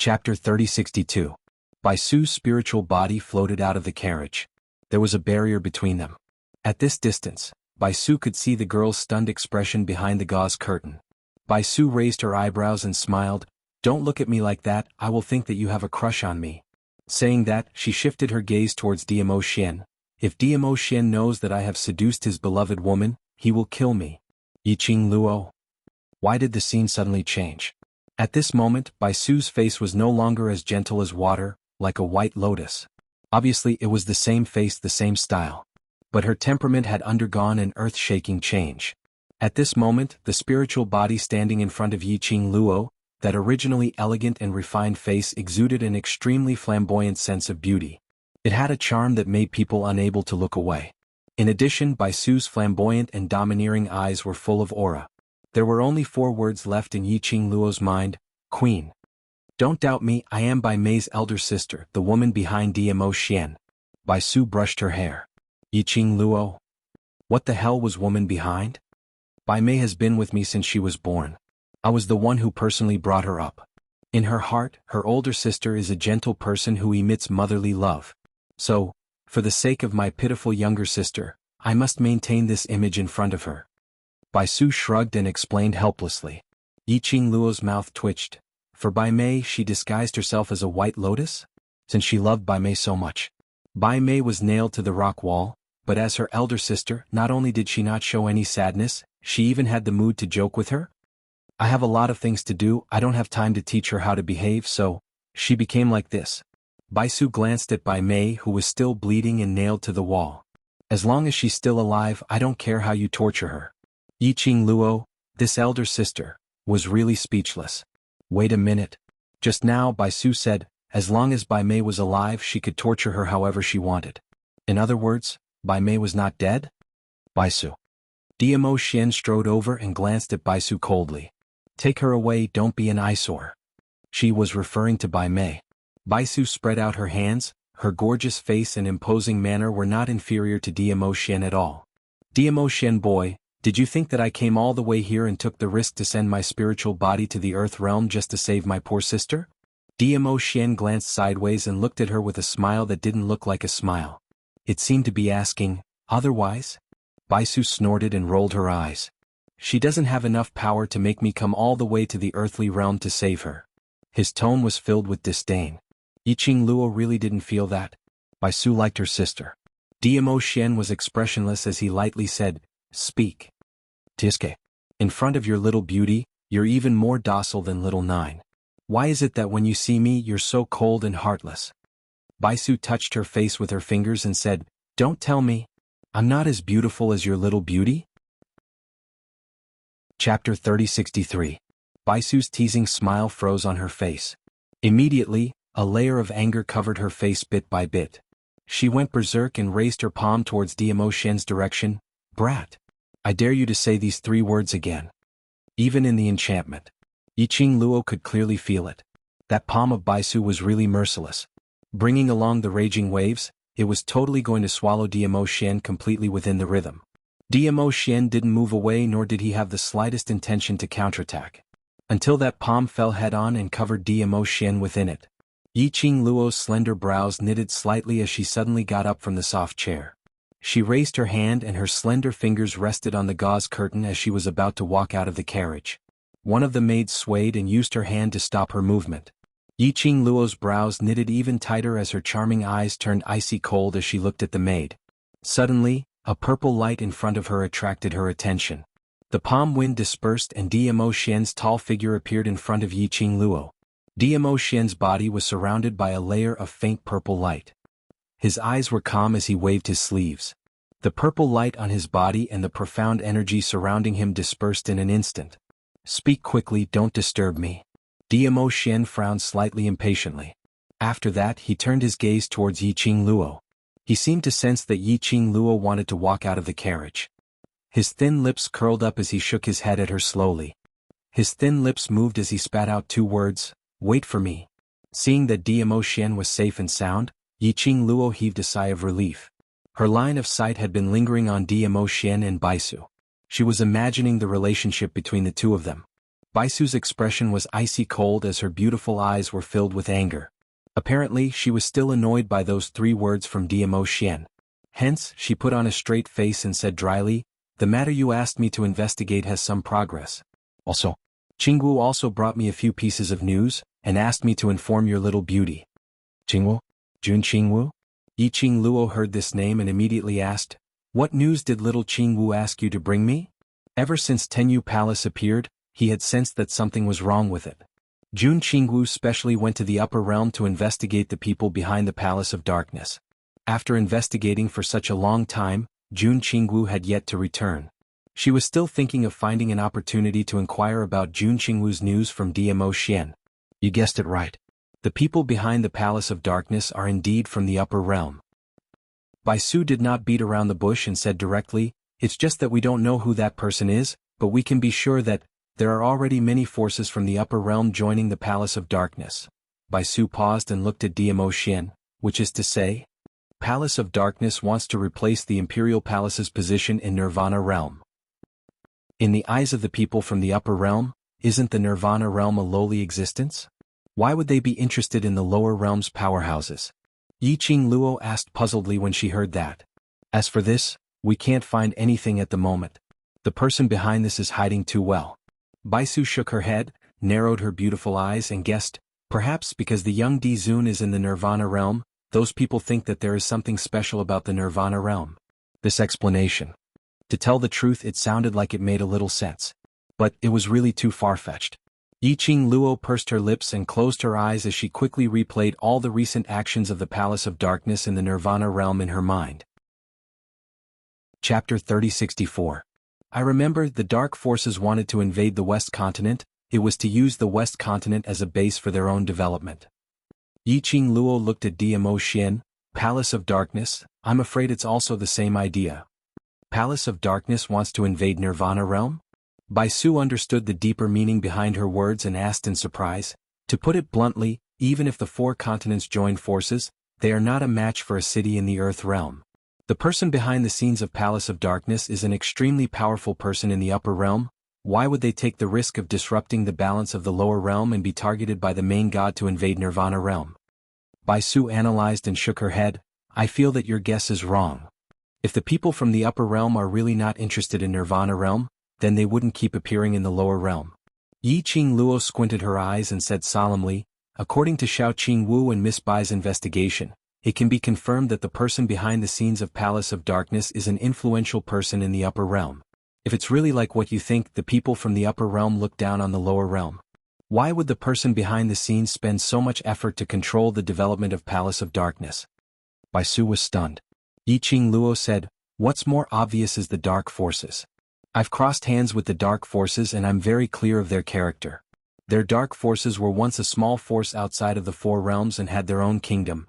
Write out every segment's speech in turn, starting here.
Chapter 3062. Bai Su's spiritual body floated out of the carriage. There was a barrier between them. At this distance, Bai Su could see the girl's stunned expression behind the gauze curtain. Bai Su raised her eyebrows and smiled. "Don't look at me like that, I will think that you have a crush on me." Saying that, she shifted her gaze towards Diamo Xian. "If Diamo Xian knows that I have seduced his beloved woman, he will kill me." Yiqing Luo. Why did the scene suddenly change? At this moment, Bai Su's face was no longer as gentle as water, like a white lotus. Obviously it was the same face, the same style. But her temperament had undergone an earth-shaking change. At this moment, the spiritual body standing in front of Yiqing Luo, that originally elegant and refined face exuded an extremely flamboyant sense of beauty. It had a charm that made people unable to look away. In addition, Bai Su's flamboyant and domineering eyes were full of aura. There were only 4 words left in Yiqing Luo's mind: Queen. "Don't doubt me, I am Bai Mei's elder sister, the woman behind Diamo Xian." Bai Su brushed her hair. Yiqing Luo. What the hell was woman behind? Bai Mei has been with me since she was born. I was the one who personally brought her up. In her heart, her older sister is a gentle person who emits motherly love. So, for the sake of my pitiful younger sister, I must maintain this image in front of her. Bai Su shrugged and explained helplessly. Yiqing Luo's mouth twitched. For Bai Mei she disguised herself as a white lotus? Since she loved Bai Mei so much. Bai Mei was nailed to the rock wall, but as her elder sister, not only did she not show any sadness, she even had the mood to joke with her. "I have a lot of things to do, I don't have time to teach her how to behave, so she became like this." Bai Su glanced at Bai Mei, who was still bleeding and nailed to the wall. "As long as she's still alive, I don't care how you torture her." Yiqing Luo, this elder sister, was really speechless. Wait a minute. Just now Bai Su said, as long as Bai Mei was alive she could torture her however she wanted. In other words, Bai Mei was not dead? Bai Su. Diamo Xian strode over and glanced at Bai Su coldly. "Take her away, don't be an eyesore." She was referring to Bai Mei. Bai Su spread out her hands, her gorgeous face and imposing manner were not inferior to Diamo Xian at all. "Diamo Xian boy, did you think that I came all the way here and took the risk to send my spiritual body to the earth realm just to save my poor sister?" Diamo Xian glanced sideways and looked at her with a smile that didn't look like a smile. It seemed to be asking, "Otherwise?" Bai Su snorted and rolled her eyes. "She doesn't have enough power to make me come all the way to the earthly realm to save her." His tone was filled with disdain. Yiqing Luo really didn't feel that. Bai Su liked her sister. Diamo Xian was expressionless as he lightly said, "Speak." "Tiske. In front of your little beauty, you're even more docile than little Nine. Why is it that when you see me you're so cold and heartless?" Bai Su touched her face with her fingers and said, "Don't tell me. I'm not as beautiful as your little beauty?" Chapter 3063. Bai Su's teasing smile froze on her face. Immediately, a layer of anger covered her face bit by bit. She went berserk and raised her palm towards Diamo Xian's direction. "Brat. I dare you to say these 3 words again." Even in the enchantment, Yiqing Luo could clearly feel it. That palm of Bai Su was really merciless. Bringing along the raging waves, it was totally going to swallow Diamo Xian completely within the rhythm. Diamo Xian didn't move away nor did he have the slightest intention to counterattack. Until that palm fell head-on and covered Diamo Xian within it. Yiqing Luo's slender brows knitted slightly as she suddenly got up from the soft chair. She raised her hand and her slender fingers rested on the gauze curtain as she was about to walk out of the carriage. One of the maids swayed and used her hand to stop her movement. Yiqing Luo's brows knitted even tighter as her charming eyes turned icy cold as she looked at the maid. Suddenly, a purple light in front of her attracted her attention. The palm wind dispersed and Diamo Xian's tall figure appeared in front of Yiqing Luo. Diamo Xian's body was surrounded by a layer of faint purple light. His eyes were calm as he waved his sleeves. The purple light on his body and the profound energy surrounding him dispersed in an instant. "Speak quickly, don't disturb me." Diamo Xian frowned slightly impatiently. After that he turned his gaze towards Yiqing Luo. He seemed to sense that Yiqing Luo wanted to walk out of the carriage. His thin lips curled up as he shook his head at her slowly. His thin lips moved as he spat out 2 words, "Wait for me." Seeing that Diamo Xian was safe and sound, Yiqing Luo heaved a sigh of relief. Her line of sight had been lingering on Diamo Xian and Bai Su. She was imagining the relationship between the 2 of them. Baisu's expression was icy cold as her beautiful eyes were filled with anger. Apparently, she was still annoyed by those 3 words from Diamo Xian. Hence, she put on a straight face and said dryly, "The matter you asked me to investigate has some progress. Also, Qingwu also brought me a few pieces of news, and asked me to inform your little beauty." Qingwu? Jun Qingwu? Yi Qing Luo heard this name and immediately asked, "What news did little Qingwu ask you to bring me?" Ever since Tenyu Palace appeared, he had sensed that something was wrong with it. Jun Qingwu specially went to the upper realm to investigate the people behind the Palace of Darkness. After investigating for such a long time, Jun Qingwu had yet to return. She was still thinking of finding an opportunity to inquire about Jun Qingwu's news from Diamo Xian. You guessed it right. The people behind the Palace of Darkness are indeed from the upper realm. Baisu did not beat around the bush and said directly, "It's just that we don't know who that person is, but we can be sure that there are already many forces from the upper realm joining the Palace of Darkness." Baisu paused and looked at Diamo Xian, which is to say, Palace of Darkness wants to replace the Imperial Palace's position in Nirvana realm. In the eyes of the people from the upper realm, isn't the Nirvana realm a lowly existence? Why would they be interested in the lower realm's powerhouses? Yi Qing Luo asked puzzledly when she heard that. As for this, we can't find anything at the moment. The person behind this is hiding too well. Baisu shook her head, narrowed her beautiful eyes and guessed, perhaps because the young Di Zun is in the Nirvana realm, those people think that there is something special about the Nirvana realm. This explanation. To tell the truth, it sounded like it made a little sense. But it was really too far-fetched. Yi Qing Luo pursed her lips and closed her eyes as she quickly replayed all the recent actions of the Palace of Darkness in the Nirvana realm in her mind. Chapter 3064. I remember the Dark Forces wanted to invade the West Continent. It was to use the West Continent as a base for their own development. Yi Qing Luo looked at Diamo Xian, Palace of Darkness. I'm afraid it's also the same idea. Palace of Darkness wants to invade Nirvana realm? Baisu understood the deeper meaning behind her words and asked in surprise, to put it bluntly, even if the 4 continents join forces, they are not a match for a city in the Earth realm. The person behind the scenes of Palace of Darkness is an extremely powerful person in the upper realm. Why would they take the risk of disrupting the balance of the lower realm and be targeted by the main god to invade Nirvana realm? Baisu analyzed and shook her head. I feel that your guess is wrong. If the people from the upper realm are really not interested in Nirvana realm, then they wouldn't keep appearing in the lower realm. Yi Qing Luo squinted her eyes and said solemnly, according to Xiao Qingwu and Miss Bai's investigation, it can be confirmed that the person behind the scenes of Palace of Darkness is an influential person in the upper realm. If it's really like what you think, the people from the upper realm look down on the lower realm. Why would the person behind the scenes spend so much effort to control the development of Palace of Darkness? Baisu was stunned. Yi Qing Luo said, what's more obvious is the Dark Forces. I've crossed hands with the Dark Forces and I'm very clear of their character. Their Dark Forces were once a small force outside of the 4 realms and had their own kingdom.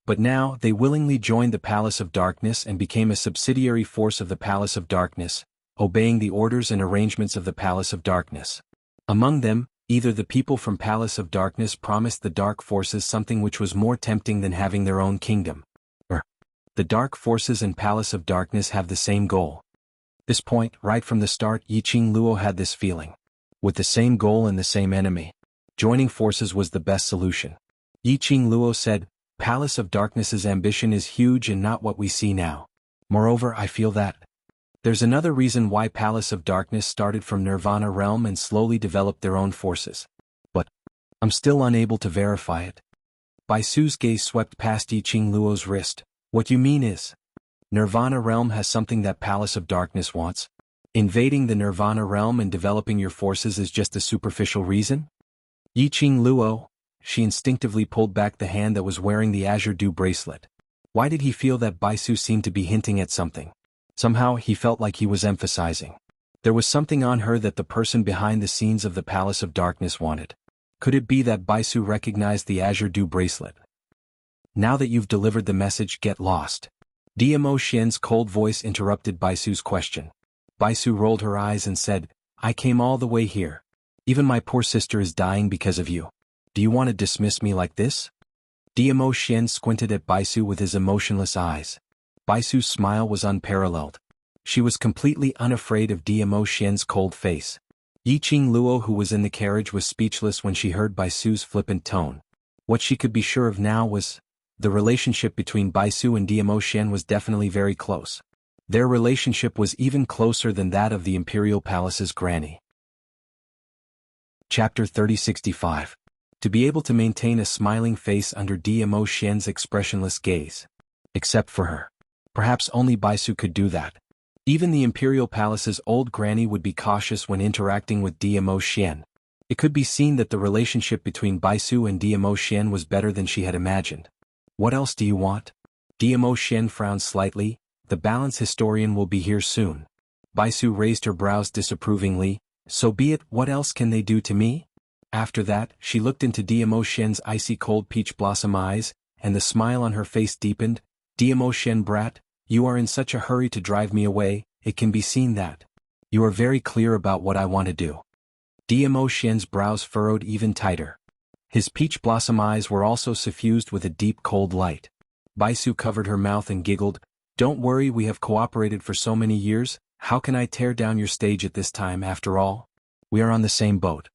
But now, they willingly joined the Palace of Darkness and became a subsidiary force of the Palace of Darkness, obeying the orders and arrangements of the Palace of Darkness. Among them, either the people from Palace of Darkness promised the Dark Forces something which was more tempting than having their own kingdom. Or, the Dark Forces and Palace of Darkness have the same goal. This point, right from the start, Yi Qing Luo had this feeling. With the same goal and the same enemy, joining forces was the best solution. Yi Qing Luo said, Palace of Darkness's ambition is huge and not what we see now. Moreover, I feel that there's another reason why Palace of Darkness started from Nirvana realm and slowly developed their own forces. But I'm still unable to verify it. Baisu's gaze swept past Yi Qing Luo's wrist. What you mean is, Nirvana realm has something that Palace of Darkness wants? Invading the Nirvana realm and developing your forces is just a superficial reason? Yi Qing Luo, she instinctively pulled back the hand that was wearing the Azure Dew bracelet. Why did he feel that Baisu seemed to be hinting at something? Somehow he felt like he was emphasizing. There was something on her that the person behind the scenes of the Palace of Darkness wanted. Could it be that Baisu recognized the Azure Dew bracelet? Now that you've delivered the message, get lost. Diamo Xian's cold voice interrupted Baisu's question. Baisu rolled her eyes and said, I came all the way here. Even my poor sister is dying because of you. Do you want to dismiss me like this? Diamo Xian squinted at Baisu with his emotionless eyes. Baisu's smile was unparalleled. She was completely unafraid of Diamo Xian's cold face. Yi Qingluo, who was in the carriage, was speechless when she heard Bai Su's flippant tone. What she could be sure of now was, the relationship between Bai Su and Diamo Xian was definitely very close. Their relationship was even closer than that of the Imperial Palace's granny. Chapter 3065. To be able to maintain a smiling face under Diamo Xian's expressionless gaze. Except for her. Perhaps only Bai Su could do that. Even the Imperial Palace's old granny would be cautious when interacting with Diamo Xian. It could be seen that the relationship between Bai Su and Diamo Xian was better than she had imagined. What else do you want? Diamo Xian frowned slightly. The balance historian will be here soon. Bai Su raised her brows disapprovingly. So be it, what else can they do to me? After that, she looked into Diamo Xian's icy cold peach blossom eyes, and the smile on her face deepened. Diamo Xian brat, you are in such a hurry to drive me away, it can be seen that you are very clear about what I want to do. Diamo Xian's brows furrowed even tighter. His peach blossom eyes were also suffused with a deep cold light. Bai Su covered her mouth and giggled. Don't worry, we have cooperated for so many years, how can I tear down your stage at this time after all? We are on the same boat.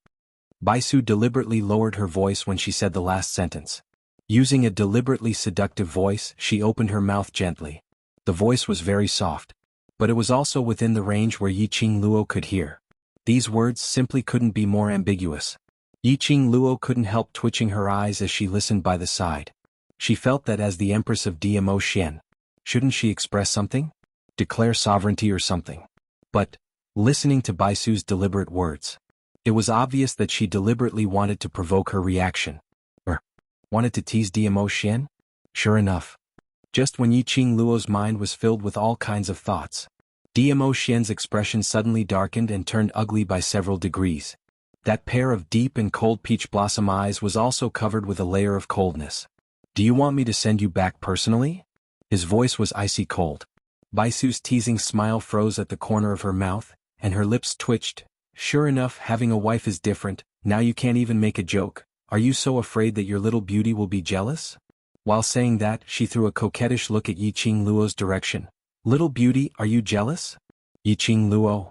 Bai Su deliberately lowered her voice when she said the last sentence. Using a deliberately seductive voice, she opened her mouth gently. The voice was very soft. But it was also within the range where Yi Qingluo could hear. These words simply couldn't be more ambiguous. Yi Qingluo couldn't help twitching her eyes as she listened by the side. She felt that as the Empress of Diamo Xian, shouldn't she express something? Declare sovereignty or something. But, listening to Bai Su's deliberate words, it was obvious that she deliberately wanted to provoke her reaction. Or, wanted to tease Diamo Xian? Sure enough. Just when Yi Qingluo's mind was filled with all kinds of thoughts, Diamo Xian's expression suddenly darkened and turned ugly by several degrees. That pair of deep and cold peach blossom eyes was also covered with a layer of coldness. Do you want me to send you back personally? His voice was icy cold. Bai Su's teasing smile froze at the corner of her mouth, and her lips twitched. Sure enough, having a wife is different, now you can't even make a joke. Are you so afraid that your little beauty will be jealous? While saying that, she threw a coquettish look at Yi Qingluo's direction. Little beauty, are you jealous? Yi Qingluo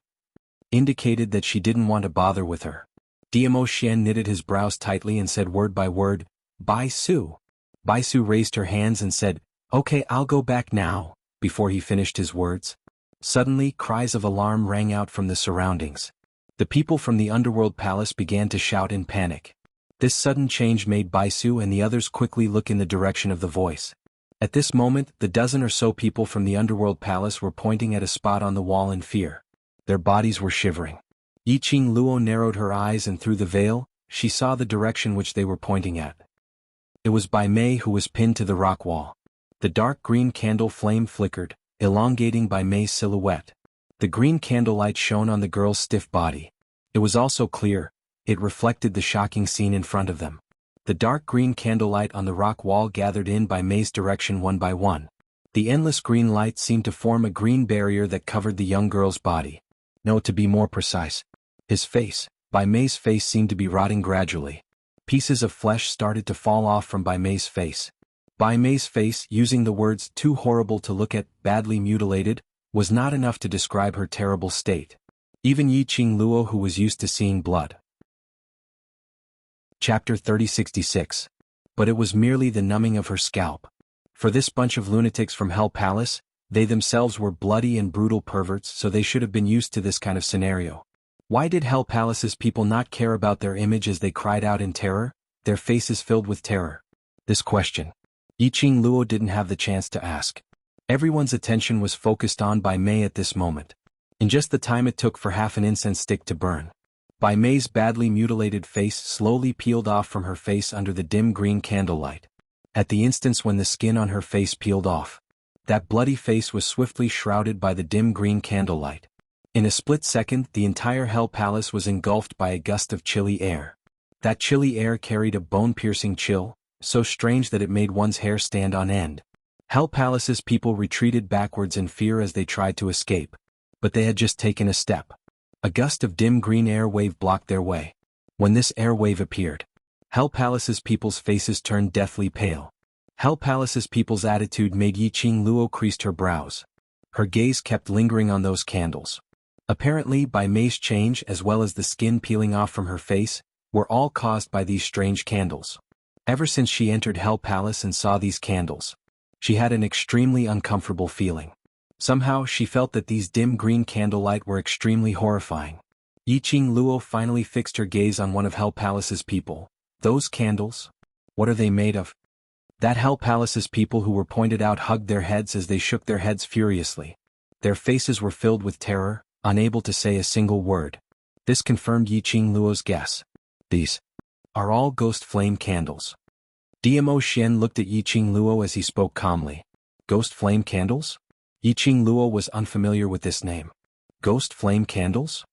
indicated that she didn't want to bother with her. Diamo Xian knitted his brows tightly and said word by word, Bai Su. Bai Su raised her hands and said, Okay, I'll go back now. Before he finished his words, suddenly cries of alarm rang out from the surroundings. The people from the underworld palace began to shout in panic. This sudden change made Bai Su and the others quickly look in the direction of the voice. At this moment, the dozen or so people from the underworld palace were pointing at a spot on the wall in fear. Their bodies were shivering. Yi Qingluo narrowed her eyes, and through the veil, she saw the direction which they were pointing at. It was Bai Mei, who was pinned to the rock wall. The dark green candle flame flickered, elongating Bai Mei's silhouette. The green candlelight shone on the girl's stiff body. It was also clear. It reflected the shocking scene in front of them. The dark green candlelight on the rock wall gathered in Bai Mei's direction one by one. The endless green light seemed to form a green barrier that covered the young girl's body. No, to be more precise, his face. Bai Mei's face seemed to be rotting gradually. Pieces of flesh started to fall off from Bai Mei's face. Bai Mei's face, using the words too horrible to look at, badly mutilated, was not enough to describe her terrible state. Even Yi Qingluo, who was used to seeing blood. Chapter 3066. But it was merely the numbing of her scalp. For this bunch of lunatics from Hell Palace, they themselves were bloody and brutal perverts, so they should have been used to this kind of scenario. Why did Hell Palace's people not care about their image as they cried out in terror, their faces filled with terror? This question Yi Qingluo didn't have the chance to ask. Everyone's attention was focused on Bai Mei at this moment. In just the time it took for half an incense stick to burn, Bai Mei's badly mutilated face slowly peeled off from her face under the dim green candlelight. At the instant when the skin on her face peeled off, that bloody face was swiftly shrouded by the dim green candlelight. In a split second, the entire Hell Palace was engulfed by a gust of chilly air. That chilly air carried a bone-piercing chill, so strange that it made one's hair stand on end. Hell Palace's people retreated backwards in fear as they tried to escape. But they had just taken a step. A gust of dim green air wave blocked their way. When this air wave appeared, Hell Palace's people's faces turned deathly pale. Hell Palace's people's attitude made Yi Qingluo creased her brows. Her gaze kept lingering on those candles. Apparently, by May's change as well as the skin peeling off from her face, were all caused by these strange candles. Ever since she entered Hell Palace and saw these candles, she had an extremely uncomfortable feeling. Somehow she felt that these dim green candlelight were extremely horrifying. Yiqing Luo finally fixed her gaze on one of Hell Palace's people. Those candles? What are they made of? That Hell Palace's people who were pointed out hugged their heads as they shook their heads furiously. Their faces were filled with terror, unable to say a single word. This confirmed Yiqing Luo's guess. These are all ghost flame candles. DMO Xian looked at Yiqing Luo as he spoke calmly. Ghost flame candles? Yiqing Luo was unfamiliar with this name. Ghost flame candles?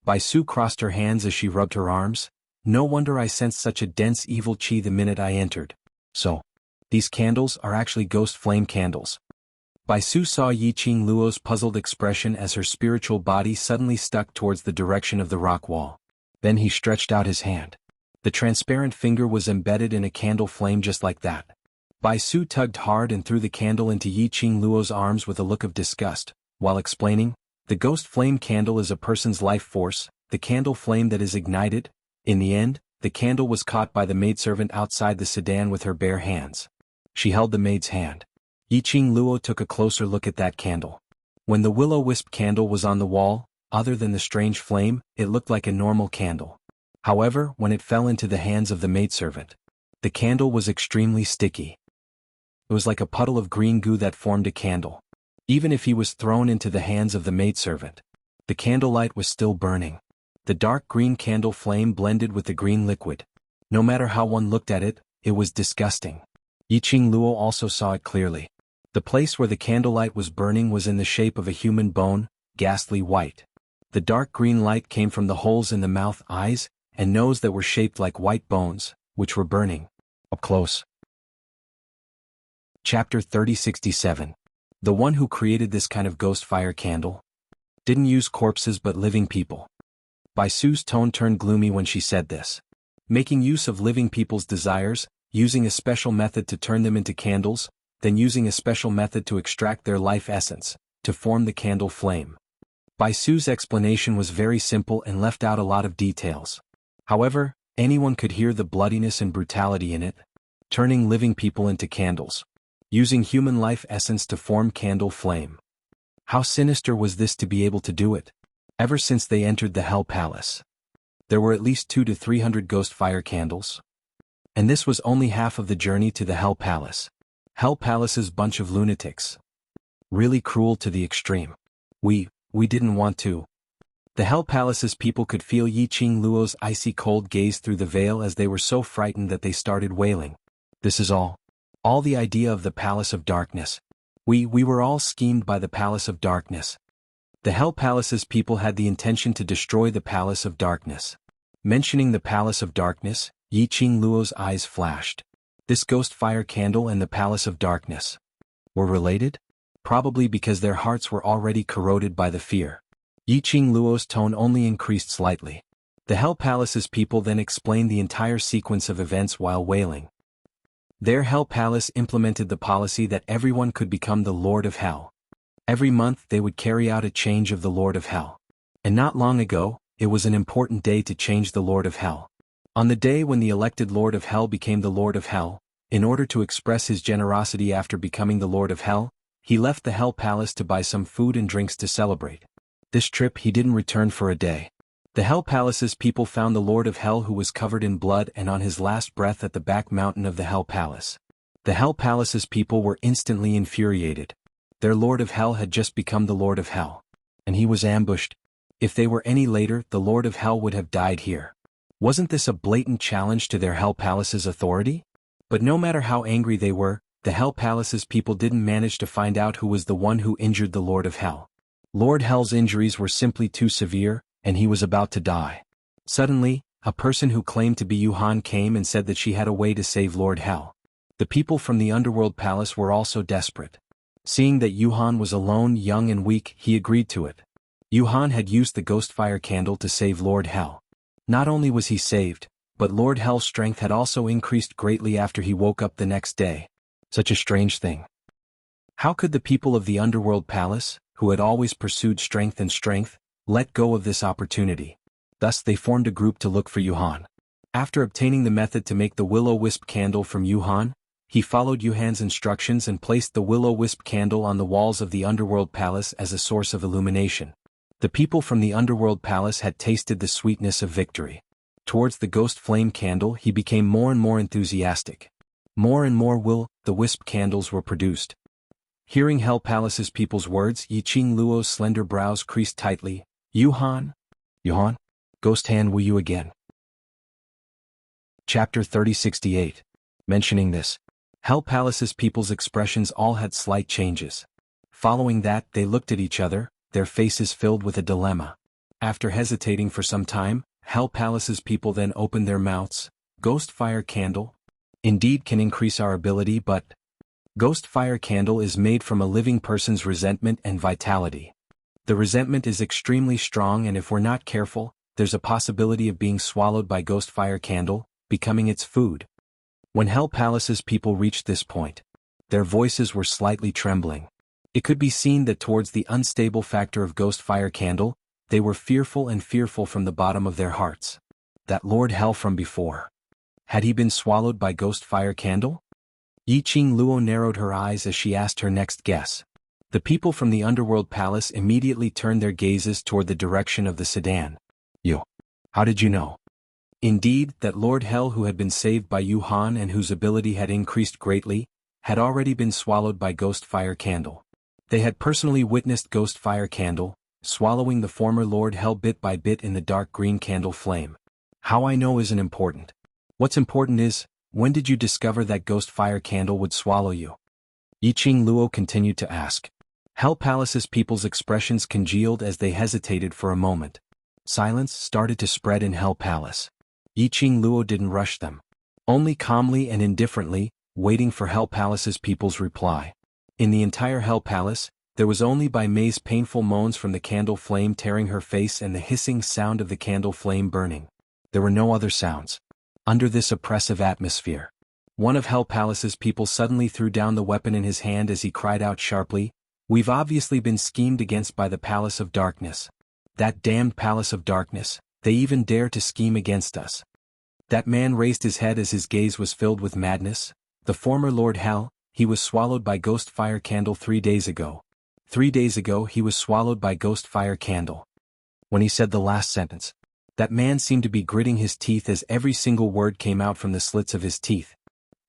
Bai Su crossed her hands as she rubbed her arms. No wonder I sensed such a dense evil qi the minute I entered. So, these candles are actually ghost flame candles. Bai Su saw Yiqing Luo's puzzled expression as her spiritual body suddenly stuck towards the direction of the rock wall. Then he stretched out his hand. The transparent finger was embedded in a candle flame just like that. Bai Su tugged hard and threw the candle into Yiqing Luo's arms with a look of disgust, while explaining, the ghost flame candle is a person's life force, the candle flame that is ignited. In the end, the candle was caught by the maidservant outside the sedan with her bare hands. She held the maid's hand. Yiqing Luo took a closer look at that candle. When the will-o-wisp candle was on the wall, other than the strange flame, it looked like a normal candle. However, when it fell into the hands of the maidservant, the candle was extremely sticky. It was like a puddle of green goo that formed a candle. Even if he was thrown into the hands of the maidservant, the candlelight was still burning. The dark green candle flame blended with the green liquid. No matter how one looked at it, it was disgusting. Yiqing Luo also saw it clearly. The place where the candlelight was burning was in the shape of a human bone, ghastly white. The dark green light came from the holes in the mouth, eyes, and nose that were shaped like white bones, which were burning. Up close. Chapter 3067. The one who created this kind of ghost fire candle didn't use corpses but living people. Bai Su's tone turned gloomy when she said this. Making use of living people's desires, using a special method to turn them into candles, then using a special method to extract their life essence, to form the candle flame. Bai Su's explanation was very simple and left out a lot of details. However, anyone could hear the bloodiness and brutality in it. Turning living people into candles. Using human life essence to form candle flame. How sinister was this to be able to do it? Ever since they entered the Hell Palace, there were at least 200 to 300 ghost fire candles. And this was only half of the journey to the Hell Palace. Hell Palace's bunch of lunatics. Really cruel to the extreme. We didn't want to. The Hell Palace's people could feel Yiqing Luo's icy cold gaze through the veil as they were so frightened that they started wailing. This is all the idea of the Palace of Darkness. We were all schemed by the Palace of Darkness. The Hell Palace's people had the intention to destroy the Palace of Darkness. Mentioning the Palace of Darkness, Yiqing Luo's eyes flashed. This ghost fire candle and the Palace of Darkness were related? Probably because their hearts were already corroded by the fear. Yiqing Luo's tone only increased slightly. The Hell Palace's people then explained the entire sequence of events while wailing. Their Hell Palace implemented the policy that everyone could become the Lord of Hell. Every month they would carry out a change of the Lord of Hell. And not long ago, it was an important day to change the Lord of Hell. On the day when the elected Lord of Hell became the Lord of Hell, in order to express his generosity after becoming the Lord of Hell, he left the Hell Palace to buy some food and drinks to celebrate. This trip he didn't return for a day. The Hell Palace's people found the Lord of Hell who was covered in blood and on his last breath at the back mountain of the Hell Palace. The Hell Palace's people were instantly infuriated. Their Lord of Hell had just become the Lord of Hell. And he was ambushed. If they were any later, the Lord of Hell would have died here. Wasn't this a blatant challenge to their Hell Palace's authority? But no matter how angry they were, the Hell Palace's people didn't manage to find out who was the one who injured the Lord of Hell. Lord Hell's injuries were simply too severe, and he was about to die. Suddenly, a person who claimed to be Yuhan came and said that she had a way to save Lord Hell. The people from the Underworld Palace were also desperate. Seeing that Yuhan was alone, young and weak, he agreed to it. Yuhan had used the ghost fire candle to save Lord Hell. Not only was he saved, but Lord Hell's strength had also increased greatly after he woke up the next day. Such a strange thing. How could the people of the Underworld Palace, who had always pursued strength, Let go of this opportunity. Thus they formed a group to look for Yuhan. After obtaining the method to make the will-o-wisp candle from Yuhan, he followed Yuhan's instructions and placed the will-o-wisp candle on the walls of the underworld palace as a source of illumination. The people from the underworld palace had tasted the sweetness of victory. Towards the ghost flame candle he became more and more enthusiastic. More and more will-the-wisp candles were produced. Hearing Hell Palace's people's words, Yiqing Luo's slender brows creased tightly. Yuhan? Yuhan? Ghost hand, will you again? Chapter 3068. Mentioning this, Hell Palace's people's expressions all had slight changes. Following that, they looked at each other, their faces filled with a dilemma. After hesitating for some time, Hell Palace's people then opened their mouths. Ghost fire candle? Indeed can increase our ability, but ghost fire candle is made from a living person's resentment and vitality. The resentment is extremely strong, and if we're not careful, there's a possibility of being swallowed by ghost fire candle, becoming its food. When Hell Palace's people reached this point, their voices were slightly trembling. It could be seen that towards the unstable factor of ghost fire candle, they were fearful from the bottom of their hearts. That Lord Hell from before. Had he been swallowed by ghost fire candle? Yiqing Luo narrowed her eyes as she asked her next guess. The people from the underworld palace immediately turned their gazes toward the direction of the sedan. Yo, how did you know? Indeed, that Lord Hell who had been saved by Yuhan and whose ability had increased greatly, had already been swallowed by ghost fire candle. They had personally witnessed ghost fire candle, swallowing the former Lord Hell bit by bit in the dark green candle flame. How I know isn't important. What's important is, when did you discover that ghost fire candle would swallow you? Yiqing Luo continued to ask. Hell Palace's people's expressions congealed as they hesitated for a moment. Silence started to spread in Hell Palace. Yiqing Luo didn't rush them. Only calmly and indifferently, waiting for Hell Palace's people's reply. In the entire Hell Palace, there was only Bai Mei's painful moans from the candle flame tearing her face and the hissing sound of the candle flame burning. There were no other sounds. Under this oppressive atmosphere, one of Hell Palace's people suddenly threw down the weapon in his hand as he cried out sharply, "We've obviously been schemed against by the Palace of Darkness. That damned Palace of Darkness, they even dare to scheme against us." That man raised his head as his gaze was filled with madness. The former Lord Hell, he was swallowed by ghost fire candle 3 days ago. 3 days ago he was swallowed by ghost fire candle. When he said the last sentence, that man seemed to be gritting his teeth as every single word came out from the slits of his teeth.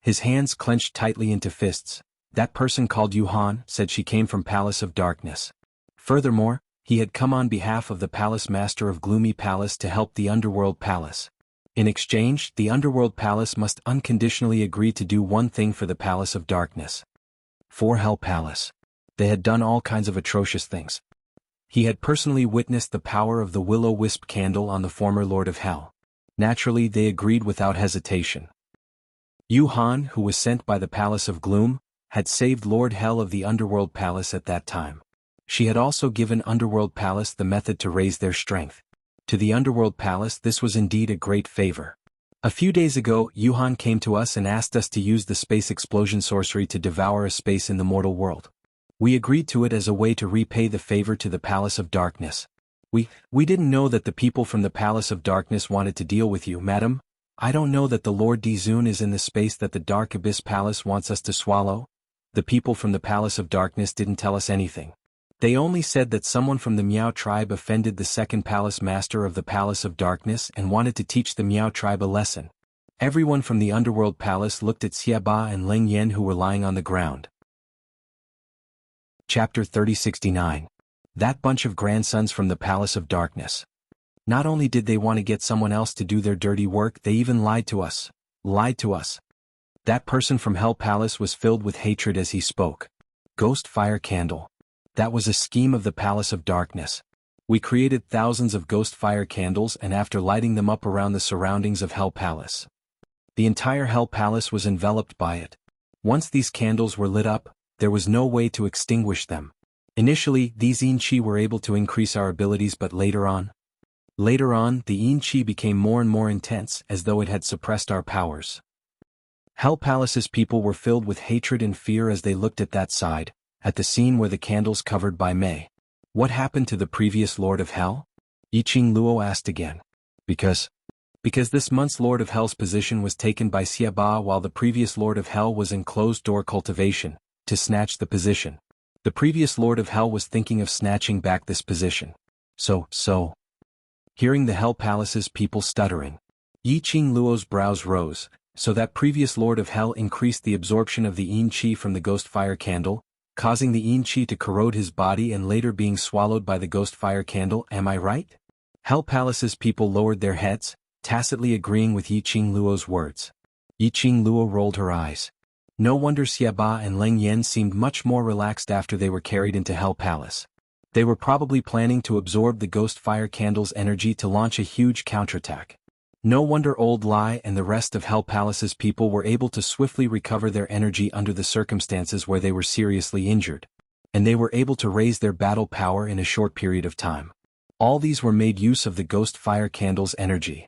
His hands clenched tightly into fists. That person called Yuhan said she came from Palace of Darkness. Furthermore, he had come on behalf of the Palace Master of Gloomy Palace to help the Underworld Palace. In exchange, the Underworld Palace must unconditionally agree to do one thing for the Palace of Darkness. For Hell Palace. They had done all kinds of atrocious things. He had personally witnessed the power of the will-o-wisp candle on the former Lord of Hell. Naturally, they agreed without hesitation. Yuhan, who was sent by the Palace of Gloom, had saved Lord Hell of the Underworld Palace at that time. She had also given Underworld Palace the method to raise their strength. To the Underworld Palace this was indeed a great favor. A few days ago, Yuhan came to us and asked us to use the space explosion sorcery to devour a space in the mortal world. We agreed to it as a way to repay the favor to the Palace of Darkness. We didn't know that the people from the Palace of Darkness wanted to deal with you, madam. I don't know that the Lord Dizun is in the space that the Dark Abyss Palace wants us to swallow. The people from the Palace of Darkness didn't tell us anything. They only said that someone from the Miao tribe offended the second Palace Master of the Palace of Darkness and wanted to teach the Miao tribe a lesson. Everyone from the Underworld Palace looked at Xiaba and Leng Yan who were lying on the ground. Chapter 3069. That bunch of grandsons from the Palace of Darkness. Not only did they want to get someone else to do their dirty work, they even lied to us. That person from Hell Palace was filled with hatred as he spoke. Ghost fire candle. That was a scheme of the Palace of Darkness. We created thousands of ghost fire candles and after lighting them up around the surroundings of Hell Palace. The entire Hell Palace was enveloped by it. Once these candles were lit up, there was no way to extinguish them. Initially, these Yin Qi were able to increase our abilities, but later on, the Yin Qi became more and more intense as though it had suppressed our powers. Hell Palace's people were filled with hatred and fear as they looked at that side, at the scene where the candles covered Bai Mei. What happened to the previous Lord of Hell? Yiqing Luo asked again. Because this month's Lord of Hell's position was taken by Xiaba while the previous Lord of Hell was in closed-door cultivation, to snatch the position. The previous Lord of Hell was thinking of snatching back this position. So. Hearing the Hell Palace's people stuttering, Yiqing Luo's brows rose, so that previous Lord of Hell increased the absorption of the yin qi from the ghost fire candle, causing the yin qi to corrode his body and later being swallowed by the ghost fire candle, am I right? Hell Palace's people lowered their heads, tacitly agreeing with Yiqing Luo's words. Yiqing Luo rolled her eyes. No wonder Xiaba and Leng Yan seemed much more relaxed after they were carried into Hell Palace. They were probably planning to absorb the ghost fire candle's energy to launch a huge counterattack. No wonder Old Lai and the rest of Hell Palace's people were able to swiftly recover their energy under the circumstances where they were seriously injured, and they were able to raise their battle power in a short period of time. All these were made use of the ghost fire candle's energy.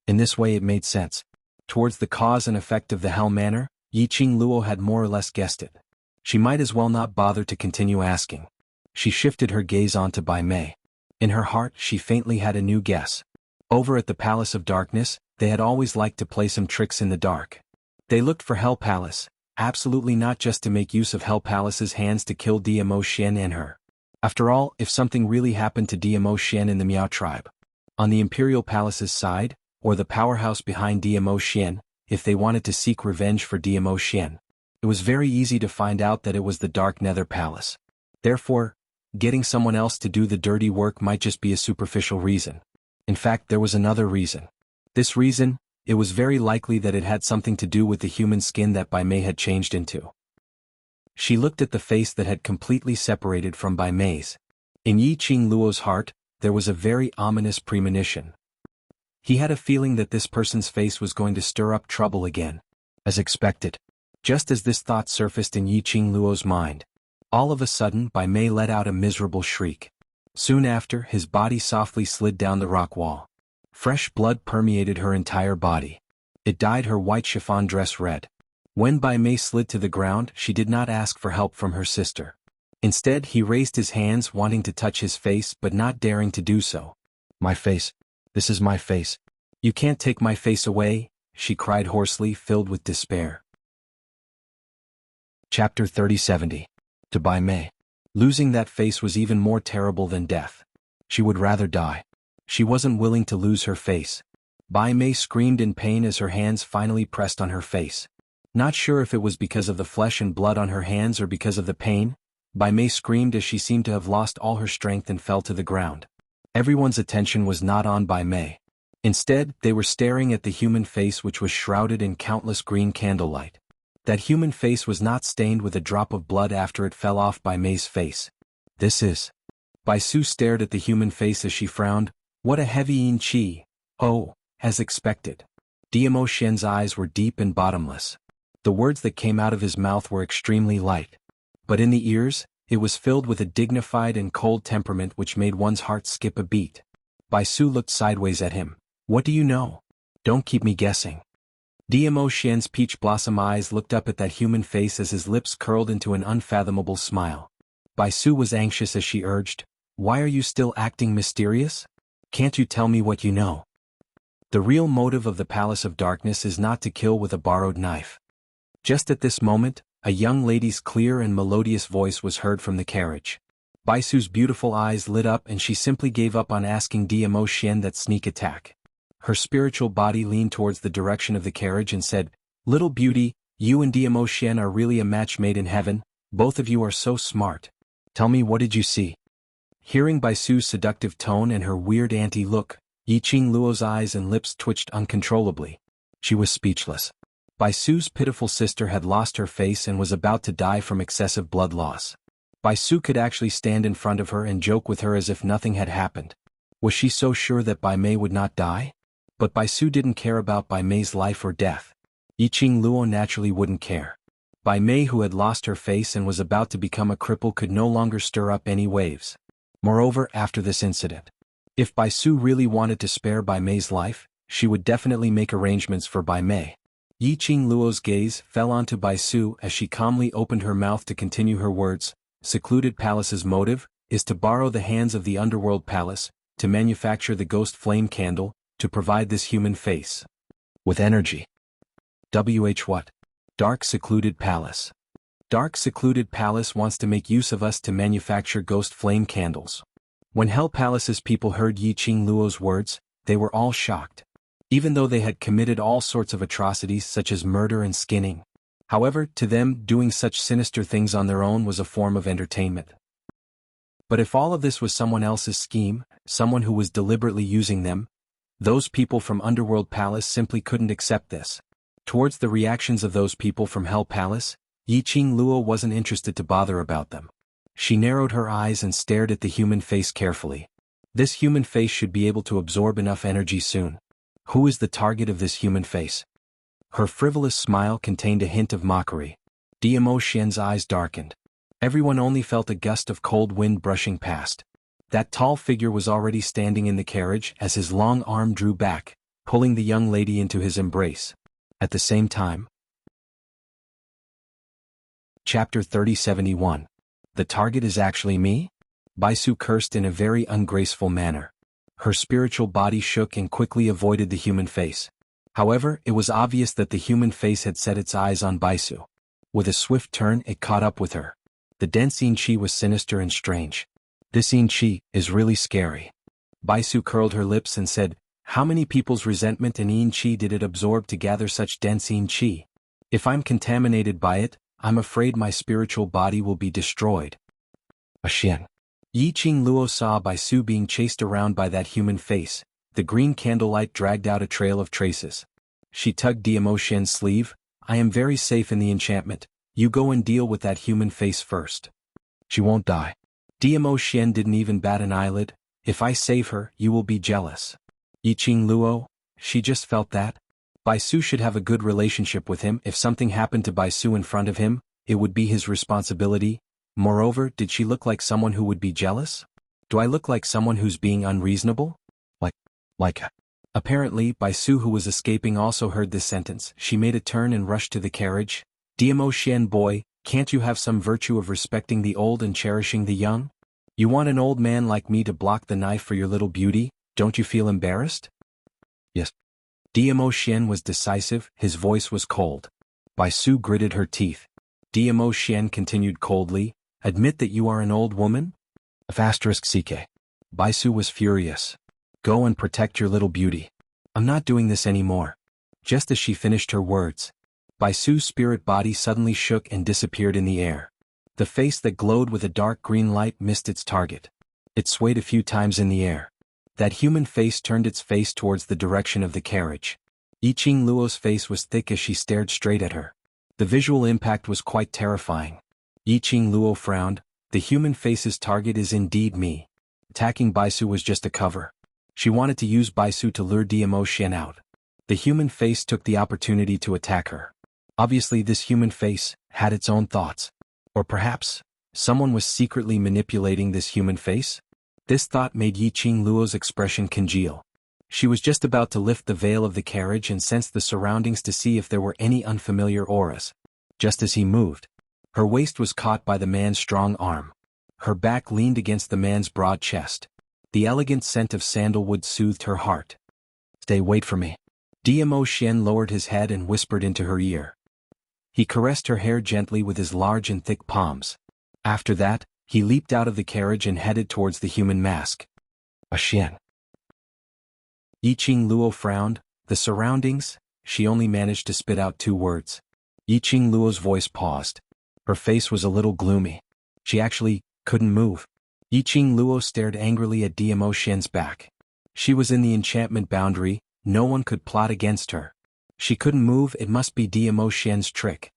In this way it made sense. Towards the cause and effect of the Hell Manor, Yiqing Luo had more or less guessed it. She might as well not bother to continue asking. She shifted her gaze onto Bai Mei. In her heart she faintly had a new guess. Over at the Palace of Darkness, they had always liked to play some tricks in the dark. They looked for Hell Palace, absolutely not just to make use of Hell Palace's hands to kill DMO Xian and her. After all, if something really happened to DMO Xian in the Miao tribe, on the Imperial Palace's side, or the powerhouse behind DMO Xian, if they wanted to seek revenge for DMO Xian, it was very easy to find out that it was the Dark Nether Palace. Therefore, getting someone else to do the dirty work might just be a superficial reason. In fact, there was another reason. This reason, it was very likely that it had something to do with the human skin that Bai Mei had changed into. She looked at the face that had completely separated from Bai Mei's. In Yiqing Luo's heart, there was a very ominous premonition. He had a feeling that this person's face was going to stir up trouble again. As expected. Just as this thought surfaced in Yiqing Luo's mind, all of a sudden Bai Mei let out a miserable shriek. Soon after, his body softly slid down the rock wall. Fresh blood permeated her entire body. It dyed her white chiffon dress red. When Bai Mei slid to the ground, she did not ask for help from her sister. Instead, he raised his hands wanting to touch his face but not daring to do so. My face. This is my face. You can't take my face away, she cried hoarsely, filled with despair. Chapter 3070. To Bai Mei. Losing that face was even more terrible than death. She would rather die. She wasn't willing to lose her face. Bai Mei screamed in pain as her hands finally pressed on her face. Not sure if it was because of the flesh and blood on her hands or because of the pain, Bai Mei screamed as she seemed to have lost all her strength and fell to the ground. Everyone's attention was not on Bai Mei. Instead, they were staring at the human face which was shrouded in countless green candlelight. That human face was not stained with a drop of blood after it fell off Bai Mei's face. This is. Bai Su stared at the human face as she frowned. What a heavy yin qi. Oh, as expected. DMO Xian's eyes were deep and bottomless. The words that came out of his mouth were extremely light. But in the ears, it was filled with a dignified and cold temperament which made one's heart skip a beat. Bai Su looked sideways at him. What do you know? Don't keep me guessing. DMO Xian's peach blossom eyes looked up at that human face as his lips curled into an unfathomable smile. Bai Su was anxious as she urged, Why are you still acting mysterious? Can't you tell me what you know? The real motive of the Palace of Darkness is not to kill with a borrowed knife. Just at this moment, a young lady's clear and melodious voice was heard from the carriage. Bai Su's beautiful eyes lit up and she simply gave up on asking DMO Xian that sneak attack. Her spiritual body leaned towards the direction of the carriage and said, Little beauty, you and DMO Xian are really a match made in heaven, both of you are so smart. Tell me, what did you see? Hearing Bai Su's seductive tone and her weird auntie look, Yiqing Luo's eyes and lips twitched uncontrollably. She was speechless. Bai Su's pitiful sister had lost her face and was about to die from excessive blood loss. Bai Su could actually stand in front of her and joke with her as if nothing had happened. Was she so sure that Bai Mei would not die? But Bai Su didn't care about Bai Mei's life or death. Yiqing Luo naturally wouldn't care. Bai Mei, who had lost her face and was about to become a cripple, could no longer stir up any waves. Moreover, after this incident, if Bai Su really wanted to spare Bai Mei's life, she would definitely make arrangements for Bai Mei. Yiqing Luo's gaze fell onto Bai Su as she calmly opened her mouth to continue her words. Secluded Palace's motive is to borrow the hands of the Underworld Palace, to manufacture the ghost flame candle, to provide this human face. With energy. What? Dark secluded palace. Dark secluded palace wants to make use of us to manufacture ghost flame candles. When Hell Palace's people heard Yi Qing Luo's words, they were all shocked. Even though they had committed all sorts of atrocities such as murder and skinning. However, to them, doing such sinister things on their own was a form of entertainment. But if all of this was someone else's scheme, someone who was deliberately using them, those people from Underworld Palace simply couldn't accept this. Towards the reactions of those people from Hell Palace, Yi Qing Luo wasn't interested to bother about them. She narrowed her eyes and stared at the human face carefully. This human face should be able to absorb enough energy soon. Who is the target of this human face? Her frivolous smile contained a hint of mockery. Diamo Xian's eyes darkened. Everyone only felt a gust of cold wind brushing past. That tall figure was already standing in the carriage as his long arm drew back, pulling the young lady into his embrace. At the same time. Chapter 3071. The target is actually me? Baisu cursed in a very ungraceful manner. Her spiritual body shook and quickly avoided the human face. However, it was obvious that the human face had set its eyes on Baisu. With a swift turn, it caught up with her. The dense yin qi was sinister and strange. This yin qi is really scary. Baisu curled her lips and said, "How many people's resentment and yin qi did it absorb to gather such dense yin qi? If I'm contaminated by it, I'm afraid my spiritual body will be destroyed." Xian. Yi Qing Luo saw Baisu being chased around by that human face. The green candlelight dragged out a trail of traces. She tugged Diamo Xian's sleeve. "I am very safe in the enchantment. You go and deal with that human face first. She won't die." Diamo Xian didn't even bat an eyelid. "If I save her, you will be jealous." Yi Qing Luo, she just felt that. Baisu should have a good relationship with him. If something happened to Baisu in front of him, it would be his responsibility. Moreover, did she look like someone who would be jealous? Do I look like someone who's being unreasonable? Like. Apparently, Baisu, who was escaping, also heard this sentence. She made a turn and rushed to the carriage. "Diamo Xian boy, can't you have some virtue of respecting the old and cherishing the young? You want an old man like me to block the knife for your little beauty? Don't you feel embarrassed?" "Yes." Diamo Xian was decisive, his voice was cold. Baisu gritted her teeth. Diamo Xian continued coldly, "Admit that you are an old woman?" *CK. Baisu was furious. "Go and protect your little beauty. I'm not doing this anymore." Just as she finished her words, Baisu's spirit body suddenly shook and disappeared in the air. The face that glowed with a dark green light missed its target. It swayed a few times in the air. That human face turned its face towards the direction of the carriage. Yi Qing Luo's face was thick as she stared straight at her. The visual impact was quite terrifying. Yi Qing Luo frowned. The human face's target is indeed me. Attacking Baisu was just a cover. She wanted to use Baisu to lure Diamo Xian out. The human face took the opportunity to attack her. Obviously, this human face had its own thoughts. Or perhaps, someone was secretly manipulating this human face? This thought made Yi Qing Luo's expression congeal. She was just about to lift the veil of the carriage and sense the surroundings to see if there were any unfamiliar auras. Just as he moved, her waist was caught by the man's strong arm. Her back leaned against the man's broad chest. The elegant scent of sandalwood soothed her heart. Wait for me." Diamo Xian lowered his head and whispered into her ear. He caressed her hair gently with his large and thick palms. After that, he leaped out of the carriage and headed towards the human mask. Xian. Yi Qing Luo frowned. The surroundings? She only managed to spit out 2 words. Yi Qing Luo's voice paused. Her face was a little gloomy. She actually couldn't move. Yi Qing Luo stared angrily at Diamo Xian's back. She was in the enchantment boundary, no one could plot against her. She couldn't move, it must be Diamo Xian's trick.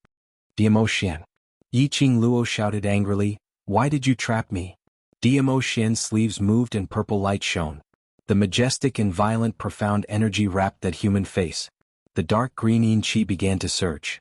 Diamo Xian. Yi Qing Luo shouted angrily, "Why did you trap me?" Diamo Xian's sleeves moved and purple light shone. The majestic and violent profound energy wrapped that human face. The dark green yin qi began to surge.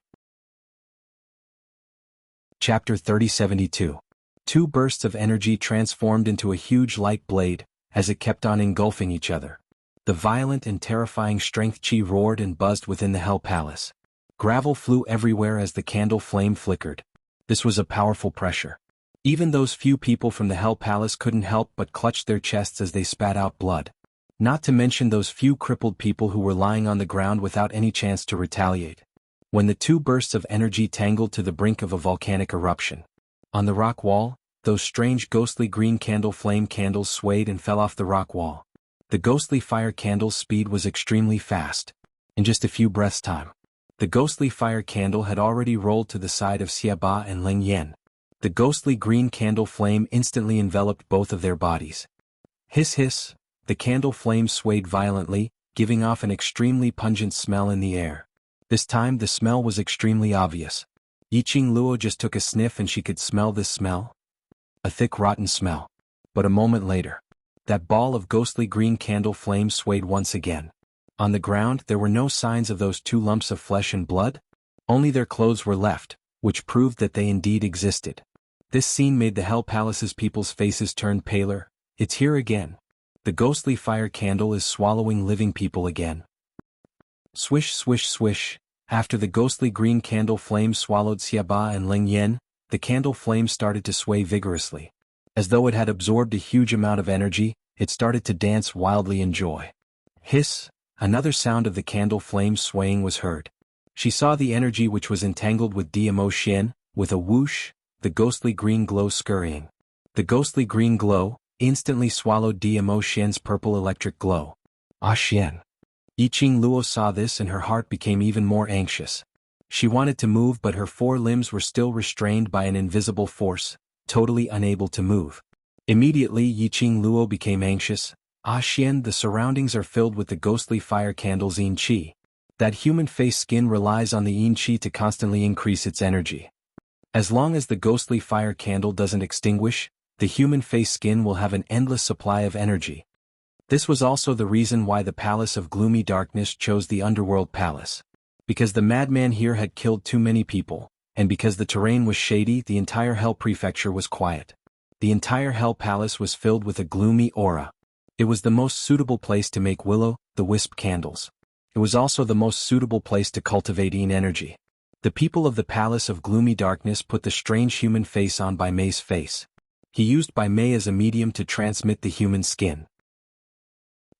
Chapter 3072. 2 bursts of energy transformed into a huge light blade, as it kept on engulfing each other. The violent and terrifying strength chi roared and buzzed within the Hell Palace. Gravel flew everywhere as the candle flame flickered. This was a powerful pressure. Even those few people from the Hell Palace couldn't help but clutch their chests as they spat out blood. Not to mention those few crippled people who were lying on the ground without any chance to retaliate. When the two bursts of energy tangled to the brink of a volcanic eruption. On the rock wall, those strange ghostly green candle flame candles swayed and fell off the rock wall. The ghostly fire candle's speed was extremely fast. In just a few breaths' time, the ghostly fire candle had already rolled to the side of Xiaba and Ling Yan. The ghostly green candle flame instantly enveloped both of their bodies. Hiss hiss, the candle flame swayed violently, giving off an extremely pungent smell in the air. This time the smell was extremely obvious. Yiqing Luo just took a sniff and she could smell this smell. A thick rotten smell. But a moment later, that ball of ghostly green candle flame swayed once again. On the ground there were no signs of those two lumps of flesh and blood. Only their clothes were left, which proved that they indeed existed. This scene made the Hell Palace's people's faces turn paler. It's here again. The ghostly fire candle is swallowing living people again. Swish swish swish. After the ghostly green candle flame swallowed Xiaba and Ling Yan, the candle flame started to sway vigorously. As though it had absorbed a huge amount of energy, it started to dance wildly in joy. Hiss, another sound of the candle flame swaying was heard. She saw the energy which was entangled with Dmo Xian, with a whoosh, the ghostly green glow scurrying. The ghostly green glow instantly swallowed Dmo Xian's purple electric glow. Ah Xian. Yiqing Luo saw this and her heart became even more anxious. She wanted to move but her four limbs were still restrained by an invisible force, totally unable to move. Immediately Yiqing Luo became anxious. Ah Xian, the surroundings are filled with the ghostly fire candle's yin qi. That human face skin relies on the yin qi to constantly increase its energy. As long as the ghostly fire candle doesn't extinguish, the human face skin will have an endless supply of energy. This was also the reason why the Palace of Gloomy Darkness chose the Underworld Palace. Because the madman here had killed too many people, and because the terrain was shady, the entire Hell Prefecture was quiet. The entire Hell Palace was filled with a gloomy aura. It was the most suitable place to make will-o'-the-wisp candles. It was also the most suitable place to cultivate yin energy. The people of the Palace of Gloomy Darkness put the strange human face on Bai Mei's face. He used Bai Mei as a medium to transmit the human skin.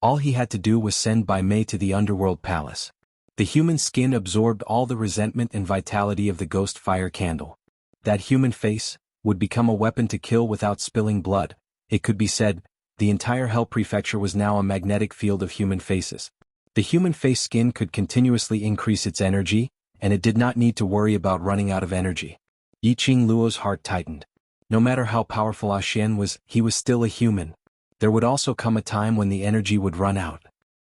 All he had to do was send Bai Mei to the Underworld Palace. The human skin absorbed all the resentment and vitality of the ghost fire candle. That human face would become a weapon to kill without spilling blood. It could be said, the entire Hell Prefecture was now a magnetic field of human faces. The human face skin could continuously increase its energy, and it did not need to worry about running out of energy. Yiqing Luo's heart tightened. No matter how powerful Ah Xian was, he was still a human. There would also come a time when the energy would run out.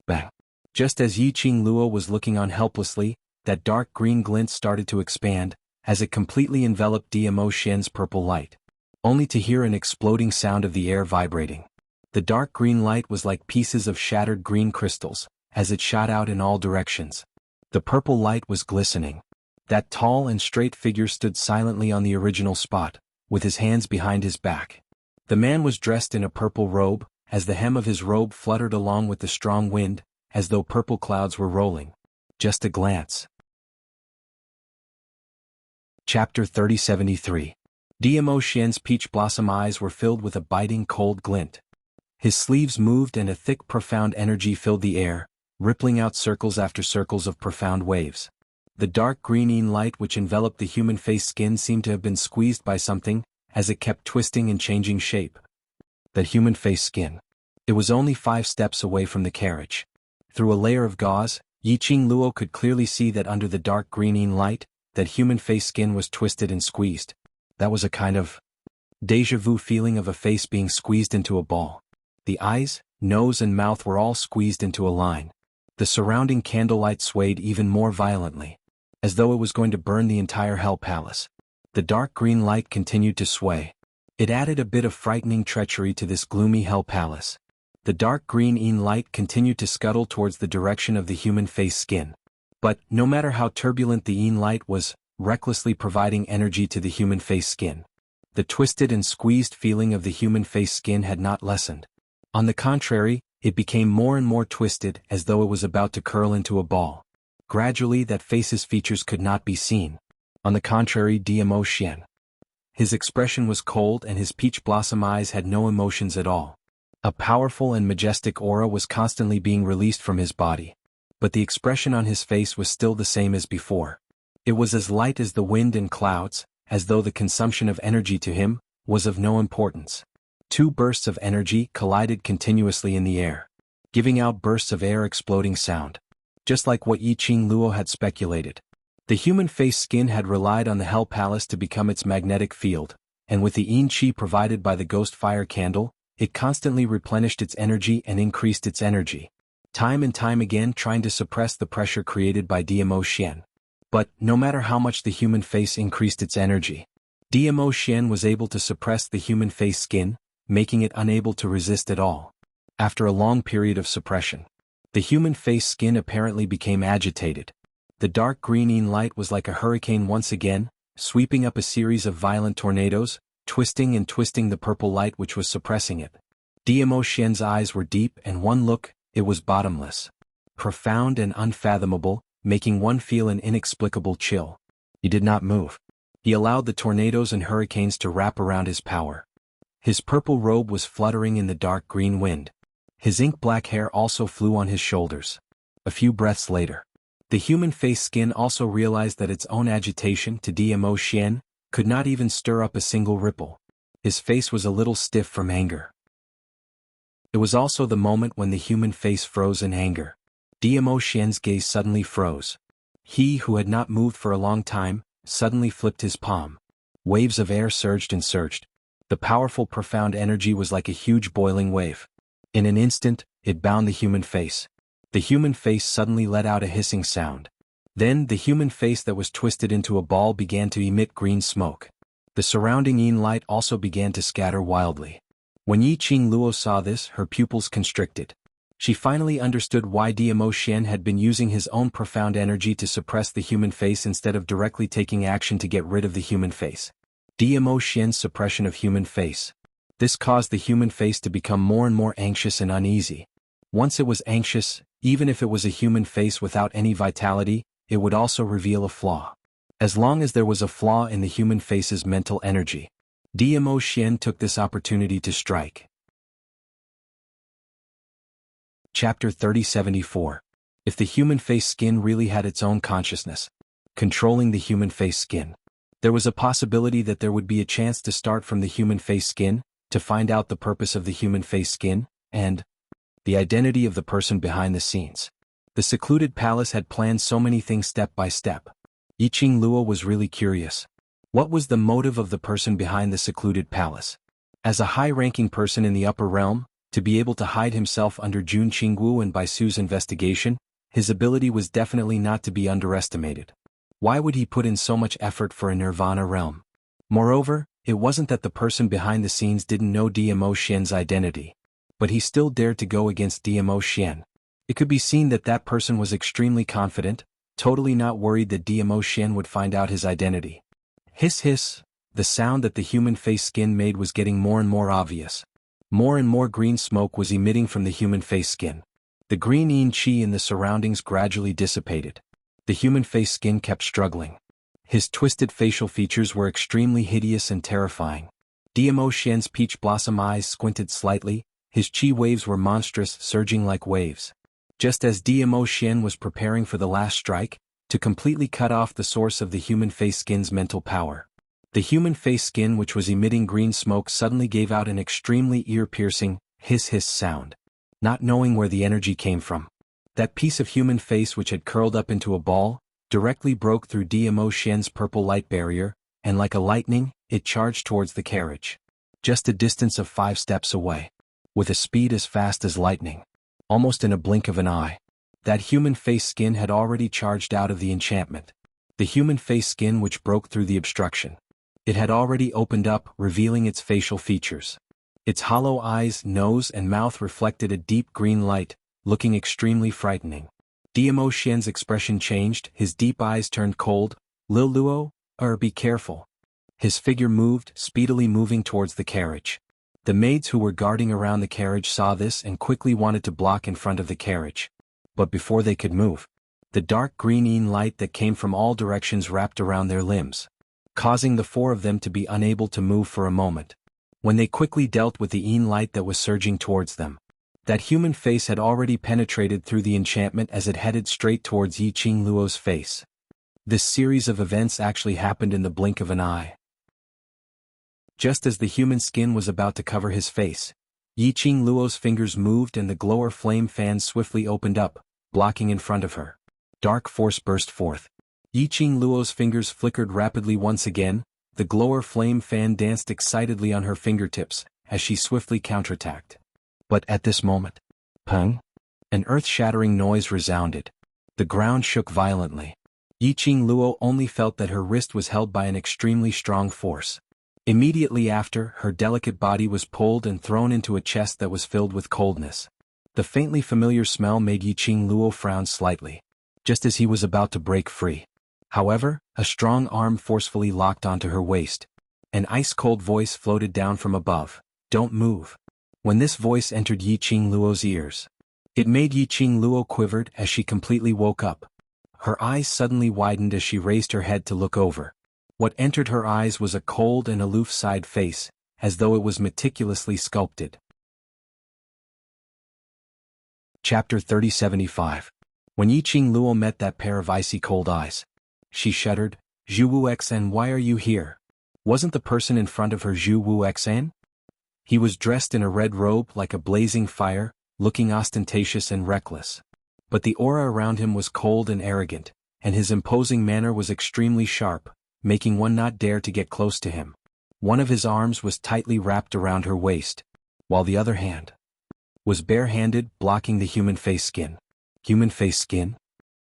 Bang! Just as Yiqing Luo was looking on helplessly, that dark green glint started to expand, as it completely enveloped Dmo Xian's purple light. Only to hear an exploding sound of the air vibrating. The dark green light was like pieces of shattered green crystals, as it shot out in all directions. The purple light was glistening. That tall and straight figure stood silently on the original spot, with his hands behind his back. The man was dressed in a purple robe, as the hem of his robe fluttered along with the strong wind, as though purple clouds were rolling. Just a glance. Chapter 3073. Dmo Xian's peach blossom eyes were filled with a biting cold glint. His sleeves moved and a thick profound energy filled the air, rippling out circles after circles of profound waves. The dark green light which enveloped the human face skin seemed to have been squeezed by something, as it kept twisting and changing shape. That human face skin. It was only 5 steps away from the carriage. Through a layer of gauze, Yiqing Luo could clearly see that under the dark green light, that human face skin was twisted and squeezed. That was a kind of déjà vu feeling of a face being squeezed into a ball. The eyes, nose and mouth were all squeezed into a line. The surrounding candlelight swayed even more violently, as though it was going to burn the entire Hell Palace. The dark green light continued to sway. It added a bit of frightening treachery to this gloomy Hell Palace. The dark green light continued to scuttle towards the direction of the human face skin. But, no matter how turbulent the light was, recklessly providing energy to the human face skin. The twisted and squeezed feeling of the human face skin had not lessened. On the contrary, it became more and more twisted as though it was about to curl into a ball. Gradually that face's features could not be seen. On the contrary, Dmo Xian. His expression was cold and his peach blossom eyes had no emotions at all. A powerful and majestic aura was constantly being released from his body. But the expression on his face was still the same as before. It was as light as the wind and clouds, as though the consumption of energy to him was of no importance. Two bursts of energy collided continuously in the air, giving out bursts of air exploding sound. Just like what Yi Qing Luo had speculated. The human face skin had relied on the Hell Palace to become its magnetic field, and with the yin qi provided by the ghost fire candle, it constantly replenished its energy and increased its energy, time and time again trying to suppress the pressure created by DMO Xian. But, no matter how much the human face increased its energy, DMO Xian was able to suppress the human face skin, making it unable to resist at all. After a long period of suppression, the human face skin apparently became agitated. The dark green yin light was like a hurricane once again, sweeping up a series of violent tornadoes, twisting and twisting the purple light which was suppressing it. DMO Xian's eyes were deep and one look, it was bottomless. Profound and unfathomable, making one feel an inexplicable chill. He did not move. He allowed the tornadoes and hurricanes to wrap around his power. His purple robe was fluttering in the dark green wind. His ink-black hair also flew on his shoulders. A few breaths later, the human face skin also realized that its own agitation to DMO Xian could not even stir up a single ripple. His face was a little stiff from anger. It was also the moment when the human face froze in anger. DMO Xian's gaze suddenly froze. He, who had not moved for a long time, suddenly flipped his palm. Waves of air surged and surged. The powerful profound energy was like a huge boiling wave. In an instant, it bound the human face. The human face suddenly let out a hissing sound. Then the human face that was twisted into a ball began to emit green smoke. The surrounding yin light also began to scatter wildly. When Yi Qing Luo saw this, her pupils constricted. She finally understood why DMO Xian had been using his own profound energy to suppress the human face instead of directly taking action to get rid of the human face. DMO Xian's suppression of human face. This caused the human face to become more and more anxious and uneasy. Once it was anxious, even if it was a human face without any vitality, it would also reveal a flaw. As long as there was a flaw in the human face's mental energy, DMO Xian took this opportunity to strike. Chapter 3074. If the human face skin really had its own consciousness, controlling the human face skin, there was a possibility that there would be a chance to start from the human face skin, to find out the purpose of the human face skin, and the identity of the person behind the scenes. The secluded palace had planned so many things step by step. Yi Qing Luo was really curious. What was the motive of the person behind the secluded palace? As a high-ranking person in the upper realm, to be able to hide himself under Jun Qingwu and Baisu's investigation, his ability was definitely not to be underestimated. Why would he put in so much effort for a nirvana realm? Moreover, it wasn't that the person behind the scenes didn't know DMO Xian's identity, but he still dared to go against DMO Xian. It could be seen that that person was extremely confident, totally not worried that DMO Xian would find out his identity. Hiss hiss, the sound that the human face skin made was getting more and more obvious. More and more green smoke was emitting from the human face skin. The green yin qi in the surroundings gradually dissipated. The human face skin kept struggling. His twisted facial features were extremely hideous and terrifying. DMO Xian's peach blossom eyes squinted slightly, his qi waves were monstrous, surging like waves. Just as DMO Xian was preparing for the last strike, to completely cut off the source of the human face skin's mental power. The human face skin which was emitting green smoke suddenly gave out an extremely ear-piercing, hiss-hiss sound. Not knowing where the energy came from, that piece of human face which had curled up into a ball, directly broke through DMO Xian's purple light barrier, and like a lightning, it charged towards the carriage. Just a distance of 5 steps away. With a speed as fast as lightning. Almost in a blink of an eye. That human face skin had already charged out of the enchantment. The human face skin which broke through the obstruction. It had already opened up, revealing its facial features. Its hollow eyes, nose and mouth reflected a deep green light, looking extremely frightening. DMO Xian's expression changed, his deep eyes turned cold. Lil Luo, be careful. His figure moved, speedily moving towards the carriage. The maids who were guarding around the carriage saw this and quickly wanted to block in front of the carriage. But before they could move, the dark green yin light that came from all directions wrapped around their limbs. causing the four of them to be unable to move for a moment. When they quickly dealt with the Yin light that was surging towards them. That human face had already penetrated through the enchantment as it headed straight towards Yi Qing Luo's face. This series of events actually happened in the blink of an eye. Just as the human skin was about to cover his face, Yi Qing Luo's fingers moved and the glower flame fan swiftly opened up, blocking in front of her. Dark force burst forth. Yi Qing Luo's fingers flickered rapidly once again, the glower flame fan danced excitedly on her fingertips, as she swiftly counterattacked. But at this moment, pung! An earth-shattering noise resounded. The ground shook violently. Yi Qing Luo only felt that her wrist was held by an extremely strong force. Immediately after, her delicate body was pulled and thrown into a chest that was filled with coldness. The faintly familiar smell made Yi Qing Luo frown slightly, just as he was about to break free. However, a strong arm forcefully locked onto her waist. An ice-cold voice floated down from above. "Don't move." When this voice entered Yi Qing Luo's ears, it made Yi Qing Luo quivered as she completely woke up. Her eyes suddenly widened as she raised her head to look over. What entered her eyes was a cold and aloof side face, as though it was meticulously sculpted. Chapter 3075. When Yi Qing Luo met that pair of icy cold eyes, she shuddered. "Zhu Wuxan, why are you here?" Wasn't the person in front of her Zhu Wuxan? He was dressed in a red robe like a blazing fire, looking ostentatious and reckless. But the aura around him was cold and arrogant, and his imposing manner was extremely sharp, making one not dare to get close to him. One of his arms was tightly wrapped around her waist, while the other hand was bare-handed, blocking the human face skin. Human face skin?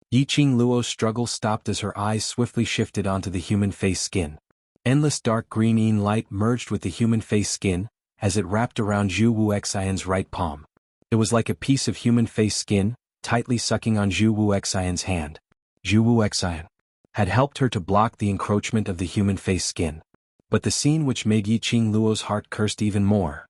Yi Qing Luo's struggle stopped as her eyes swiftly shifted onto the human face skin. Endless dark green Yin light merged with the human face skin, as it wrapped around Zhu Wuxian's right palm. It was like a piece of human face skin, tightly sucking on Zhu Wuxian's hand. Zhu Wuxian had helped her to block the encroachment of the human face skin. But the scene which made Yi Qing Luo's heart cursed even more.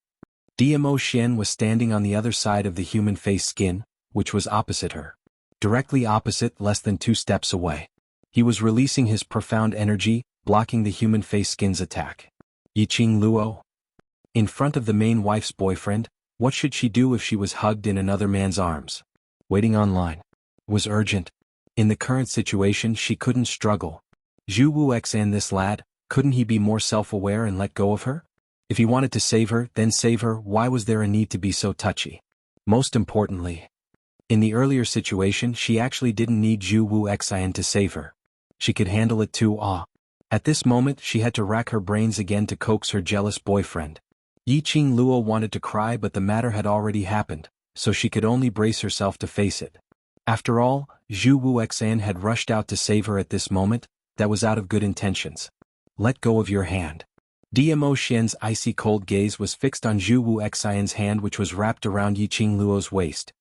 Dmo Xian was standing on the other side of the human face skin, which was opposite her. Directly opposite, less than 2 steps away. He was releasing his profound energy, blocking the human face skin's attack. Yi Qing Luo? In front of the main wife's boyfriend, what should she do if she was hugged in another man's arms? Waiting online was urgent. In the current situation she couldn't struggle. Zhu Wuxian, this lad, couldn't he be more self-aware and let go of her? If he wanted to save her, then save her. Why was there a need to be so touchy? Most importantly, in the earlier situation she actually didn't need Zhu Wuxian to save her. She could handle it too. At this moment she had to rack her brains again to coax her jealous boyfriend. Yi Qing Luo wanted to cry, but the matter had already happened, so she could only brace herself to face it. After all, Zhu Wuxian had rushed out to save her at this moment. That was out of good intentions. "Let go of your hand." Dmo Xian's icy cold gaze was fixed on Zhu Wuxian's hand, which was wrapped around Yi Qing Luo's waist.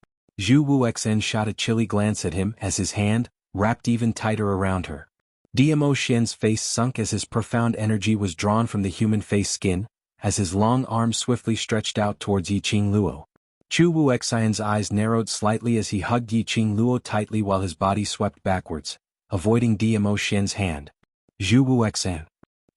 Zhu Wuxian shot a chilly glance at him as his hand, wrapped even tighter around her. Dmo Xian's face sunk as his profound energy was drawn from the human face skin, as his long arms swiftly stretched out towards Yi Qing Luo. Zhu Wuxian's eyes narrowed slightly as he hugged Yi Qing Luo tightly while his body swept backwards, avoiding Dmo Xian's hand. Zhu Wuxian.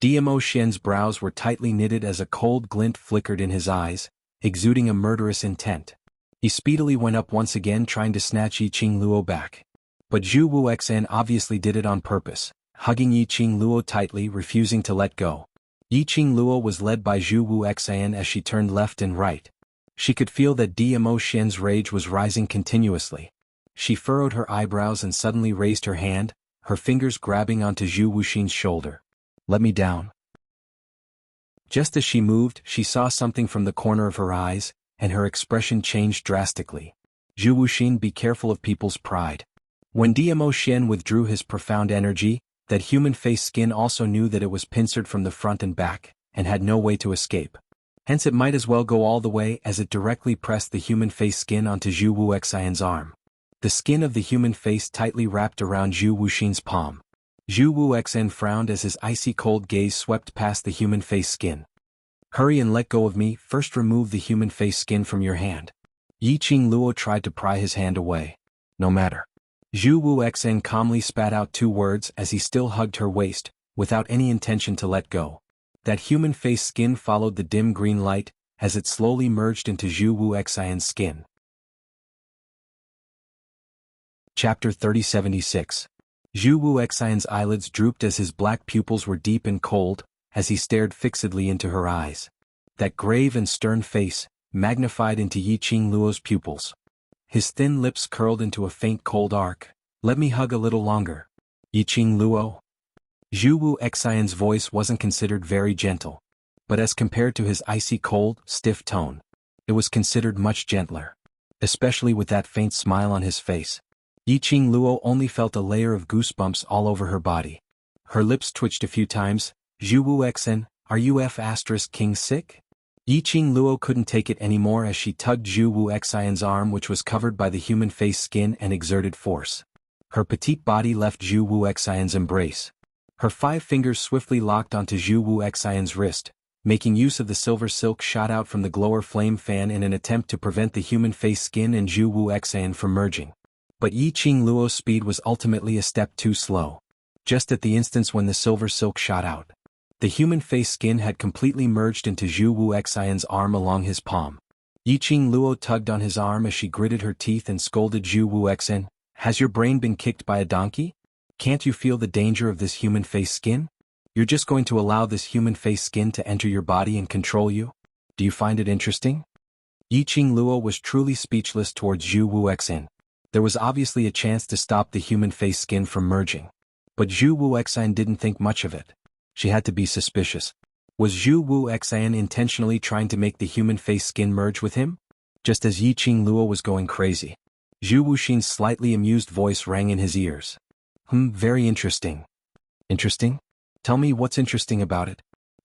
Dmo Xian's brows were tightly knitted as a cold glint flickered in his eyes, exuding a murderous intent. He speedily went up once again, trying to snatch Yi Qing Luo back. But Zhu Wuxian obviously did it on purpose, hugging Yi Qing Luo tightly, refusing to let go. Yi Qing Luo was led by Zhu Wuxian as she turned left and right. She could feel that Dmo Xian's rage was rising continuously. She furrowed her eyebrows and suddenly raised her hand, her fingers grabbing onto Zhu Wuxian's shoulder. "Let me down." Just as she moved, she saw something from the corner of her eyes, and her expression changed drastically. "Zhu Wuxian, be careful of people's pride." When Dmo Xian withdrew his profound energy, that human face skin also knew that it was pincered from the front and back, and had no way to escape. Hence it might as well go all the way, as it directly pressed the human face skin onto Zhu Wuxian's arm. The skin of the human face tightly wrapped around Zhu Wuxian's palm. Zhu Wuxian frowned as his icy cold gaze swept past the human face skin. "Hurry and let go of me. First remove the human face skin from your hand." Yi Qing Luo tried to pry his hand away. "No matter." Zhu Wuxian calmly spat out 2 words as he still hugged her waist, without any intention to let go. That human face skin followed the dim green light, as it slowly merged into Zhu Wuxian's skin. Chapter 3076. Zhu Wuxian's eyelids drooped as his black pupils were deep and cold, as he stared fixedly into her eyes. That grave and stern face, magnified into Yiqing Luo's pupils. His thin lips curled into a faint cold arc. "Let me hug a little longer. Yiqing Luo." Zhu Wuxian's voice wasn't considered very gentle, but as compared to his icy cold, stiff tone, it was considered much gentler, especially with that faint smile on his face. Yiqing Luo only felt a layer of goosebumps all over her body. Her lips twitched a few times. "Zhu Wuxian, are you King sick?" Yiqing Luo couldn't take it anymore as she tugged Zhu Wuxian's arm, which was covered by the human face skin, and exerted force. Her petite body left Zhu Wuxian's embrace. Her 5 fingers swiftly locked onto Zhu Wuxian's wrist, making use of the silver silk shot out from the glower flame fan in an attempt to prevent the human face skin and Zhu Wuxian from merging. But Yiqing Luo's speed was ultimately a step too slow. Just at the instance when the silver silk shot out, the human face skin had completely merged into Zhu Wuxian's arm along his palm. Yiqing Luo tugged on his arm as she gritted her teeth and scolded Zhu Wuxian, "Has your brain been kicked by a donkey? Can't you feel the danger of this human face skin? You're just going to allow this human face skin to enter your body and control you? Do you find it interesting?" Yiqing Luo was truly speechless towards Zhu Wuxian. There was obviously a chance to stop the human face skin from merging. But Zhu Wuxian didn't think much of it. She had to be suspicious. Was Zhu Wuxian intentionally trying to make the human face skin merge with him? Just as Yiqing Luo was going crazy, Zhu Wuxian's slightly amused voice rang in his ears. Very interesting." "Interesting? Tell me what's interesting about it."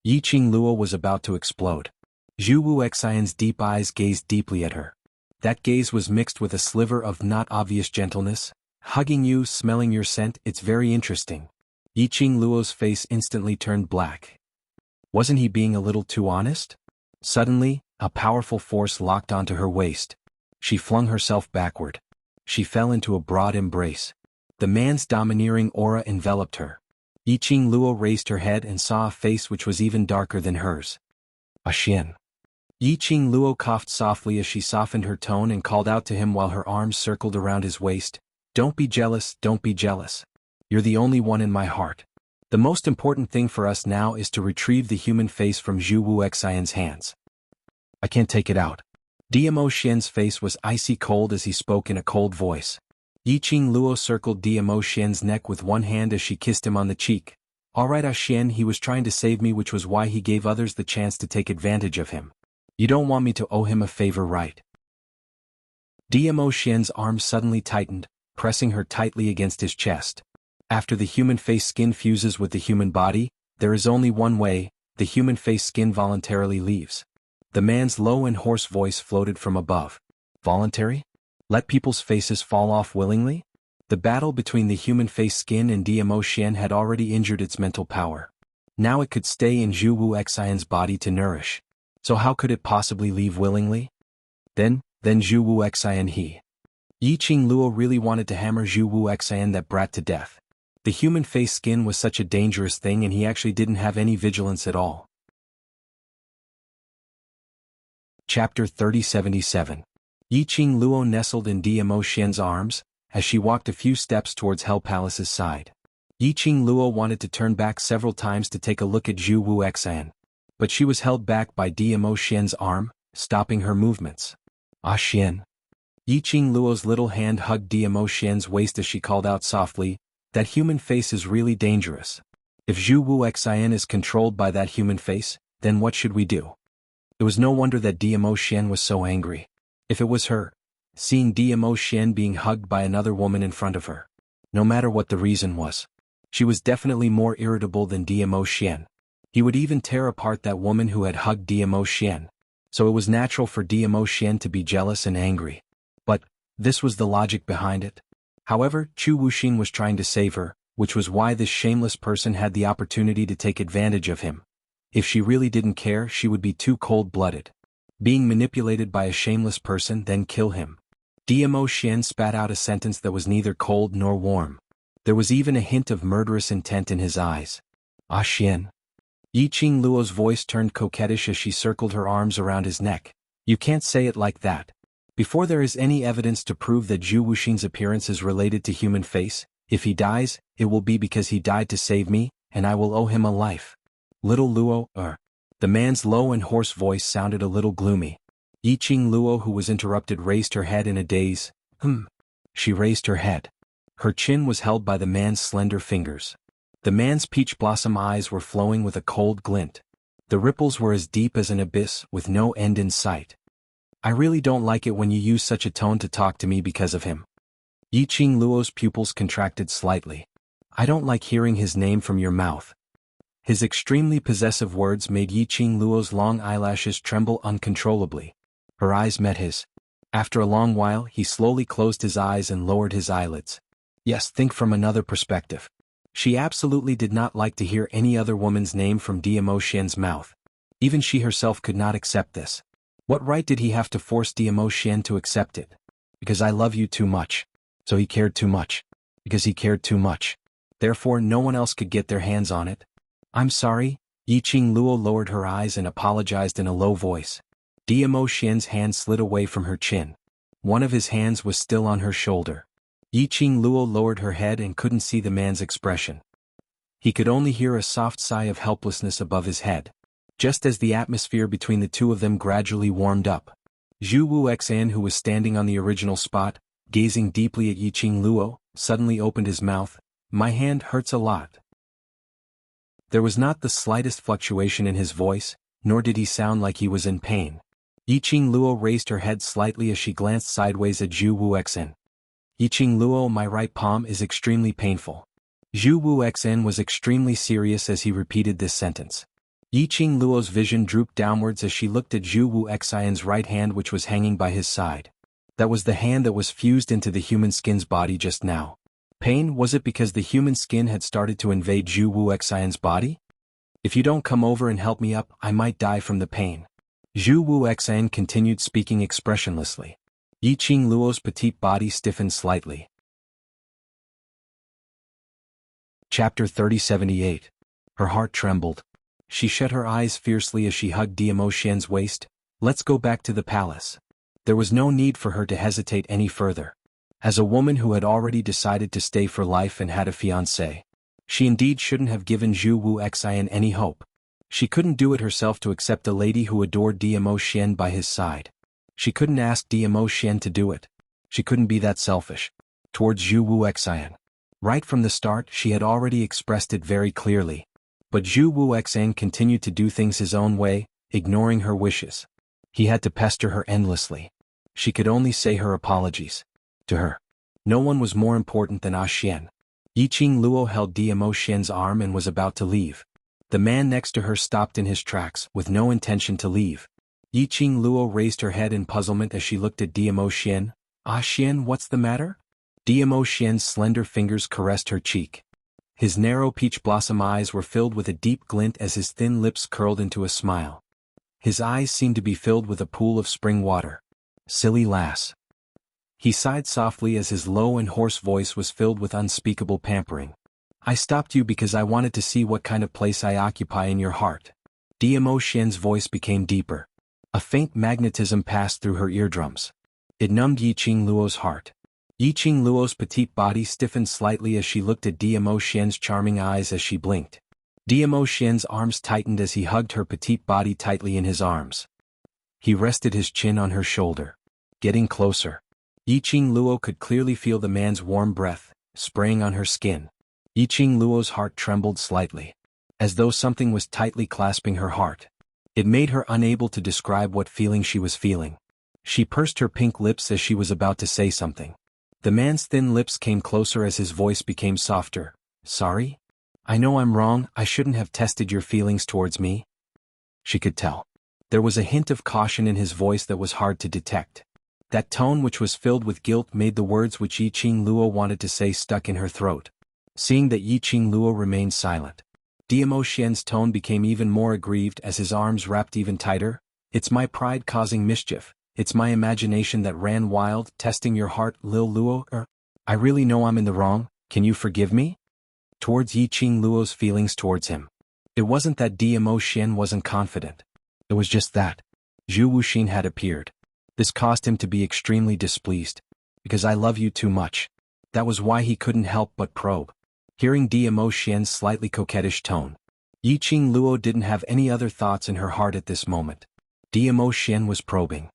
Yiqing Luo was about to explode. Zhu Wuxian's deep eyes gazed deeply at her. That gaze was mixed with a sliver of not obvious gentleness. "Hugging you, smelling your scent, it's very interesting." Yiqing Luo's face instantly turned black. Wasn't he being a little too honest? Suddenly, a powerful force locked onto her waist. She flung herself backward. She fell into a broad embrace. The man's domineering aura enveloped her. Yiqing Luo raised her head and saw a face which was even darker than hers. "Xian." Yiqing Luo coughed softly as she softened her tone and called out to him while her arms circled around his waist. "Don't be jealous, don't be jealous. You're the only one in my heart. The most important thing for us now is to retrieve the human face from Zhu Wuxian's hands. I can't take it out." Diamo Xian's face was icy cold as he spoke in a cold voice. Yiqing Luo circled Diamo Xian's neck with one hand as she kissed him on the cheek. "All right, Xian, he was trying to save me, which was why he gave others the chance to take advantage of him. You don't want me to owe him a favor, right?" Diamo Xian's arm suddenly tightened, pressing her tightly against his chest. After the human face skin fuses with the human body, there is only one way: the human face skin voluntarily leaves. The man's low and hoarse voice floated from above. "Voluntary? Let people's faces fall off willingly?" The battle between the human face skin and Diamo Xian had already injured its mental power. Now it could stay in Zhu Wuxian's body to nourish. So how could it possibly leave willingly? Then Zhu Wuxian Yiqing Luo really wanted to hammer Zhu Wuxian, that brat, to death. The human face skin was such a dangerous thing, and he actually didn't have any vigilance at all. Chapter 3077. Yiqing Luo nestled in Diamo Xian's arms, as she walked a few steps towards Hell Palace's side. Yiqing Luo wanted to turn back several times to take a look at Zhu Wuxian, but she was held back by Diamo Xian's arm, stopping her movements. "Xian." Yiqing Luo's little hand hugged Diamo Xian's waist as she called out softly, "That human face is really dangerous. If Zhu Wuxian is controlled by that human face, then what should we do?" It was no wonder that Diamo Xian was so angry. If it was her, seeing Diamo Xian being hugged by another woman in front of her, no matter what the reason was, she was definitely more irritable than Diamo Xian. He would even tear apart that woman who had hugged Diamo Xian, so it was natural for Diamo Xian to be jealous and angry. But this was the logic behind it. However, Chu Wuxin was trying to save her, which was why this shameless person had the opportunity to take advantage of him. If she really didn't care, she would be too cold-blooded. Being manipulated by a shameless person, then kill him. Diamo Xian spat out a sentence that was neither cold nor warm. There was even a hint of murderous intent in his eyes. Ah Xian. Yiqing Luo's voice turned coquettish as she circled her arms around his neck. You can't say it like that. Before there is any evidence to prove that Zhu Wuxin's appearance is related to human face, if he dies, it will be because he died to save me, and I will owe him a life. Little Luo, The man's low and hoarse voice sounded a little gloomy. Yiqing Luo, who was interrupted, raised her head in a daze. She raised her head. Her chin was held by the man's slender fingers. The man's peach blossom eyes were flowing with a cold glint. The ripples were as deep as an abyss, with no end in sight. I really don't like it when you use such a tone to talk to me because of him. Yiqing Luo's pupils contracted slightly. I don't like hearing his name from your mouth. His extremely possessive words made Yiqing Luo's long eyelashes tremble uncontrollably. Her eyes met his. After a long while, he slowly closed his eyes and lowered his eyelids. Yes, think from another perspective. She absolutely did not like to hear any other woman's name from Diamo Xian's mouth. Even she herself could not accept this. What right did he have to force Diamo Xian to accept it? Because I love you too much. So he cared too much. Because he cared too much. Therefore no one else could get their hands on it. I'm sorry. Yiqing Luo lowered her eyes and apologized in a low voice. Diamo Xian's hand slid away from her chin. One of his hands was still on her shoulder. Yiqing Luo lowered her head and couldn't see the man's expression. He could only hear a soft sigh of helplessness above his head. Just as the atmosphere between the two of them gradually warmed up, Zhu Wuxian, who was standing on the original spot, gazing deeply at Yiqing Luo, suddenly opened his mouth. My hand hurts a lot. There was not the slightest fluctuation in his voice, nor did he sound like he was in pain. Yiqing Luo raised her head slightly as she glanced sideways at Zhu Wuxian. Yiqing Luo, my right palm is extremely painful. Zhu Wuxian was extremely serious as he repeated this sentence. Yiqing Luo's vision drooped downwards as she looked at Zhu Wuxian's right hand, which was hanging by his side. That was the hand that was fused into the human skin's body just now. Pain, was it because the human skin had started to invade Zhu Wuxian's body? If you don't come over and help me up, I might die from the pain. Zhu Wuxian continued speaking expressionlessly. Yiqing Luo's petite body stiffened slightly. Chapter 3078. Her heart trembled. She shut her eyes fiercely as she hugged Diamo Xian's waist. Let's go back to the palace. There was no need for her to hesitate any further. As a woman who had already decided to stay for life and had a fiancé, she indeed shouldn't have given Zhu Wuxian any hope. She couldn't do it herself to accept a lady who adored Diamo Xian by his side. She couldn't ask Diamo Xian to do it. She couldn't be that selfish. Towards Zhu Wuxian. Right from the start, she had already expressed it very clearly. But Zhu Wuxian continued to do things his own way, ignoring her wishes. He had to pester her endlessly. She could only say her apologies. To her, no one was more important than Ah Xian. Yiqing Luo held Diamo Xian's arm and was about to leave. The man next to her stopped in his tracks, with no intention to leave. Yiqing Luo raised her head in puzzlement as she looked at Diamo Xian. Ah Xian, what's the matter? Diamo Xian's slender fingers caressed her cheek. His narrow peach blossom eyes were filled with a deep glint as his thin lips curled into a smile. His eyes seemed to be filled with a pool of spring water. Silly lass. He sighed softly as his low and hoarse voice was filled with unspeakable pampering. I stopped you because I wanted to see what kind of place I occupy in your heart. Diamo Xian's voice became deeper. A faint magnetism passed through her eardrums. It numbed Yiqing Luo's heart. Yiqing Luo's petite body stiffened slightly as she looked at Diamo Xian's charming eyes as she blinked. Diamo Xian's arms tightened as he hugged her petite body tightly in his arms. He rested his chin on her shoulder. Getting closer. Yiqing Luo could clearly feel the man's warm breath, spraying on her skin. Yiqing Luo's heart trembled slightly. As though something was tightly clasping her heart. It made her unable to describe what feeling she was feeling. She pursed her pink lips as she was about to say something. The man's thin lips came closer as his voice became softer. Sorry? I know I'm wrong, I shouldn't have tested your feelings towards me. She could tell. There was a hint of caution in his voice that was hard to detect. That tone, which was filled with guilt, made the words which Yiqing Luo wanted to say stuck in her throat. Seeing that Yiqing Luo remained silent, Diamo Xian's tone became even more aggrieved as his arms wrapped even tighter. It's my pride causing mischief. It's my imagination that ran wild, testing your heart, Lil Luo. I really know I'm in the wrong, can you forgive me? Towards Yiqing Luo's feelings towards him. It wasn't that Dmo Xian wasn't confident. It was just that Zhu Wuxin had appeared. This caused him to be extremely displeased. Because I love you too much. That was why he couldn't help but probe. Hearing Dmo Xian's slightly coquettish tone, Yiqing Luo didn't have any other thoughts in her heart at this moment. Dmo Xian was probing.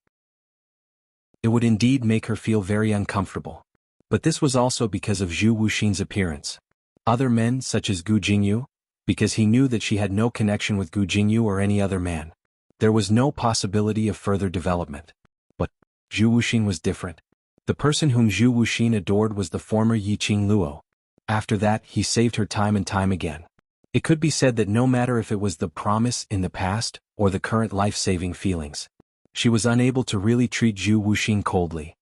It would indeed make her feel very uncomfortable. But this was also because of Zhu Wuxin's appearance. Other men such as Gu Jingyu, because he knew that she had no connection with Gu Jingyu or any other man. There was no possibility of further development. But Zhu Wuxin was different. The person whom Zhu Wuxin adored was the former Yiqing Luo. After that, he saved her time and time again. It could be said that no matter if it was the promise in the past or the current life-saving feelings, she was unable to really treat Zhu Wuxin coldly.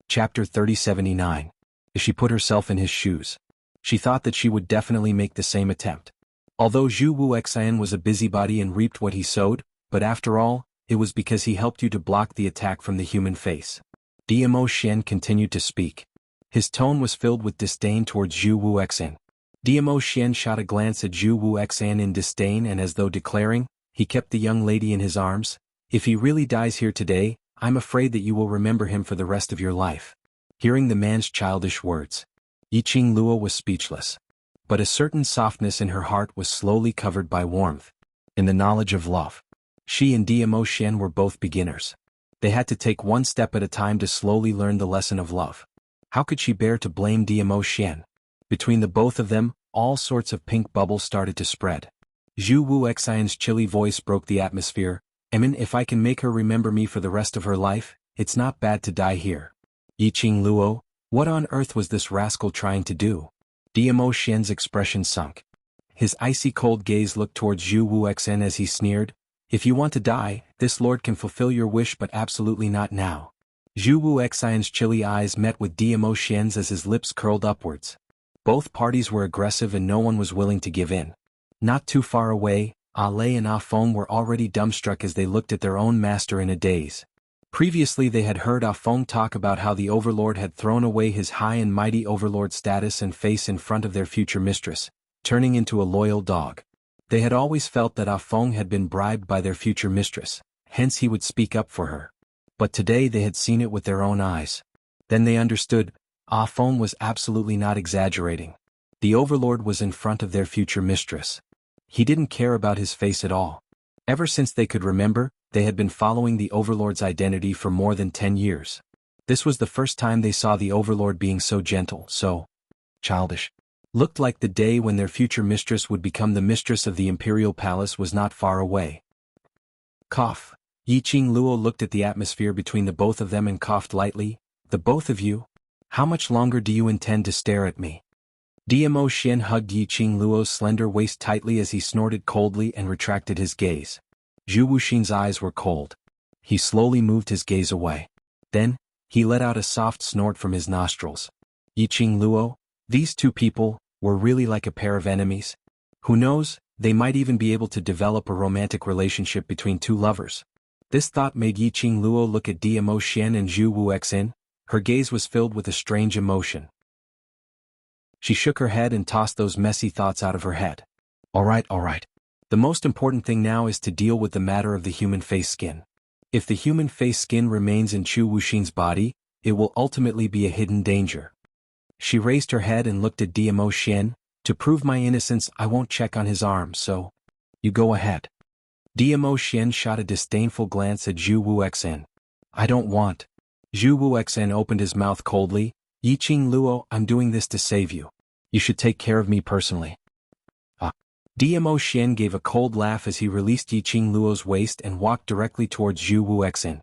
Chapter 3079. She put herself in his shoes. She thought that she would definitely make the same attempt. Although Zhu Wuxian was a busybody and reaped what he sowed, but after all, it was because he helped you to block the attack from the human face. Dmo Xian continued to speak. His tone was filled with disdain towards Zhu Wuxian. Dmo Xian shot a glance at Zhu Wuxian in disdain and as though declaring, he kept the young lady in his arms. If he really dies here today, I'm afraid that you will remember him for the rest of your life. Hearing the man's childish words, Yiqing Luo was speechless. But a certain softness in her heart was slowly covered by warmth. In the knowledge of love, she and Dmo Xian were both beginners. They had to take one step at a time to slowly learn the lesson of love. How could she bear to blame Dmo Xian? Between the both of them, all sorts of pink bubbles started to spread. Zhu Wuxian's chilly voice broke the atmosphere. If I can make her remember me for the rest of her life, it's not bad to die here. Yiqing Luo, what on earth was this rascal trying to do? Dmo Xian's expression sunk. His icy cold gaze looked towards Zhu Wuxian as he sneered, if you want to die, this lord can fulfill your wish but absolutely not now. Zhu Wuxian's chilly eyes met with Dmo Xian's as his lips curled upwards. Both parties were aggressive and no one was willing to give in. Not too far away, Lei and Feng were already dumbstruck as they looked at their own master in a daze. Previously they had heard Feng talk about how the overlord had thrown away his high and mighty overlord status and face in front of their future mistress, turning into a loyal dog. They had always felt that Feng had been bribed by their future mistress, hence he would speak up for her. But today they had seen it with their own eyes. Then they understood, Feng was absolutely not exaggerating. The overlord was in front of their future mistress. He didn't care about his face at all. Ever since they could remember, they had been following the overlord's identity for more than 10 years. This was the first time they saw the overlord being so gentle, so childish. Looked like the day when their future mistress would become the mistress of the imperial palace was not far away. Cough. Yiqing Luo looked at the atmosphere between the both of them and coughed lightly. The both of you? How much longer do you intend to stare at me? Dmo Xian hugged Yiqing Luo's slender waist tightly as he snorted coldly and retracted his gaze. Zhu Wuxin's eyes were cold. He slowly moved his gaze away. Then, he let out a soft snort from his nostrils. Yiqing Luo, these two people were really like a pair of enemies. Who knows, they might even be able to develop a romantic relationship between two lovers. This thought made Yiqing Luo look at Dmo Xian and Zhu Wuxian. Her gaze was filled with a strange emotion. She shook her head and tossed those messy thoughts out of her head. All right. The most important thing now is to deal with the matter of the human face skin. If the human face skin remains in Zhu Wuxin's body, it will ultimately be a hidden danger. She raised her head and looked at Dmo Xian. To prove my innocence, I won't check on his arm, so you go ahead. Dmo Xian shot a disdainful glance at Zhu Wuxian. I don't want. Zhu Wuxian opened his mouth coldly. Yiqing Luo, I'm doing this to save you. You should take care of me personally. Dmo Xian gave a cold laugh as he released Yiqing Luo's waist and walked directly towards Zhu Wuxian.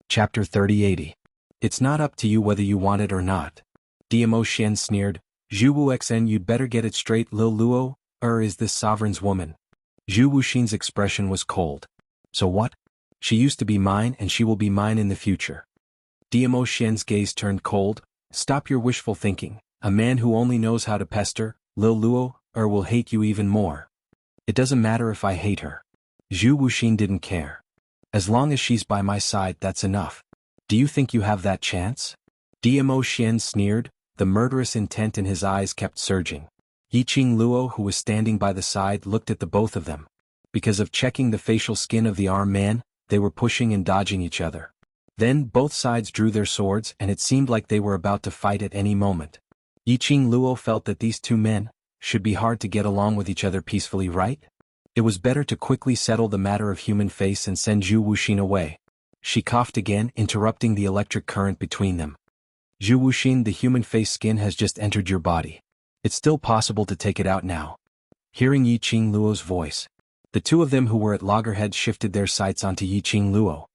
Chapter 3080. It's not up to you whether you want it or not. Dmo Xian sneered. Zhu Wuxian, you'd better get it straight, Lil Luo, or is this sovereign's woman? Zhu Wuxin's expression was cold. So what? She used to be mine and she will be mine in the future. Dmo Xian's gaze turned cold. Stop your wishful thinking. A man who only knows how to pester, Lil Luo, or will hate you even more. It doesn't matter if I hate her. Zhu Wuxin didn't care. As long as she's by my side, that's enough. Do you think you have that chance? Dmo Xian sneered. The murderous intent in his eyes kept surging. Yiqing Luo, who was standing by the side, looked at the both of them. Because of checking the facial skin of the armed man, they were pushing and dodging each other. Then both sides drew their swords and it seemed like they were about to fight at any moment. Yiqing Luo felt that these two men should be hard to get along with each other peacefully, right? It was better to quickly settle the matter of human face and send Zhu Wuxin away. She coughed again, interrupting the electric current between them. Zhu Wuxin, the human face skin has just entered your body. It's still possible to take it out now. Hearing Yiqing Luo's voice, the two of them who were at loggerheads shifted their sights onto Yiqing Luo.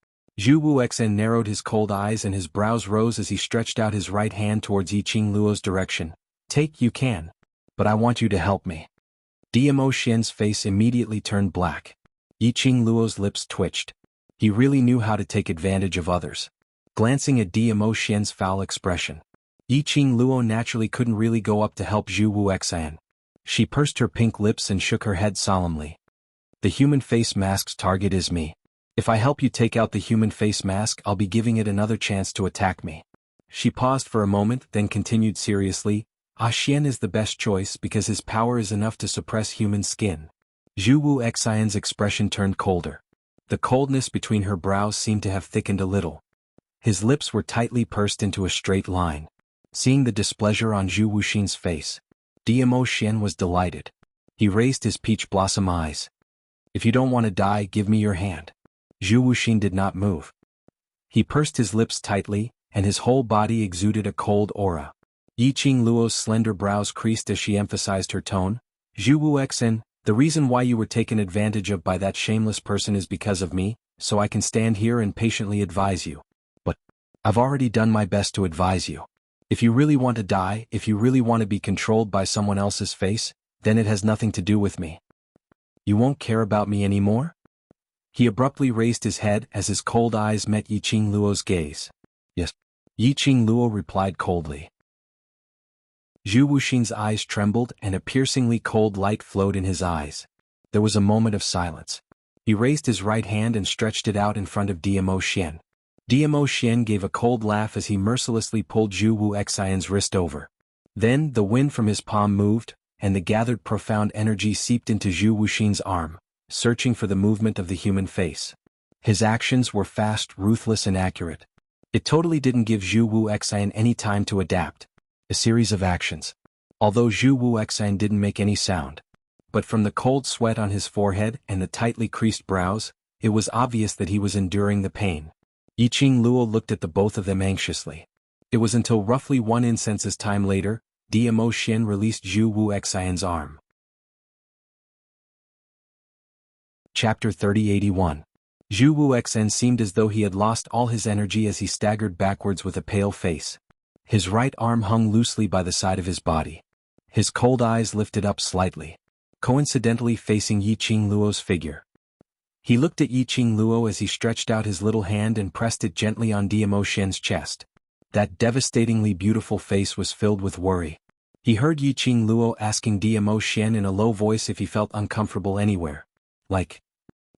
Zhu Wuxin narrowed his cold eyes and his brows rose as he stretched out his right hand towards Yiqing Luo's direction. Take, you can. But I want you to help me. Diamo Xian's face immediately turned black. Yiqing Luo's lips twitched. He really knew how to take advantage of others. Glancing at Diamo Xian's foul expression, Yiqing Luo naturally couldn't really go up to help Zhu Wuxin. She pursed her pink lips and shook her head solemnly. The human face mask's target is me. If I help you take out the human face mask, I'll be giving it another chance to attack me. She paused for a moment, then continued seriously. Xian is the best choice because his power is enough to suppress human skin. Zhu Wuxin's expression turned colder. The coldness between her brows seemed to have thickened a little. His lips were tightly pursed into a straight line. Seeing the displeasure on Zhu Wuxin's face, Diamo Xian was delighted. He raised his peach blossom eyes. If you don't want to die, give me your hand. Zhu Wuxin did not move. He pursed his lips tightly, and his whole body exuded a cold aura. Yiqing Luo's slender brows creased as she emphasized her tone. Zhu Wuxin, the reason why you were taken advantage of by that shameless person is because of me, so I can stand here and patiently advise you. But I've already done my best to advise you. If you really want to die, if you really want to be controlled by someone else's face, then it has nothing to do with me. You won't care about me anymore? He abruptly raised his head as his cold eyes met Yiqing Luo's gaze. Yes. Yiqing Luo replied coldly. Zhu Wuxin's eyes trembled and a piercingly cold light flowed in his eyes. There was a moment of silence. He raised his right hand and stretched it out in front of Diamo Xian. Diamo Xian gave a cold laugh as he mercilessly pulled Zhu Wuxin's wrist over. Then the wind from his palm moved, and the gathered profound energy seeped into Zhu Wuxin's arm, searching for the movement of the human face. His actions were fast, ruthless and accurate. It totally didn't give Zhu Wuxin any time to adapt. A series of actions. Although Zhu Wuxin didn't make any sound. But from the cold sweat on his forehead and the tightly creased brows, it was obvious that he was enduring the pain. Yiqing Luo looked at the both of them anxiously. It was until roughly 1 incense's time later, Diamo Xian released Zhu Wuxin's arm. Chapter 3081. Zhu Wuxin seemed as though he had lost all his energy as he staggered backwards with a pale face. His right arm hung loosely by the side of his body. His cold eyes lifted up slightly, coincidentally facing Yiqing Luo's figure. He looked at Yiqing Luo as he stretched out his little hand and pressed it gently on Diamo Xian's chest. That devastatingly beautiful face was filled with worry. He heard Yiqing Luo asking Diamo Xian in a low voice if he felt uncomfortable anywhere. Like.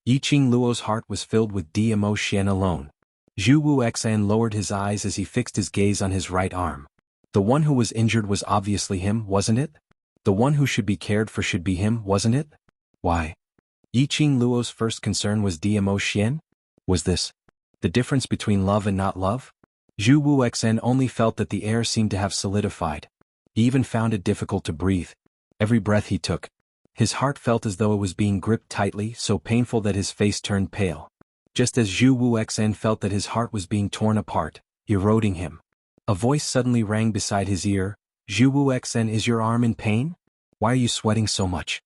Yiqing Luo's heart was filled with Diamo Xian alone. Zhu Wuxin lowered his eyes as he fixed his gaze on his right arm. The one who was injured was obviously him, wasn't it? The one who should be cared for should be him, wasn't it? Why? Yiqing Luo's first concern was Diamo Xian? Was this the difference between love and not love? Zhu Wuxin only felt that the air seemed to have solidified. He even found it difficult to breathe. Every breath he took, his heart felt as though it was being gripped tightly, so painful that his face turned pale. Just as Zhu Wuxin felt that his heart was being torn apart, eroding him. A voice suddenly rang beside his ear. Zhu Wuxin, is your arm in pain? Why are you sweating so much?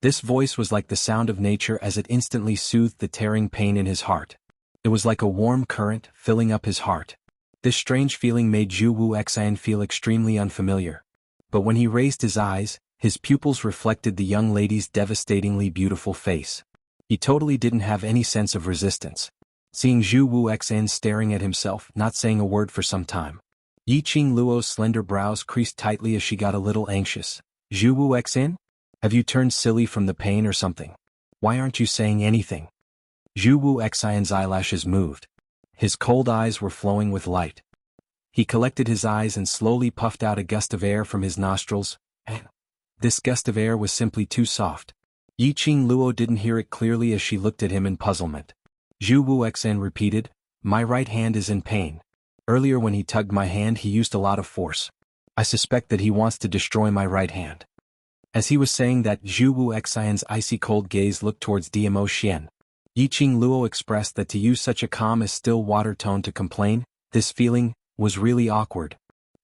This voice was like the sound of nature as it instantly soothed the tearing pain in his heart. It was like a warm current filling up his heart. This strange feeling made Zhu Wuxin feel extremely unfamiliar. But when he raised his eyes, his pupils reflected the young lady's devastatingly beautiful face. He totally didn't have any sense of resistance. Seeing Zhu Wuxin staring at himself, not saying a word for some time. Yiqing Luo's slender brows creased tightly as she got a little anxious. Zhu Wuxin? Have you turned silly from the pain or something? Why aren't you saying anything? Zhu Wuxin's eyelashes moved. His cold eyes were flowing with light. He collected his eyes and slowly puffed out a gust of air from his nostrils, and this gust of air was simply too soft. Yi Qing Luo didn't hear it clearly as she looked at him in puzzlement. Zhu Wuxan repeated, "My right hand is in pain. Earlier when he tugged my hand he used a lot of force. I suspect that he wants to destroy my right hand." As he was saying that, Zhu Wuxian's icy cold gaze looked towards Diamo Xian. Yi Qing Luo expressed that to use such a calm as still water tone to complain, this feeling, was really awkward.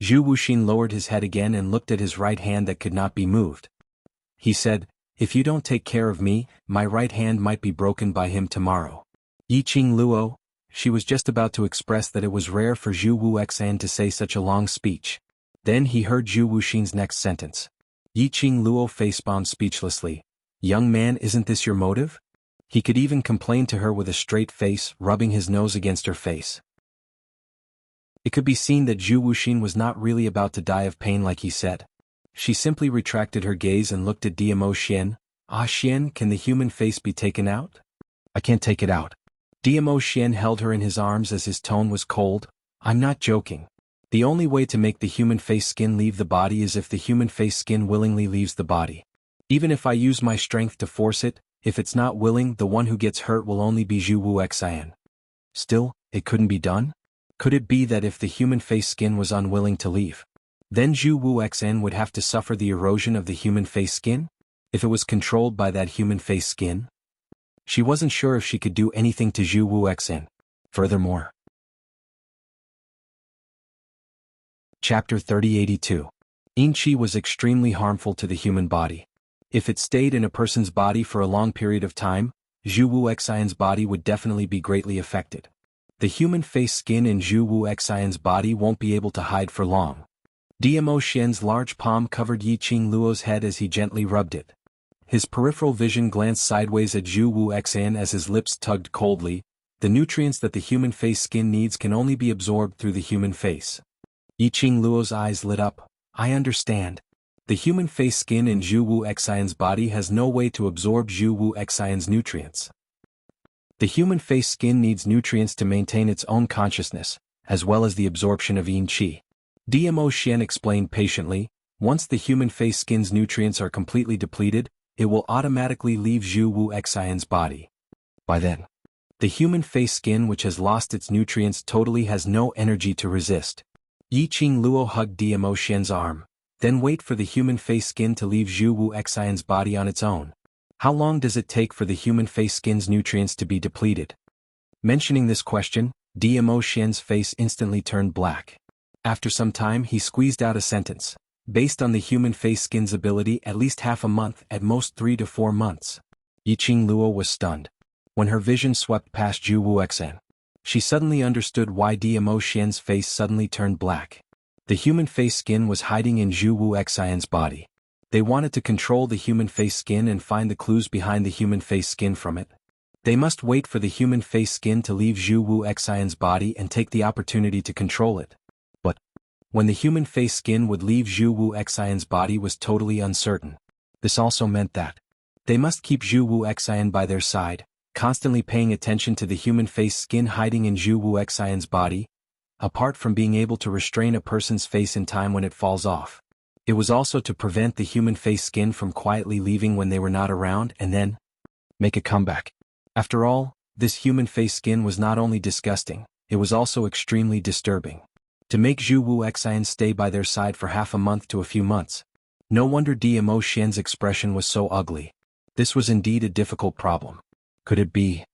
Zhu Wuxin lowered his head again and looked at his right hand that could not be moved. He said, "If you don't take care of me, my right hand might be broken by him tomorrow." Yi Qing Luo, she was just about to express that it was rare for Zhu Wuxian to say such a long speech. Then he heard Zhu Wuxin's next sentence. Yi Qing Luo facepalmed speechlessly. "Young man, isn't this your motive?" He could even complain to her with a straight face, rubbing his nose against her face. It could be seen that Zhu Wuxin was not really about to die of pain like he said. She simply retracted her gaze and looked at Diamo Xian. "Ah Xian, can the human face be taken out?" "I can't take it out." Diamo Xian held her in his arms as his tone was cold. "I'm not joking. The only way to make the human face skin leave the body is if the human face skin willingly leaves the body. Even if I use my strength to force it, if it's not willing, the one who gets hurt will only be Zhu Wuxian." Still, it couldn't be done? Could it be that if the human face skin was unwilling to leave, then Zhu Wuxian would have to suffer the erosion of the human face skin? If it was controlled by that human face skin? She wasn't sure if she could do anything to Zhu Wuxian. Furthermore. Chapter 3082. Yin Qi was extremely harmful to the human body. If it stayed in a person's body for a long period of time, Zhu Wuxian's body would definitely be greatly affected. The human face skin in Zhu Wuxian's body won't be able to hide for long. Diamo Xian's large palm covered Yi Qing Luo's head as he gently rubbed it. His peripheral vision glanced sideways at Zhu Wuxian as his lips tugged coldly. The nutrients that the human face skin needs can only be absorbed through the human face. Yi Qing Luo's eyes lit up. "I understand. The human face skin in Zhu Wuxian's body has no way to absorb Zhu Wuxian's nutrients. The human face skin needs nutrients to maintain its own consciousness, as well as the absorption of Yin Qi." Diamo Xian explained patiently, "Once the human face skin's nutrients are completely depleted, it will automatically leave Zhu Wuxian's body. By then, the human face skin which has lost its nutrients totally has no energy to resist." Yi Qing Luo hugged Diamo Xian's arm. "Then wait for the human face skin to leave Zhu Wuxian's body on its own. How long does it take for the human face skin's nutrients to be depleted?" Mentioning this question, Diamo Xian's face instantly turned black. After some time he squeezed out a sentence. "Based on the human face skin's ability, at least half a month, at most 3 to 4 months. Yi Qing Luo was stunned. When her vision swept past Zhu Wuxian, she suddenly understood why Diamo Xian's face suddenly turned black. The human face skin was hiding in Zhu Wuxian's body. They wanted to control the human face skin and find the clues behind the human face skin from it. They must wait for the human face skin to leave Zhu Wuxian's body and take the opportunity to control it. But when the human face skin would leave Zhu Wuxian's body was totally uncertain. This also meant that they must keep Zhu Wuxian by their side, constantly paying attention to the human face skin hiding in Zhu Wuxian's body. Apart from being able to restrain a person's face in time when it falls off, it was also to prevent the human face skin from quietly leaving when they were not around and then make a comeback. After all, this human face skin was not only disgusting, it was also extremely disturbing. To make Zhu Wuxian stay by their side for half a month to a few months. No wonder Diamo Xian's expression was so ugly. This was indeed a difficult problem. Could it be?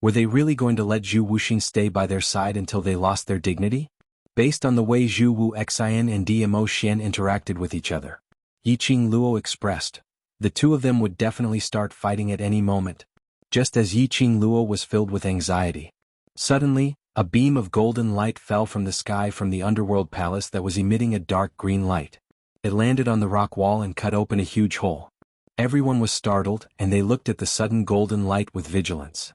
Were they really going to let Zhu Wuxin stay by their side until they lost their dignity? Based on the way Zhu Wuxian and Diamo Xian interacted with each other, Yi Qing Luo expressed, the two of them would definitely start fighting at any moment. Just as Yi Qing Luo was filled with anxiety, suddenly, a beam of golden light fell from the sky from the underworld palace that was emitting a dark green light. It landed on the rock wall and cut open a huge hole. Everyone was startled and they looked at the sudden golden light with vigilance.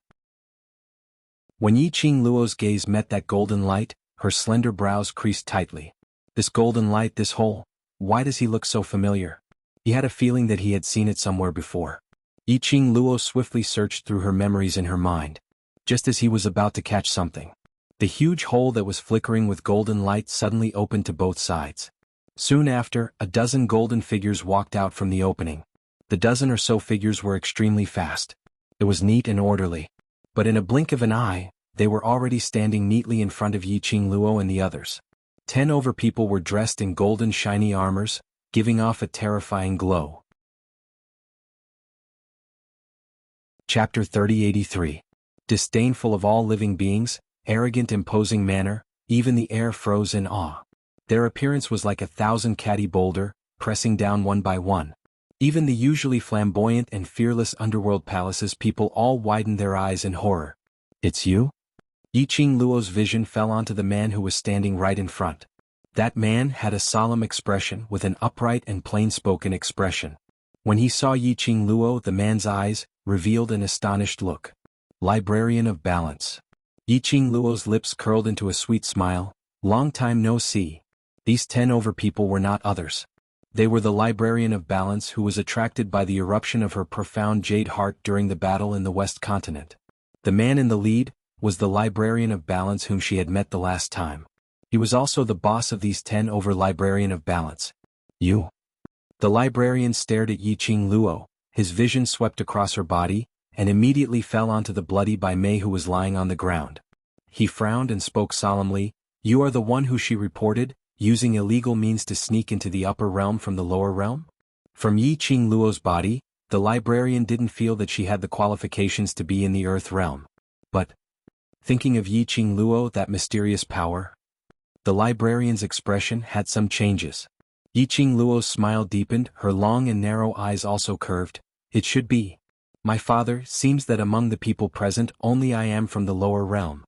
When Yi Qing Luo's gaze met that golden light, her slender brows creased tightly. This golden light, this hole, why does he look so familiar? He had a feeling that he had seen it somewhere before. Yi Qing Luo swiftly searched through her memories in her mind. Just as he was about to catch something, The huge hole that was flickering with golden light suddenly opened to both sides. Soon after, a dozen golden figures walked out from the opening. The dozen or so figures were extremely fast. It was neat and orderly. But in a blink of an eye, they were already standing neatly in front of Yi Qing Luo and the others. 10 over people were dressed in golden shiny armors, giving off a terrifying glow. Chapter 3083. Disdainful of all living beings, arrogant imposing manner, even the air froze in awe. Their appearance was like 1,000 catty boulder, pressing down one by one. Even the usually flamboyant and fearless underworld palaces people all widened their eyes in horror. "It's you?" Yi Qing Luo's vision fell onto the man who was standing right in front. That man had a solemn expression with an upright and plain-spoken expression. When he saw Yi Qing Luo, the man's eyes revealed an astonished look. Librarian of Balance. Yi Qing Luo's lips curled into a sweet smile. "Long time no see." These 10 over people were not others. They were the Librarian of Balance who was attracted by the eruption of her profound jade heart during the battle in the West Continent. The man in the lead was the Librarian of Balance whom she had met the last time. He was also the boss of these 10 over Librarian of Balance. "You?" The librarian stared at Yi Qing Luo, his vision swept across her body, and immediately fell onto the bloody Bai Mei who was lying on the ground. He frowned and spoke solemnly. "You are the one who she reported, using illegal means to sneak into the upper realm from the lower realm?" From Yi Qing Luo's body, the librarian didn't feel that she had the qualifications to be in the earth realm. But, thinking of Yi Qing Luo, that mysterious power, the librarian's expression had some changes. Yi Qing Luo's smile deepened, her long and narrow eyes also curved. "It should be. My father, seems that among the people present only I am from the lower realm."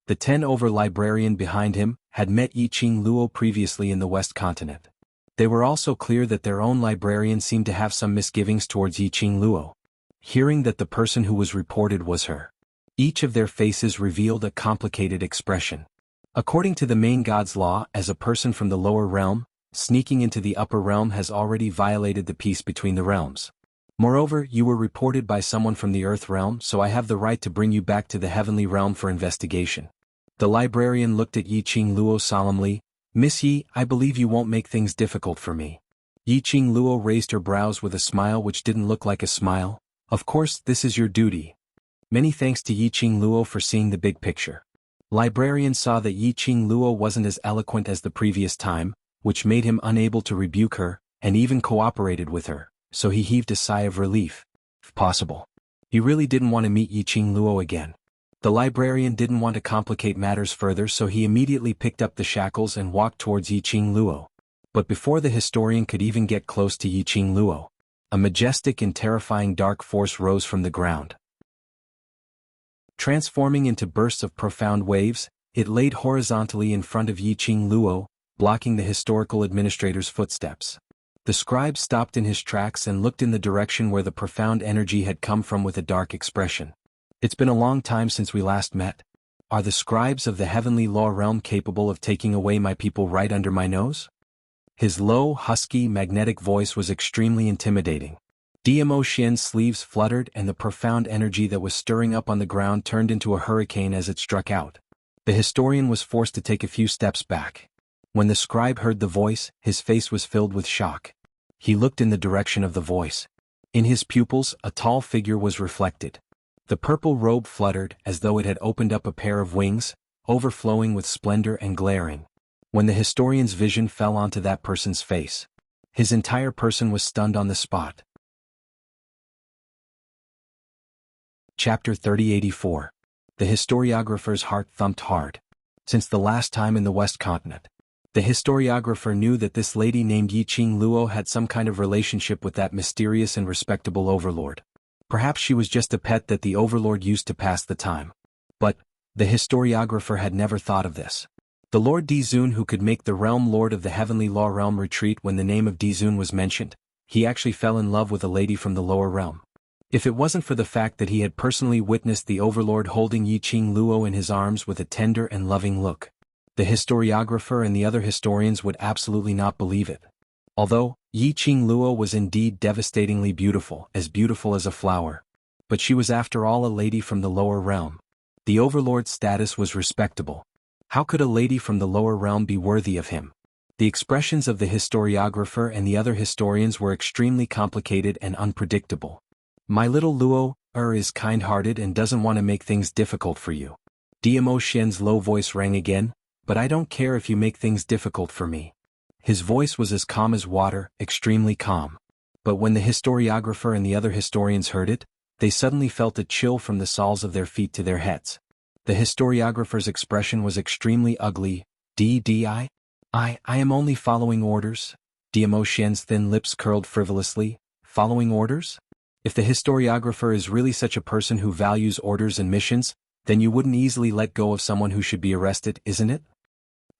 The 10 over librarian behind him had met Yi Qing Luo previously in the West Continent. They were also clear that their own librarian seemed to have some misgivings towards Yi Qing Luo. Hearing that the person who was reported was her, each of their faces revealed a complicated expression. According to the main god's law, as a person from the lower realm, sneaking into the upper realm has already violated the peace between the realms. Moreover, you were reported by someone from the earth realm, so I have the right to bring you back to the heavenly realm for investigation. The librarian looked at Yi Qing Luo solemnly. "Miss Yi, I believe you won't make things difficult for me." Yi Qing Luo raised her brows with a smile which didn't look like a smile. "Of course, this is your duty." Many thanks to Yi Qing Luo for seeing the big picture. Librarian saw that Yi Qing Luo wasn't as eloquent as the previous time, which made him unable to rebuke her, and even cooperated with her, so he heaved a sigh of relief. If possible, he really didn't want to meet Yi Qing Luo again. The librarian didn't want to complicate matters further, so he immediately picked up the shackles and walked towards Yi Qing Luo. But before the historian could even get close to Yi Qing Luo, a majestic and terrifying dark force rose from the ground. Transforming into bursts of profound waves, it laid horizontally in front of Yi Qing Luo, blocking the historical administrator's footsteps. The scribe stopped in his tracks and looked in the direction where the profound energy had come from with a dark expression. "It's been a long time since we last met. Are the scribes of the heavenly law realm capable of taking away my people right under my nose?" His low, husky, magnetic voice was extremely intimidating. Dmo Xian's sleeves fluttered and the profound energy that was stirring up on the ground turned into a hurricane as it struck out. The historian was forced to take a few steps back. When the scribe heard the voice, his face was filled with shock. He looked in the direction of the voice. In his pupils, a tall figure was reflected. The purple robe fluttered as though it had opened up a pair of wings, overflowing with splendor and glaring. When the historian's vision fell onto that person's face, his entire person was stunned on the spot. Chapter 3084. The historiographer's heart thumped hard. Since the last time in the West Continent, the historiographer knew that this lady named Yi Qing Luo had some kind of relationship with that mysterious and respectable overlord. Perhaps she was just a pet that the overlord used to pass the time. But the historiographer had never thought of this. The Lord Dizun, who could make the realm lord of the heavenly law realm retreat when the name of Dizun was mentioned, he actually fell in love with a lady from the lower realm. If it wasn't for the fact that he had personally witnessed the overlord holding Yi Qing Luo in his arms with a tender and loving look, the historiographer and the other historians would absolutely not believe it. Although Yi Qing Luo was indeed devastatingly beautiful as a flower, but she was after all a lady from the lower realm. The overlord's status was respectable, How could a lady from the lower realm be worthy of him? The expressions of the historiographer and the other historians were extremely complicated and unpredictable. My little Luo is kind-hearted and doesn't want to make things difficult for you. Dmo Xian's low voice rang again, but I don't care if you make things difficult for me. His voice was as calm as water, extremely calm. But when the historiographer and the other historians heard it, they suddenly felt a chill from the soles of their feet to their heads. The historiographer's expression was extremely ugly. I am only following orders. Dmo Xian's thin lips curled frivolously. Following orders? If the historiographer is really such a person who values orders and missions, then you wouldn't easily let go of someone who should be arrested, isn't it?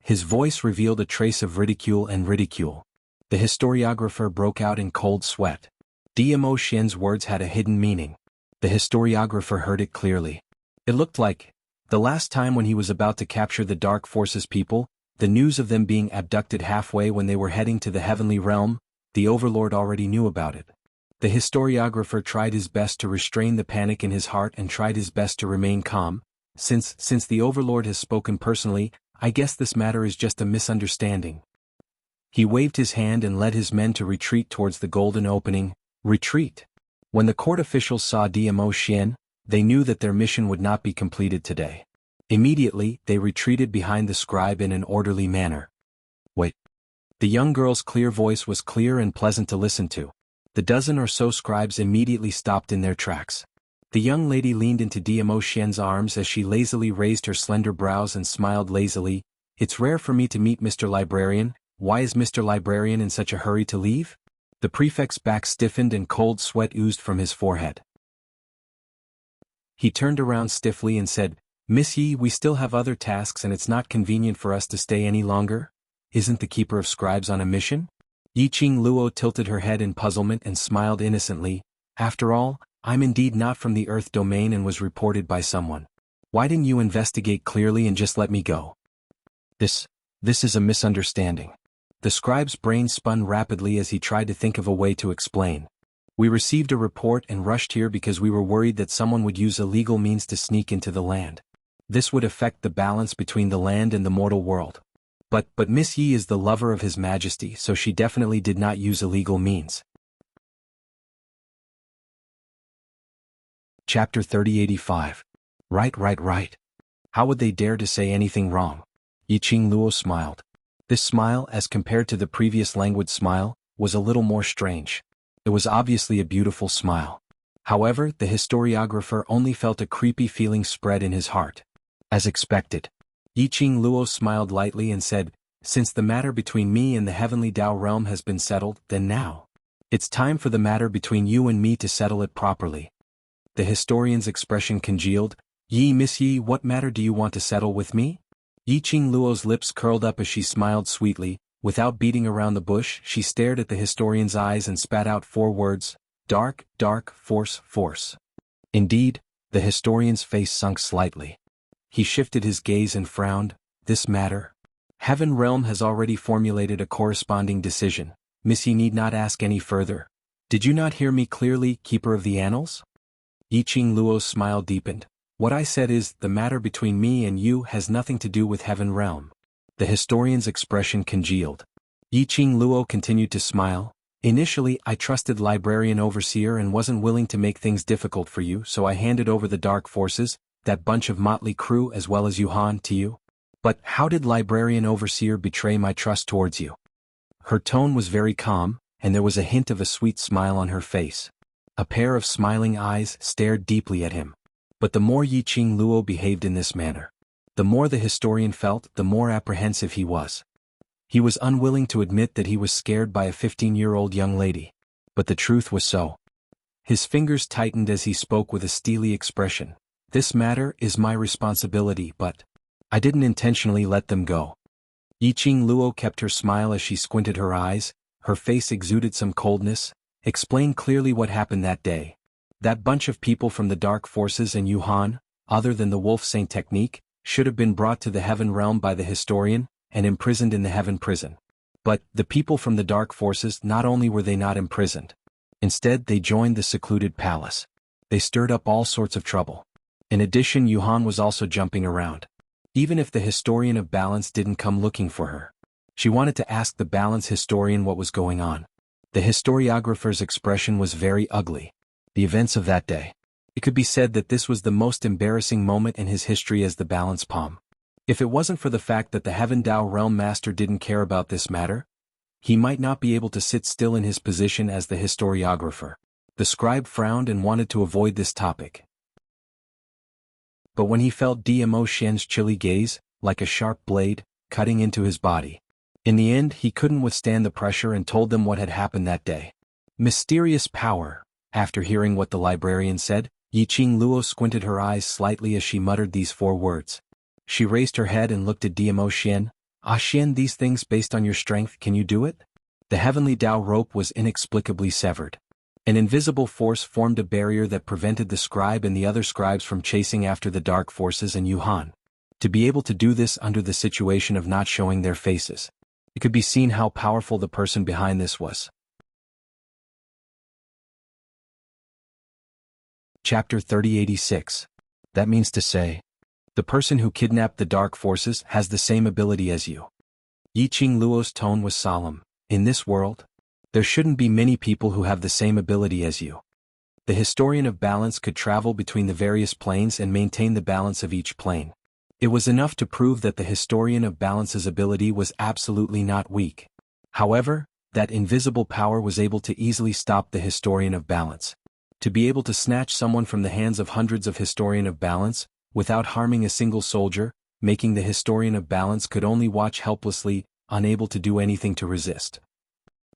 His voice revealed a trace of ridicule and ridicule. The historiographer broke out in cold sweat. Dmo Xian's words had a hidden meaning. The historiographer heard it clearly. It looked like, the last time when he was about to capture the Dark Forces people, the news of them being abducted halfway when they were heading to the heavenly realm, the Overlord already knew about it. The historiographer tried his best to restrain the panic in his heart and tried his best to remain calm. Since the Overlord has spoken personally, I guess this matter is just a misunderstanding. He waved his hand and led his men to retreat towards the golden opening. Retreat. When the court officials saw Dmo Xian, they knew that their mission would not be completed today. Immediately, they retreated behind the scribe in an orderly manner. Wait. The young girl's clear voice was clear and pleasant to listen to. The dozen or so scribes immediately stopped in their tracks. The young lady leaned into Dmo Xian's arms as she lazily raised her slender brows and smiled lazily. It's rare for me to meet Mr. Librarian. Why is Mr. Librarian in such a hurry to leave? The prefect's back stiffened and cold sweat oozed from his forehead. He turned around stiffly and said, Miss Yi, we still have other tasks and it's not convenient for us to stay any longer. Isn't the keeper of scribes on a mission? Yiqing Luo tilted her head in puzzlement and smiled innocently. After all, I'm indeed not from the Earth domain and was reported by someone. Why didn't you investigate clearly and just let me go? This is a misunderstanding. The scribe's brain spun rapidly as he tried to think of a way to explain. We received a report and rushed here because we were worried that someone would use illegal means to sneak into the land. This would affect the balance between the land and the mortal world. But Miss Yi is the lover of His Majesty, so she definitely did not use illegal means. Chapter 3085. Right. How would they dare to say anything wrong? Yiqing Luo smiled. This smile, as compared to the previous languid smile, was a little more strange. It was obviously a beautiful smile. However, the historiographer only felt a creepy feeling spread in his heart. As expected. Yiqing Luo smiled lightly and said, Since the matter between me and the heavenly Dao realm has been settled, then now. It's time for the matter between you and me to settle it properly. The historian's expression congealed. Miss Yi, what matter do you want to settle with me? Yiqing Luo's lips curled up as she smiled sweetly. Without beating around the bush, she stared at the historian's eyes and spat out 4 words. Dark, force. Indeed, the historian's face sunk slightly. He shifted his gaze and frowned. This matter? Heaven Realm has already formulated a corresponding decision. Miss Yi need not ask any further. Did you not hear me clearly, Keeper of the Annals? Yiqing Luo's smile deepened. What I said is, the matter between me and you has nothing to do with Heaven Realm. The historian's expression congealed. Yiqing Luo continued to smile. Initially, I trusted Librarian Overseer and wasn't willing to make things difficult for you, so I handed over the Dark Forces, that bunch of motley crew as well as Yuhan, to you. But how did Librarian Overseer betray my trust towards you? Her tone was very calm, and there was a hint of a sweet smile on her face. A pair of smiling eyes stared deeply at him. But the more Yiqing Luo behaved in this manner, the more the historian felt, the more apprehensive he was. He was unwilling to admit that he was scared by a 15-year-old young lady. But the truth was so. His fingers tightened as he spoke with a steely expression. This matter is my responsibility, but I didn't intentionally let them go. Yiqing Luo kept her smile as she squinted her eyes. Her face exuded some coldness. Explain clearly what happened that day. That bunch of people from the Dark Forces and Yuhan, other than the Wolf Saint technique, should have been brought to the Heaven Realm by the historian, and imprisoned in the Heaven Prison. But the people from the Dark Forces, not only were they not imprisoned. Instead, they joined the secluded palace. They stirred up all sorts of trouble. In addition, Yuhan was also jumping around. Even if the historian of balance didn't come looking for her. She wanted to ask the balance historian what was going on. The historiographer's expression was very ugly. The events of that day. It could be said that this was the most embarrassing moment in his history as the balance palm. If it wasn't for the fact that the Heaven Dao Realm Master didn't care about this matter, he might not be able to sit still in his position as the historiographer. The scribe frowned and wanted to avoid this topic. But when he felt Dmo Xian's chilly gaze, like a sharp blade, cutting into his body. In the end, he couldn't withstand the pressure and told them what had happened that day. Mysterious power. After hearing what the librarian said, Yiqing Luo squinted her eyes slightly as she muttered these 4 words. She raised her head and looked at Dmo Xian. Ah Xian, these things based on your strength, can you do it? The heavenly Dao rope was inexplicably severed. An invisible force formed a barrier that prevented the scribe and the other scribes from chasing after the dark forces and Yuhan. To be able to do this under the situation of not showing their faces. It could be seen how powerful the person behind this was. Chapter 3086. That means to say, the person who kidnapped the dark forces has the same ability as you. Yiqing Luo's tone was solemn. In this world, there shouldn't be many people who have the same ability as you. The historian of balance could travel between the various planes and maintain the balance of each plane. It was enough to prove that the historian of balance's ability was absolutely not weak. However, that invisible power was able to easily stop the historian of balance. To be able to snatch someone from the hands of hundreds of historian of balance, without harming a single soldier, making the historian of balance could only watch helplessly, unable to do anything to resist.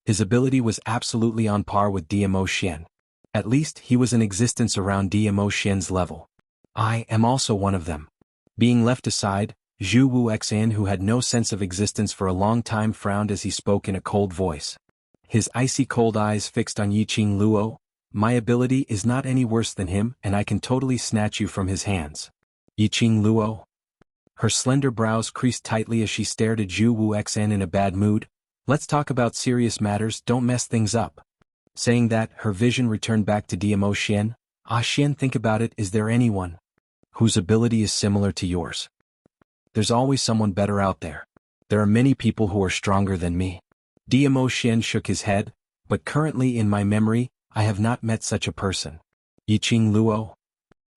His ability was absolutely on par with Dmo Xian. At least he was in existence around Dmo Xian's level. I am also one of them. Being left aside, Zhu Wuxian, who had no sense of existence for a long time, frowned as he spoke in a cold voice. His icy cold eyes fixed on Yiqing Luo. My ability is not any worse than him, and I can totally snatch you from his hands. Yiqing Luo. Her slender brows creased tightly as she stared at Zhu Wuxian in a bad mood. Let's talk about serious matters, don't mess things up. Saying that, her vision returned back to Dmo Xian. Ah Xian, think about it, is there anyone whose ability is similar to yours? There's always someone better out there. There are many people who are stronger than me. Dmo Xian shook his head, but currently in my memory, I have not met such a person. Yiqing Luo?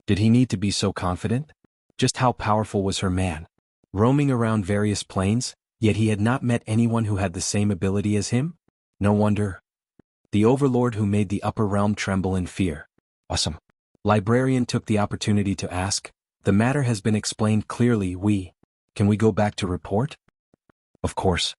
Did he need to be so confident? Just how powerful was her man? Roaming around various planes, yet he had not met anyone who had the same ability as him? No wonder. The overlord who made the upper realm tremble in fear. Awesome. Librarian took the opportunity to ask, the matter has been explained clearly, can we go back to report? Of course.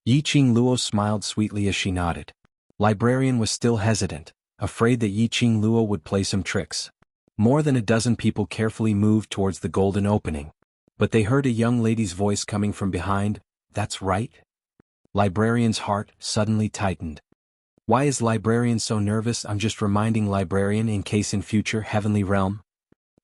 Yiqing Luo smiled sweetly as she nodded. Librarian was still hesitant, afraid that Yiqing Luo would play some tricks. More than a dozen people carefully moved towards the golden opening. But they heard a young lady's voice coming from behind. That's right. Librarian's heart suddenly tightened. Why is Librarian so nervous? I'm just reminding Librarian in case in future Heavenly Realm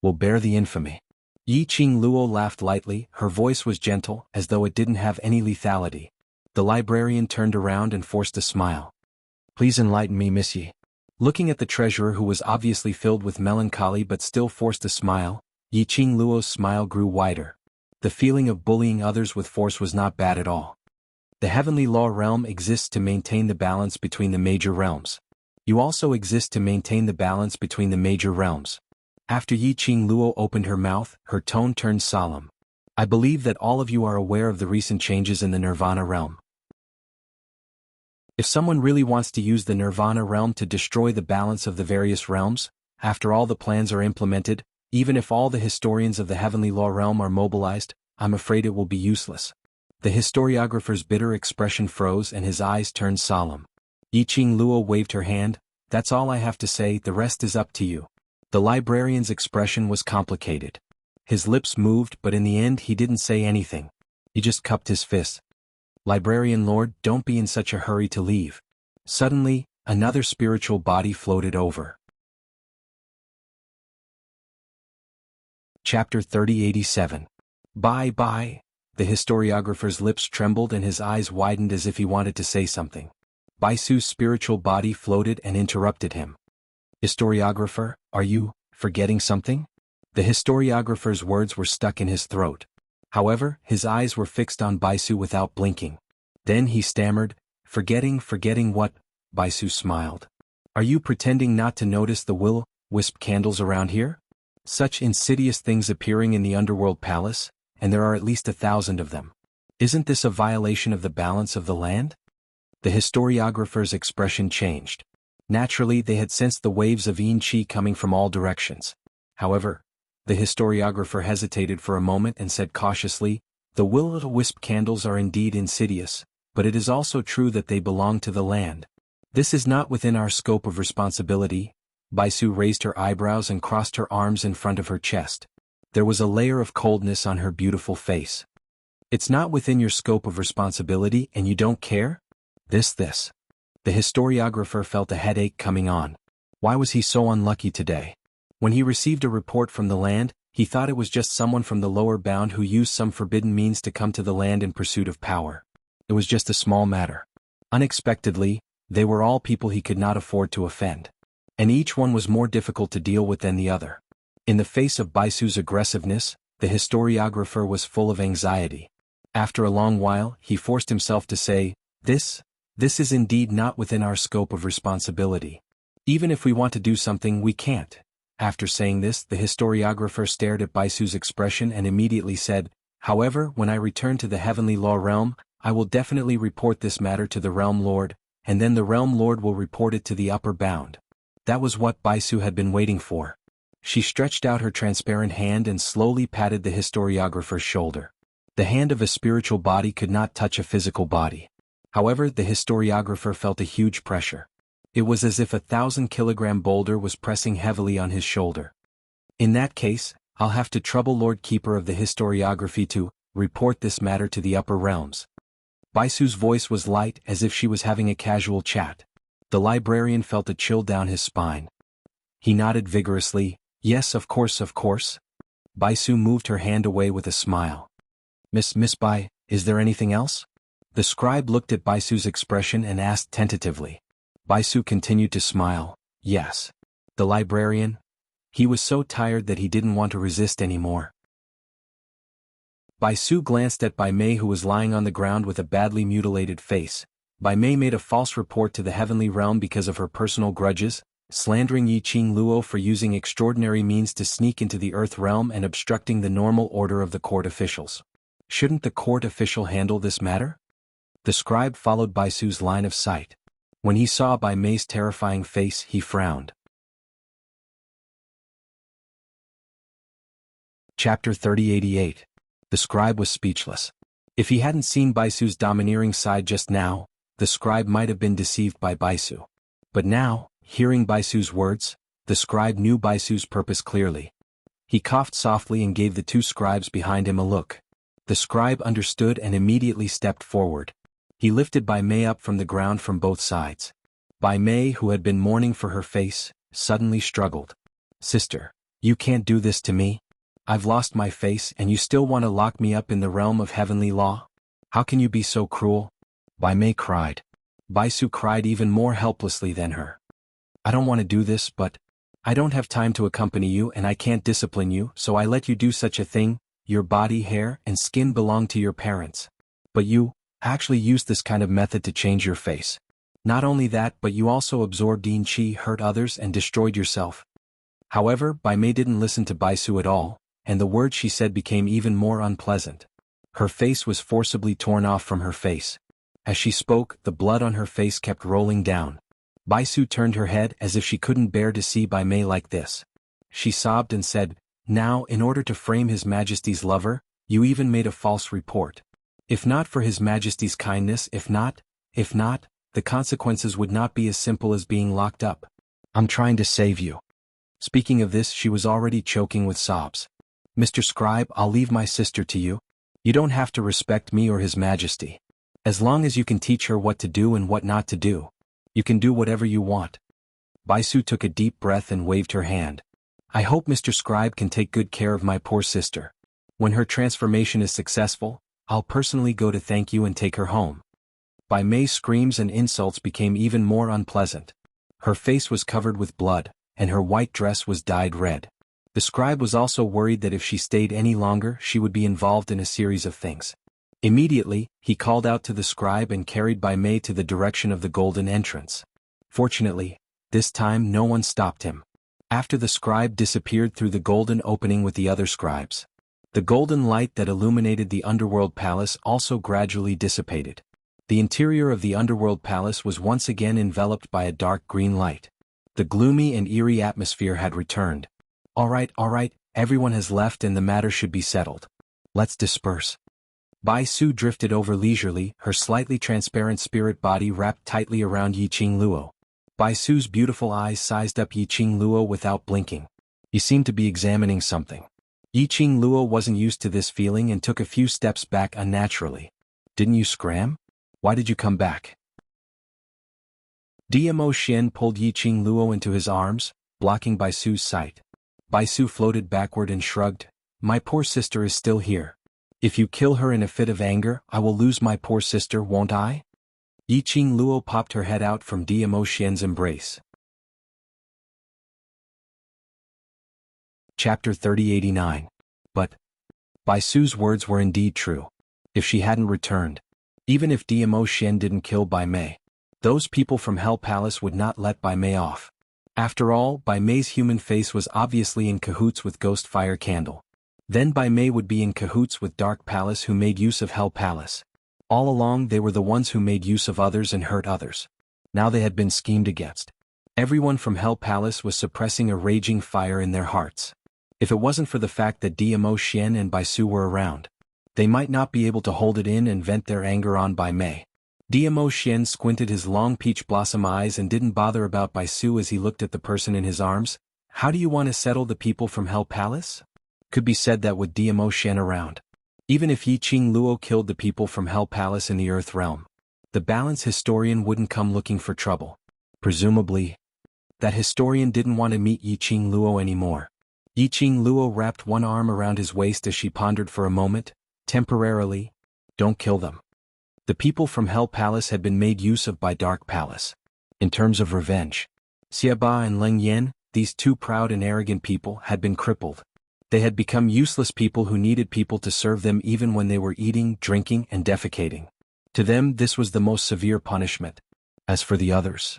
will bear the infamy. Yiqing Luo laughed lightly, her voice was gentle, as though it didn't have any lethality. The Librarian turned around and forced a smile. Please enlighten me, Miss Yi. Looking at the treasurer who was obviously filled with melancholy but still forced a smile, Yiqing Luo's smile grew wider. The feeling of bullying others with force was not bad at all. The heavenly law realm exists to maintain the balance between the major realms. You also exist to maintain the balance between the major realms. After Yiqing Luo opened her mouth, her tone turned solemn. I believe that all of you are aware of the recent changes in the Nirvana realm. If someone really wants to use the Nirvana realm to destroy the balance of the various realms, after all the plans are implemented, even if all the historians of the heavenly law realm are mobilized, I'm afraid it will be useless. The historiographer's bitter expression froze and his eyes turned solemn. Yiqing Luo waved her hand. That's all I have to say, the rest is up to you. The librarian's expression was complicated. His lips moved, but in the end he didn't say anything. He just cupped his fist. Librarian Lord, don't be in such a hurry to leave. Suddenly, another spiritual body floated over. Chapter 3087. Bye. The historiographer's lips trembled and his eyes widened as if he wanted to say something. Baisu's spiritual body floated and interrupted him. Historiographer, are you forgetting something? The historiographer's words were stuck in his throat. However, his eyes were fixed on Baisu without blinking. Then he stammered, forgetting what? Baisu smiled. Are you pretending not to notice the will-wisp candles around here? Such insidious things appearing in the underworld palace, and there are at least 1,000 of them. Isn't this a violation of the balance of the land? The historiographer's expression changed. Naturally, they had sensed the waves of yin qi coming from all directions. However, the historiographer hesitated for a moment and said cautiously, the will-o'-wisp candles are indeed insidious, but it is also true that they belong to the land. This is not within our scope of responsibility. Baisu raised her eyebrows and crossed her arms in front of her chest. There was a layer of coldness on her beautiful face. It's not within your scope of responsibility and you don't care? This. The historiographer felt a headache coming on. Why was he so unlucky today? When he received a report from the land, he thought it was just someone from the lower bound who used some forbidden means to come to the land in pursuit of power. It was just a small matter. Unexpectedly, they were all people he could not afford to offend. And each one was more difficult to deal with than the other. In the face of Baisu's aggressiveness, the historiographer was full of anxiety. After a long while, he forced himself to say, This is indeed not within our scope of responsibility. Even if we want to do something, we can't. After saying this, the historiographer stared at Baisu's expression and immediately said, However, when I return to the heavenly law realm, I will definitely report this matter to the realm lord, and then the realm lord will report it to the upper bound. That was what Baisu had been waiting for. She stretched out her transparent hand and slowly patted the historiographer's shoulder. The hand of a spiritual body could not touch a physical body. However, the historiographer felt a huge pressure. It was as if a 1,000-kilogram boulder was pressing heavily on his shoulder. In that case, I'll have to trouble Lord Keeper of the Historiography to report this matter to the upper realms. Baisu's voice was light as if she was having a casual chat. The librarian felt a chill down his spine. He nodded vigorously, Yes, of course. Baisu moved her hand away with a smile. Miss Bai, is there anything else? The scribe looked at Baisu's expression and asked tentatively. Baisu continued to smile, Yes. The librarian? He was so tired that he didn't want to resist anymore. Baisu glanced at Bai Mei, who was lying on the ground with a badly mutilated face. Bai Mei made a false report to the heavenly realm because of her personal grudges, slandering Yi Qing Luo for using extraordinary means to sneak into the earth realm and obstructing the normal order of the court officials. Shouldn't the court official handle this matter? The scribe followed Baisu's line of sight. When he saw Bai Mei's terrifying face, he frowned. Chapter 3088. The scribe was speechless. If he hadn't seen Baisu's domineering side just now, the scribe might have been deceived by Baisu. But now, hearing Baisu's words, the scribe knew Baisu's purpose clearly. He coughed softly and gave the two scribes behind him a look. The scribe understood and immediately stepped forward. He lifted Bai Mei up from the ground from both sides. Bai Mei, who had been mourning for her face, suddenly struggled. Sister, you can't do this to me. I've lost my face and you still want to lock me up in the realm of heavenly law? How can you be so cruel? Bai Mei cried. Baisu cried even more helplessly than her. I don't want to do this, but I don't have time to accompany you and I can't discipline you, so I let you do such a thing. Your body, hair, and skin belong to your parents. But you actually used this kind of method to change your face. Not only that, but you also absorbed yin qi, hurt others, and destroyed yourself. However, Bai Mei didn't listen to Baisu at all, and the words she said became even more unpleasant. Her face was forcibly torn off from her face. As she spoke, the blood on her face kept rolling down. Baisu turned her head as if she couldn't bear to see Bai Mei like this. She sobbed and said, Now, in order to frame His Majesty's lover, you even made a false report. If not for His Majesty's kindness, if not, the consequences would not be as simple as being locked up. I'm trying to save you. Speaking of this, she was already choking with sobs. Mr. Scribe, I'll leave my sister to you. You don't have to respect me or His Majesty. As long as you can teach her what to do and what not to do, you can do whatever you want. Baisu took a deep breath and waved her hand. I hope Mr. Scribe can take good care of my poor sister. When her transformation is successful, I'll personally go to thank you and take her home. Bai Mei's screams and insults became even more unpleasant. Her face was covered with blood, and her white dress was dyed red. The scribe was also worried that if she stayed any longer she would be involved in a series of things. Immediately, he called out to the scribe and carried Bai Mei to the direction of the golden entrance. Fortunately, this time no one stopped him. After the scribe disappeared through the golden opening with the other scribes, the golden light that illuminated the underworld palace also gradually dissipated. The interior of the underworld palace was once again enveloped by a dark green light. The gloomy and eerie atmosphere had returned. All right, everyone has left and the matter should be settled. Let's disperse. Bai Su drifted over leisurely, her slightly transparent spirit body wrapped tightly around Yiqing Luo. Bai Su's beautiful eyes sized up Yiqing Luo without blinking. He seemed to be examining something. Yiqing Luo wasn't used to this feeling and took a few steps back unnaturally. Didn't you scram? Why did you come back? Dmo Xian pulled Yiqing Luo into his arms, blocking Bai Su's sight. Bai Su floated backward and shrugged. My poor sister is still here. If you kill her in a fit of anger, I will lose my poor sister, won't I? Yiqing Luo popped her head out from Dmo Xian's embrace. Chapter 3089. But Bai Su's words were indeed true. If she hadn't returned, even if Dmo Xian didn't kill Bai Mei, those people from Hell Palace would not let Bai Mei off. After all, Bai Mei's human face was obviously in cahoots with Ghost Fire Candle. Then Bai Mei would be in cahoots with Dark Palace who made use of Hell Palace. All along they were the ones who made use of others and hurt others. Now they had been schemed against. Everyone from Hell Palace was suppressing a raging fire in their hearts. If it wasn't for the fact that Dmo Xian and Bai Su were around, they might not be able to hold it in and vent their anger on Bai Mei. Dmo Xian squinted his long peach blossom eyes and didn't bother about Bai Su as he looked at the person in his arms. How do you want to settle the people from Hell Palace? Could be said that with Dmo Xian around. Even if Yiqing Luo killed the people from Hell Palace in the Earth Realm, the balance historian wouldn't come looking for trouble. Presumably, that historian didn't want to meet Yiqing Luo anymore. Yiqing Luo wrapped one arm around his waist as she pondered for a moment. Temporarily, don't kill them. The people from Hell Palace had been made use of by Dark Palace. In terms of revenge, Xiaba and Leng Yan, these two proud and arrogant people, had been crippled. They had become useless people who needed people to serve them even when they were eating, drinking, and defecating. To them this was the most severe punishment. As for the others,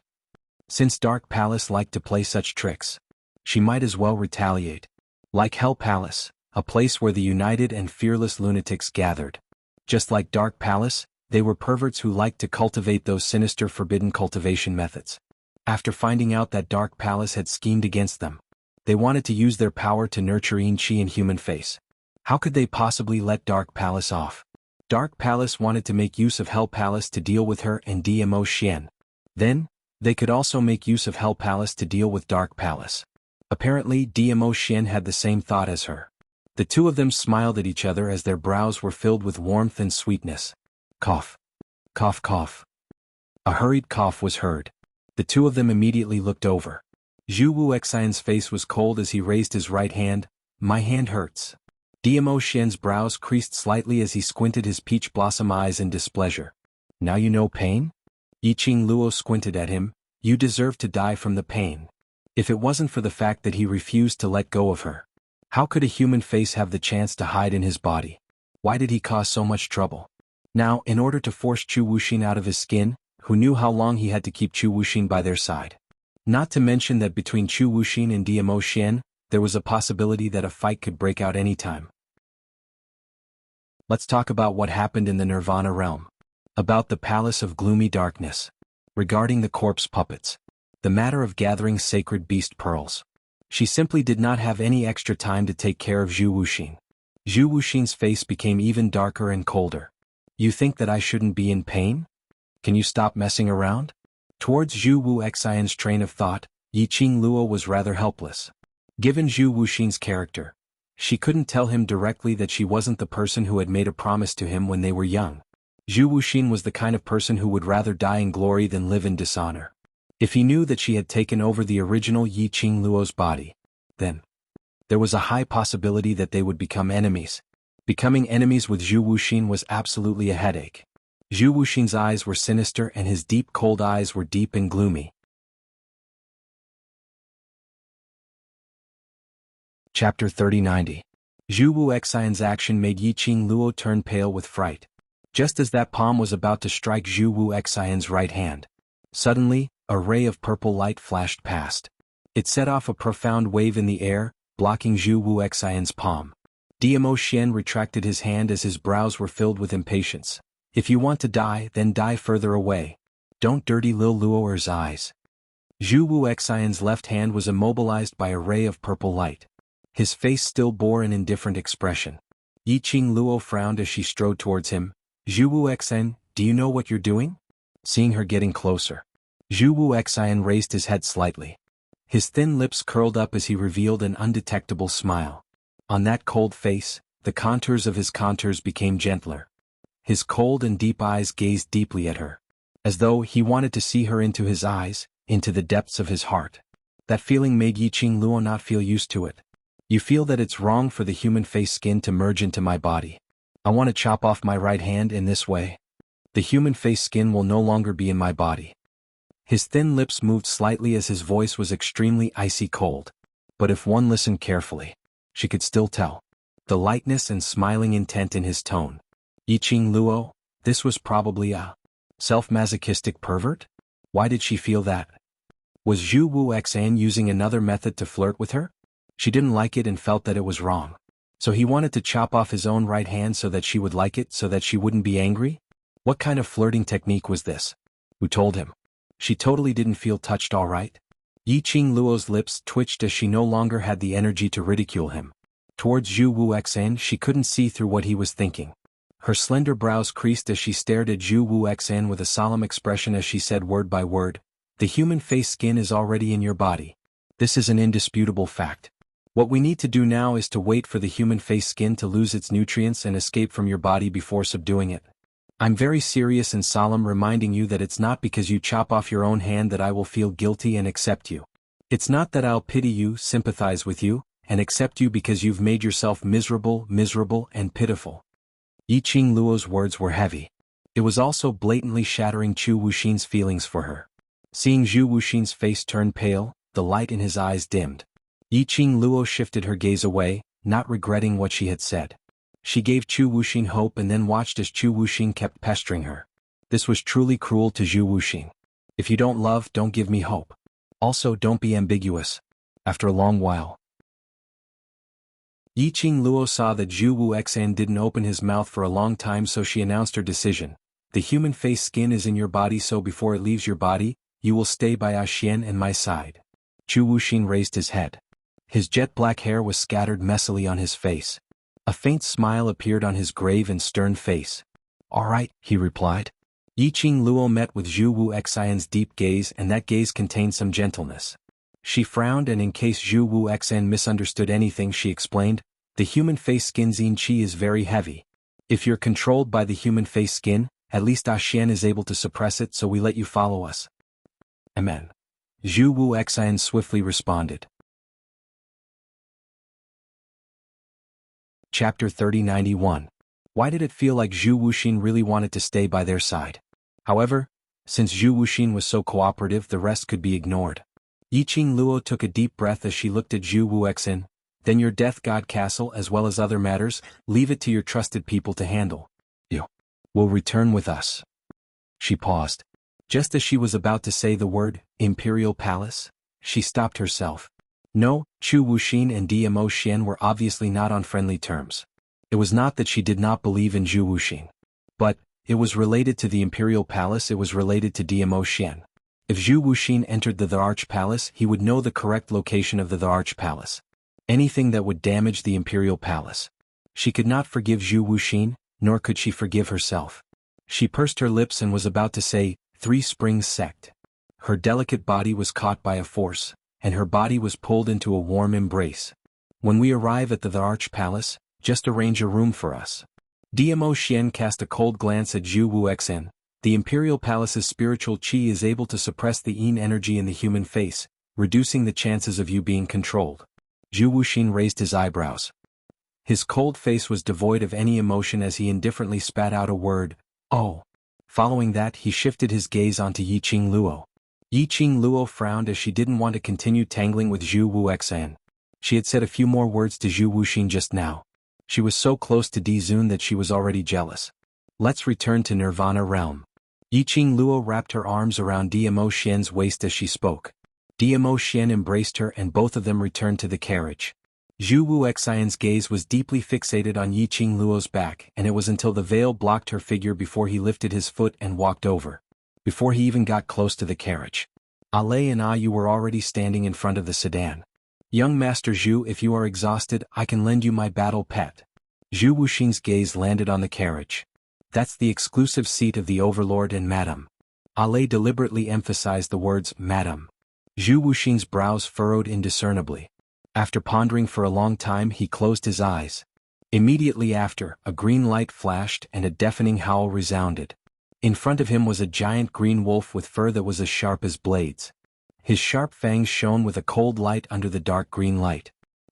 since Dark Palace liked to play such tricks, she might as well retaliate. Like Hell Palace, a place where the united and fearless lunatics gathered. Just like Dark Palace, they were perverts who liked to cultivate those sinister forbidden cultivation methods. After finding out that Dark Palace had schemed against them, they wanted to use their power to nurture Yin Qi in human face. How could they possibly let Dark Palace off? Dark Palace wanted to make use of Hell Palace to deal with her and Dmo Xian. Then, they could also make use of Hell Palace to deal with Dark Palace. Apparently, Dmo Xian had the same thought as her. The two of them smiled at each other as their brows were filled with warmth and sweetness. Cough. Cough, cough. A hurried cough was heard. The two of them immediately looked over. Zhu Wuxian's face was cold as he raised his right hand. My hand hurts. Dmo Xian's brows creased slightly as he squinted his peach blossom eyes in displeasure. Now you know pain? Yiqing Luo squinted at him. You deserve to die from the pain. If it wasn't for the fact that he refused to let go of her, how could a human face have the chance to hide in his body? Why did he cause so much trouble? Now, in order to force Chu Wuxin out of his skin, who knew how long he had to keep Chu Wuxin by their side? Not to mention that between Chu Wuxin and Dmo Xian, there was a possibility that a fight could break out anytime. Let's talk about what happened in the Nirvana realm. About the Palace of Gloomy Darkness. Regarding the corpse puppets. The matter of gathering sacred beast pearls. She simply did not have any extra time to take care of Zhu Wuxin. Zhu Wuxin's face became even darker and colder. You think that I shouldn't be in pain? Can you stop messing around? Towards Zhu Wuxian's train of thought, Yiqing Luo was rather helpless. Given Zhu Wuxin's character, she couldn't tell him directly that she wasn't the person who had made a promise to him when they were young. Zhu Wuxin was the kind of person who would rather die in glory than live in dishonor. If he knew that she had taken over the original Yiqing Luo's body, then there was a high possibility that they would become enemies. Becoming enemies with Zhu Wuxin was absolutely a headache. Zhu Wuxin's eyes were sinister and his deep cold eyes were deep and gloomy. Chapter 3090. Zhu Wu Xian's action made Yiqing Luo turn pale with fright. Just as that palm was about to strike Zhu Wu Xian's right hand, suddenly, a ray of purple light flashed past. It set off a profound wave in the air, blocking Zhu Wu Xian's palm. Dmo Xian retracted his hand as his brows were filled with impatience. If you want to die, then die further away. Don't dirty Lil Luo'er's eyes. Zhu Wu Xian's left hand was immobilized by a ray of purple light. His face still bore an indifferent expression. Yiqing Luo frowned as she strode towards him. Zhu Wu Xian, do you know what you're doing? Seeing her getting closer, Zhu Wu Xian raised his head slightly. His thin lips curled up as he revealed an undetectable smile. On that cold face, the contours of his contours became gentler. His cold and deep eyes gazed deeply at her, as though he wanted to see her into his eyes, into the depths of his heart. That feeling made Yiqing Luo not feel used to it. You feel that it's wrong for the human face skin to merge into my body. I want to chop off my right hand in this way. The human face skin will no longer be in my body. His thin lips moved slightly as his voice was extremely icy cold. But if one listened carefully, she could still tell the lightness and smiling intent in his tone. Yiqing Luo, this was probably a self-masochistic pervert? Why did she feel that? Was Zhu Wu Xian using another method to flirt with her? She didn't like it and felt that it was wrong. So he wanted to chop off his own right hand so that she would like it, so that she wouldn't be angry? What kind of flirting technique was this? Who told him? She totally didn't feel touched, all right? Yiqing Luo's lips twitched as she no longer had the energy to ridicule him. Towards Zhu Wu Xian, she couldn't see through what he was thinking. Her slender brows creased as she stared at Zhu Wu Xian with a solemn expression as she said word by word, the human face skin is already in your body. This is an indisputable fact. What we need to do now is to wait for the human face skin to lose its nutrients and escape from your body before subduing it. I'm very serious and solemn, reminding you that it's not because you chop off your own hand that I will feel guilty and accept you. It's not that I'll pity you, sympathize with you, and accept you because you've made yourself miserable, and pitiful. Yiqing Luo's words were heavy. It was also blatantly shattering Chu Wuxin's feelings for her. Seeing Zhu Wuxin's face turn pale, the light in his eyes dimmed. Yiqing Luo shifted her gaze away, not regretting what she had said. She gave Chu Wuxin hope and then watched as Chu Wuxin kept pestering her. This was truly cruel to Zhu Wuxin. If you don't love, don't give me hope. Also, don't be ambiguous. After a long while, Yiqing Luo saw that Zhu Wu Xian didn't open his mouth for a long time, so she announced her decision. The human face skin is in your body, so before it leaves your body, you will stay by Xian and my side. Chu Wuxin raised his head. His jet-black hair was scattered messily on his face. A faint smile appeared on his grave and stern face. All right, he replied. Yiqing Luo met with Zhu Wu Xian's deep gaze, and that gaze contained some gentleness. She frowned, and in case Zhu Wu Xian misunderstood anything, she explained, the human face skin Xin Qi is very heavy. If you're controlled by the human face skin, at least Xian is able to suppress it, so we let you follow us. Amen. Zhu Wu Xian swiftly responded. Chapter 3091. Why did it feel like Zhu Wuxin really wanted to stay by their side? However, since Zhu Wuxin was so cooperative, the rest could be ignored. Yiqing Luo took a deep breath as she looked at Zhu Wu Xian. Then your death god castle as well as other matters, leave it to your trusted people to handle. You will return with us. She paused. Just as she was about to say the word, Imperial Palace, she stopped herself. No, Chu Wuxin and Dmo Xian were obviously not on friendly terms. It was not that she did not believe in Zhu Wuxin. But, it was related to the Imperial Palace, it was related to Dmo Xian. If Zhu Wuxin entered the Arch Palace, he would know the correct location of the Arch Palace. Anything that would damage the Imperial Palace. She could not forgive Zhu Wuxin, nor could she forgive herself. She pursed her lips and was about to say, Three Springs Sect. Her delicate body was caught by a force, and her body was pulled into a warm embrace. When we arrive at the Arch Palace, just arrange a room for us. Dmo Xian cast a cold glance at Zhu Wu Xian. The Imperial Palace's spiritual qi is able to suppress the yin energy in the human face, reducing the chances of you being controlled. Zhu Wuxin raised his eyebrows. His cold face was devoid of any emotion as he indifferently spat out a word, oh. Following that, he shifted his gaze onto Yiqing Luo. Yiqing Luo frowned as she didn't want to continue tangling with Zhu Wu Xian. She had said a few more words to Zhu Wuxing just now. She was so close to Di Zun that she was already jealous. Let's return to Nirvana realm. Yiqing Luo wrapped her arms around Dmo Xian's waist as she spoke. Dmo Xian embraced her and both of them returned to the carriage. Zhu Wuxian's gaze was deeply fixated on Yiqing Luo's back, and it was until the veil blocked her figure before he lifted his foot and walked over. Before he even got close to the carriage, Ale and Yu were already standing in front of the sedan. Young Master Zhu, if you are exhausted, I can lend you my battle pet. Zhu Wuxing's gaze landed on the carriage. That's the exclusive seat of the Overlord and Madam. Ale deliberately emphasized the words, Madam. Zhu Wuxing's brows furrowed indiscernibly. After pondering for a long time, he closed his eyes. Immediately after, a green light flashed and a deafening howl resounded. In front of him was a giant green wolf with fur that was as sharp as blades. His sharp fangs shone with a cold light under the dark green light.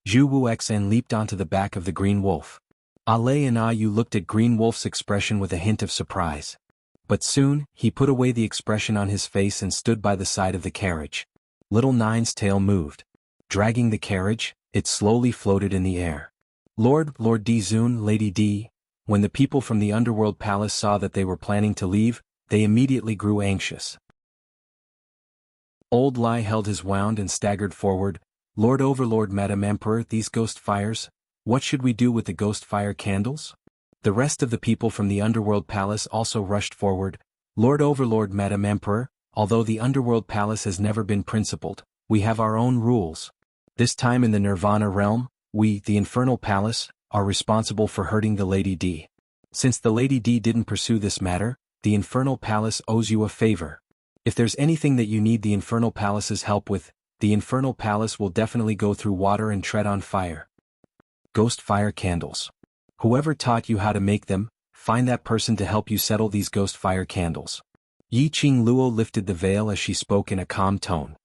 Zhu Wuxian leaped onto the back of the green wolf. Ale and Yu looked at Green Wolf's expression with a hint of surprise. But soon, he put away the expression on his face and stood by the side of the carriage. Little Nine's tail moved. Dragging the carriage, it slowly floated in the air. Lord Di Zun, Lady Di. When the people from the Underworld Palace saw that they were planning to leave, they immediately grew anxious. Old Lai held his wound and staggered forward. Lord Overlord, Madam Emperor, these ghost fires? What should we do with the ghost fire candles? The rest of the people from the Underworld Palace also rushed forward. Lord Overlord, Madam Emperor, although the Underworld Palace has never been principled, we have our own rules. This time in the Nirvana realm, we, the Infernal Palace, are responsible for hurting the Lady D. Since the Lady D didn't pursue this matter, the Infernal Palace owes you a favor. If there's anything that you need the Infernal Palace's help with, the Infernal Palace will definitely go through water and tread on fire. Ghost fire candles. Whoever taught you how to make them, find that person to help you settle these ghost fire candles. Yiqing Luo lifted the veil as she spoke in a calm tone.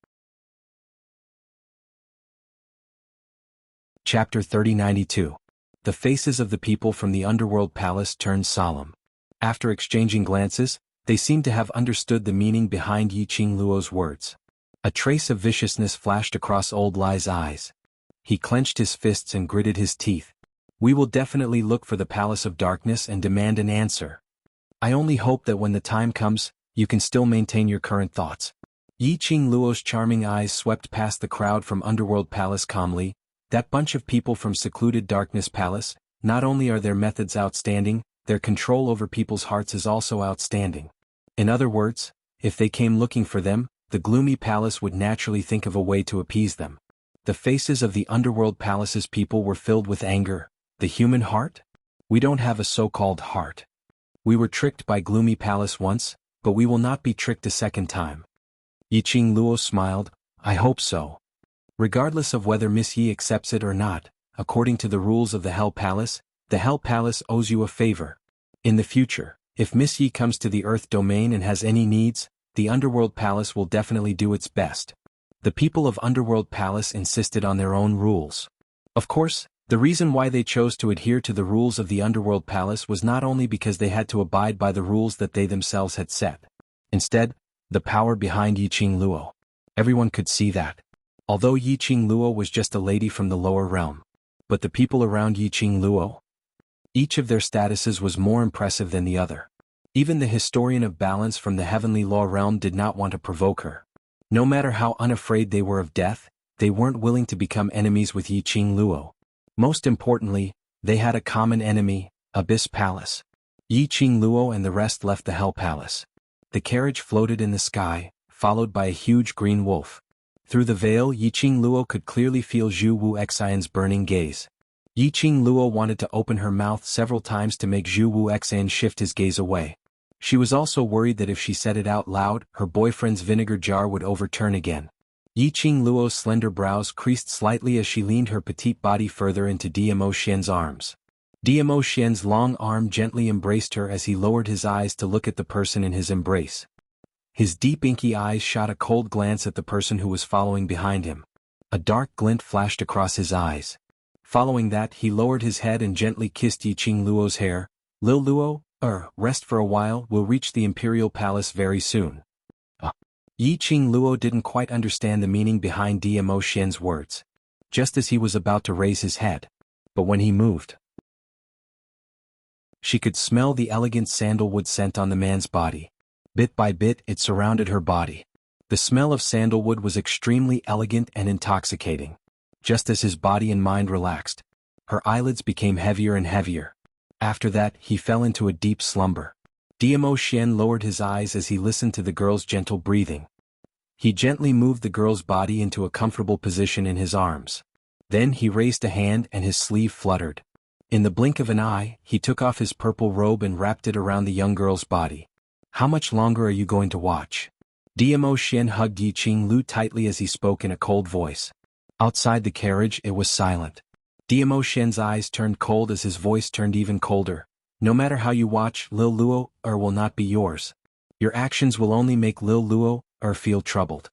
Chapter 3092. The faces of the people from the Underworld Palace turned solemn. After exchanging glances, they seemed to have understood the meaning behind Yiqing Luo's words. A trace of viciousness flashed across Old Lai's eyes. He clenched his fists and gritted his teeth. We will definitely look for the Palace of Darkness and demand an answer. I only hope that when the time comes, you can still maintain your current thoughts. Yiqing Luo's charming eyes swept past the crowd from Underworld Palace calmly. That bunch of people from secluded Darkness Palace, not only are their methods outstanding, their control over people's hearts is also outstanding. In other words, if they came looking for them, the gloomy palace would naturally think of a way to appease them. The faces of the Underworld Palace's people were filled with anger. The human heart? We don't have a so-called heart. We were tricked by Gloomy Palace once, but we will not be tricked a second time. Yiqing Luo smiled. I hope so. Regardless of whether Miss Yi accepts it or not, according to the rules of the Hell Palace owes you a favor. In the future, if Miss Yi comes to the Earth domain and has any needs, the Underworld Palace will definitely do its best. The people of Underworld Palace insisted on their own rules. Of course, the reason why they chose to adhere to the rules of the Underworld Palace was not only because they had to abide by the rules that they themselves had set. Instead, the power behind Yiqing Luo. Everyone could see that. Although Yiqing Luo was just a lady from the lower realm. But the people around Yiqing Luo? Each of their statuses was more impressive than the other. Even the historian of balance from the heavenly law realm did not want to provoke her. No matter how unafraid they were of death, they weren't willing to become enemies with Yiqing Luo. Most importantly, they had a common enemy, Abyss Palace. Yiqing Luo and the rest left the Hell Palace. The carriage floated in the sky, followed by a huge green wolf. Through the veil, Yiqing Luo could clearly feel Zhu Wuxian's burning gaze. Yiqing Luo wanted to open her mouth several times to make Zhu Wuxian shift his gaze away. She was also worried that if she said it out loud, her boyfriend's vinegar jar would overturn again. Yiqing Luo's slender brows creased slightly as she leaned her petite body further into Dmo Xian's arms. Dmo Xian's long arm gently embraced her as he lowered his eyes to look at the person in his embrace. His deep inky eyes shot a cold glance at the person who was following behind him. A dark glint flashed across his eyes. Following that, he lowered his head and gently kissed Yiqing Luo's hair. Lil Luo, rest for a while, we'll reach the Imperial Palace very soon. Yiqing Luo didn't quite understand the meaning behind Dmo Xian's words. just as he was about to raise his head. But when he moved, she could smell the elegant sandalwood scent on the man's body. Bit by bit it surrounded her body. The smell of sandalwood was extremely elegant and intoxicating. Just as his body and mind relaxed, her eyelids became heavier and heavier. After that, he fell into a deep slumber. Diamo Xian lowered his eyes as he listened to the girl's gentle breathing. He gently moved the girl's body into a comfortable position in his arms. Then he raised a hand and his sleeve fluttered. In the blink of an eye, he took off his purple robe and wrapped it around the young girl's body. How much longer are you going to watch? Diamo Xian hugged Yi Qinglu tightly as he spoke in a cold voice. Outside the carriage it was silent. Diamo Xian's eyes turned cold as his voice turned even colder. No matter how you watch, Lil Luo will not be yours. Your actions will only make Lil Luo feel troubled.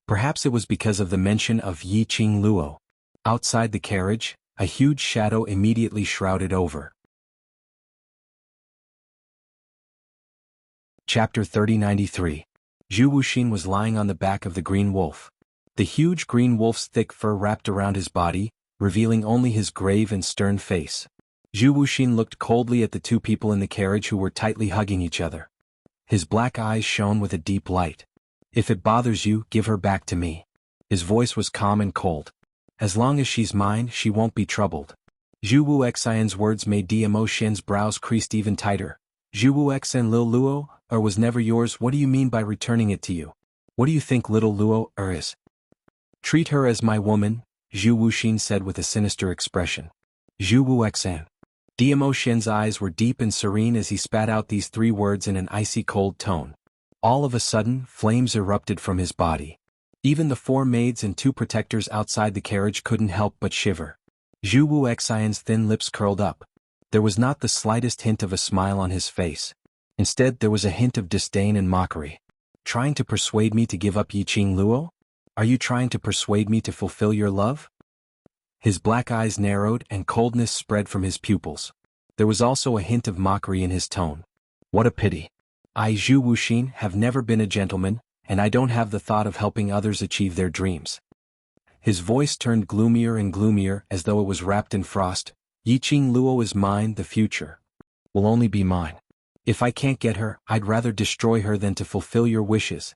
Perhaps it was because of the mention of Yi Qingluo. Outside the carriage, a huge shadow immediately shrouded over. Chapter 3093. Zhu Wuxin was lying on the back of the green wolf. The huge green wolf's thick fur wrapped around his body, revealing only his grave and stern face. Zhu Wuxin looked coldly at the two people in the carriage who were tightly hugging each other. His black eyes shone with a deep light. If it bothers you, give her back to me. His voice was calm and cold. As long as she's mine, she won't be troubled. Zhu Wuxian's words made Diamo Xian's brows creased even tighter. Zhu Wuxian Lil Luo was never yours. What do you mean by returning it to you? What do you think little Luo is? Treat her as my woman, Zhu Wuxin said with a sinister expression. Zhu Wuxian. Diamo Xian's eyes were deep and serene as he spat out these three words in an icy cold tone. All of a sudden, flames erupted from his body. Even the four maids and two protectors outside the carriage couldn't help but shiver. Zhu Wuxian's thin lips curled up. There was not the slightest hint of a smile on his face. Instead, there was a hint of disdain and mockery. Trying to persuade me to give up Yi Qingluo? Are you trying to persuade me to fulfill your love? His black eyes narrowed and coldness spread from his pupils. There was also a hint of mockery in his tone. What a pity. I, Zhu Wuxin, have never been a gentleman, and I don't have the thought of helping others achieve their dreams. His voice turned gloomier and gloomier as though it was wrapped in frost. Yi Qingluo is mine, the future will only be mine. If I can't get her, I'd rather destroy her than to fulfill your wishes.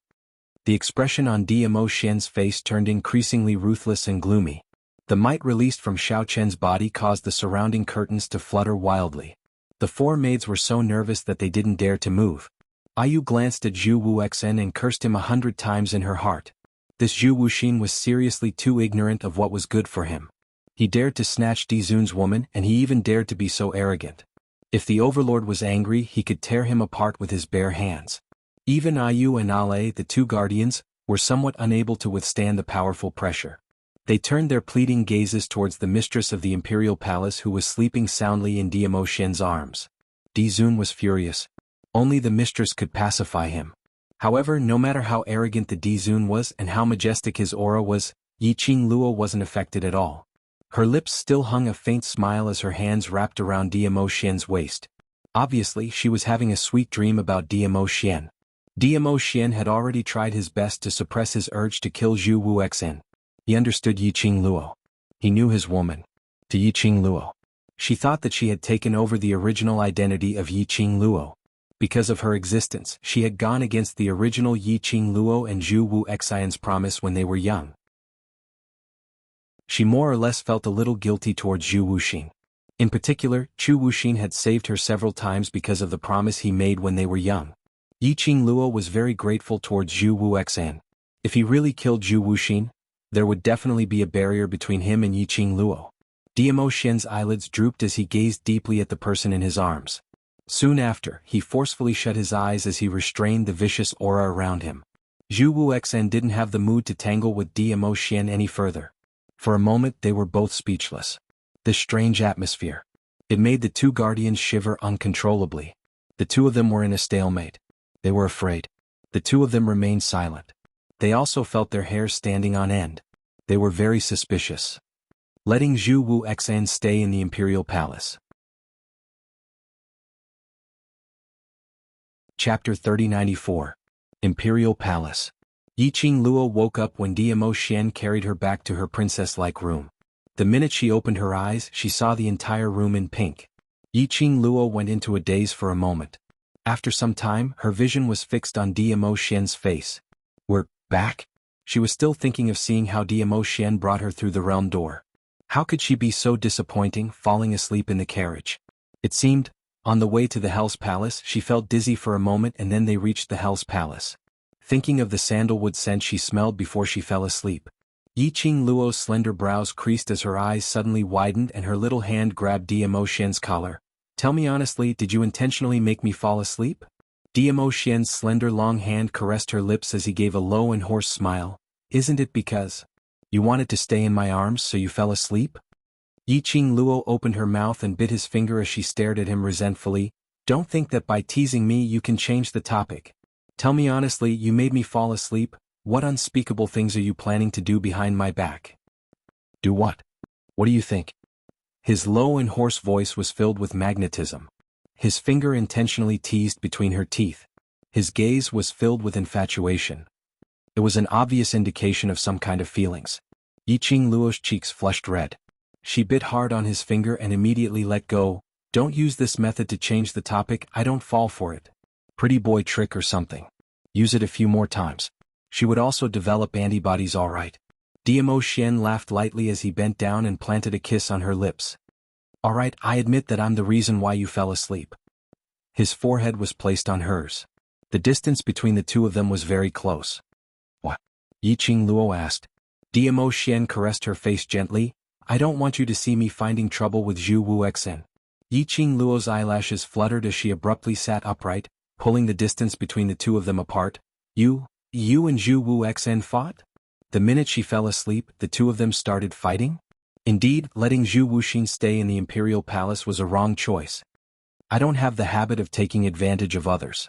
The expression on Diamo Xian's face turned increasingly ruthless and gloomy. The might released from Xiao Chen's body caused the surrounding curtains to flutter wildly. The four maids were so nervous that they didn't dare to move. Ayu glanced at Zhu Wuxian and cursed him 100 times in her heart. This Zhu Wuxin was seriously too ignorant of what was good for him. He dared to snatch Dizun's woman, and he even dared to be so arrogant. If the overlord was angry, he could tear him apart with his bare hands. Even Ayu and Ale, the two guardians, were somewhat unable to withstand the powerful pressure. They turned their pleading gazes towards the mistress of the imperial palace who was sleeping soundly in Diamo Xian's arms. Dizun was furious. Only the mistress could pacify him. However, no matter how arrogant the Dizun was and how majestic his aura was, Yi Qingluo wasn't affected at all. Her lips still hung a faint smile as her hands wrapped around Diamo Xian's waist. Obviously, she was having a sweet dream about Diamo Xian. Diamo Xian had already tried his best to suppress his urge to kill Zhu Wuxian. He understood Yi Qingluo. He knew his woman. To Yi Qingluo. She thought that she had taken over the original identity of Yi Qingluo. Because of her existence, she had gone against the original Yi Qingluo and Zhu Wuxian's promise when they were young. She more or less felt a little guilty towards Zhu Wuxin. In particular, Zhu Wuxin had saved her several times because of the promise he made when they were young. Yi Qingluo was very grateful towards Zhu Wuxian. If he really killed Zhu Wuxin, there would definitely be a barrier between him and Yi Qingluo. Diamo Xian's eyelids drooped as he gazed deeply at the person in his arms. Soon after, he forcefully shut his eyes as he restrained the vicious aura around him. Zhu Wuxian didn't have the mood to tangle with Diamo Xian any further. For a moment they were both speechless. This strange atmosphere. It made the two guardians shiver uncontrollably. The two of them were in a stalemate. They were afraid. The two of them remained silent. They also felt their hair standing on end. They were very suspicious. Letting Zhu Wuxian stay in the imperial palace. Chapter 3094. Imperial Palace. Yi Qingluo woke up when Diamo Xian carried her back to her princess-like room. The minute she opened her eyes, she saw the entire room in pink. Yiqing Luo went into a daze for a moment. After some time, her vision was fixed on Diamo Xian's face. "We're back?" She was still thinking of seeing how Diamo Xian brought her through the realm door. How could she be so disappointing, falling asleep in the carriage? It seemed, on the way to the Hell's Palace, she felt dizzy for a moment and then they reached the Hell's Palace. Thinking of the sandalwood scent she smelled before she fell asleep. Yiqing Luo's slender brows creased as her eyes suddenly widened and her little hand grabbed Diamo Xian's collar. "Tell me honestly, did you intentionally make me fall asleep?" Diamo Xian's slender long hand caressed her lips as he gave a low and hoarse smile. "Isn't it because you wanted to stay in my arms so you fell asleep?" Yiqing Luo opened her mouth and bit his finger as she stared at him resentfully. "Don't think that by teasing me you can change the topic. Tell me honestly, you made me fall asleep. What unspeakable things are you planning to do behind my back?" "Do what? What do you think?" His low and hoarse voice was filled with magnetism. His finger intentionally teased between her teeth. His gaze was filled with infatuation. It was an obvious indication of some kind of feelings. Yiqing Luo's cheeks flushed red. She bit hard on his finger and immediately let go. "Don't use this method to change the topic, I don't fall for it. Pretty boy trick or something. Use it a few more times. She would also develop antibodies all right." Diamo Xian laughed lightly as he bent down and planted a kiss on her lips. "All right, I admit that I'm the reason why you fell asleep." His forehead was placed on hers. The distance between the two of them was very close. "What?" Yiqing Luo asked. Diamo Xian caressed her face gently. "I don't want you to see me finding trouble with Zhu Wuxen." Yiqing Luo's eyelashes fluttered as she abruptly sat upright, pulling the distance between the two of them apart. You and Zhu Wuxen fought?" The minute she fell asleep, the two of them started fighting? Indeed, letting Zhu Wuxin stay in the imperial palace was a wrong choice. "I don't have the habit of taking advantage of others."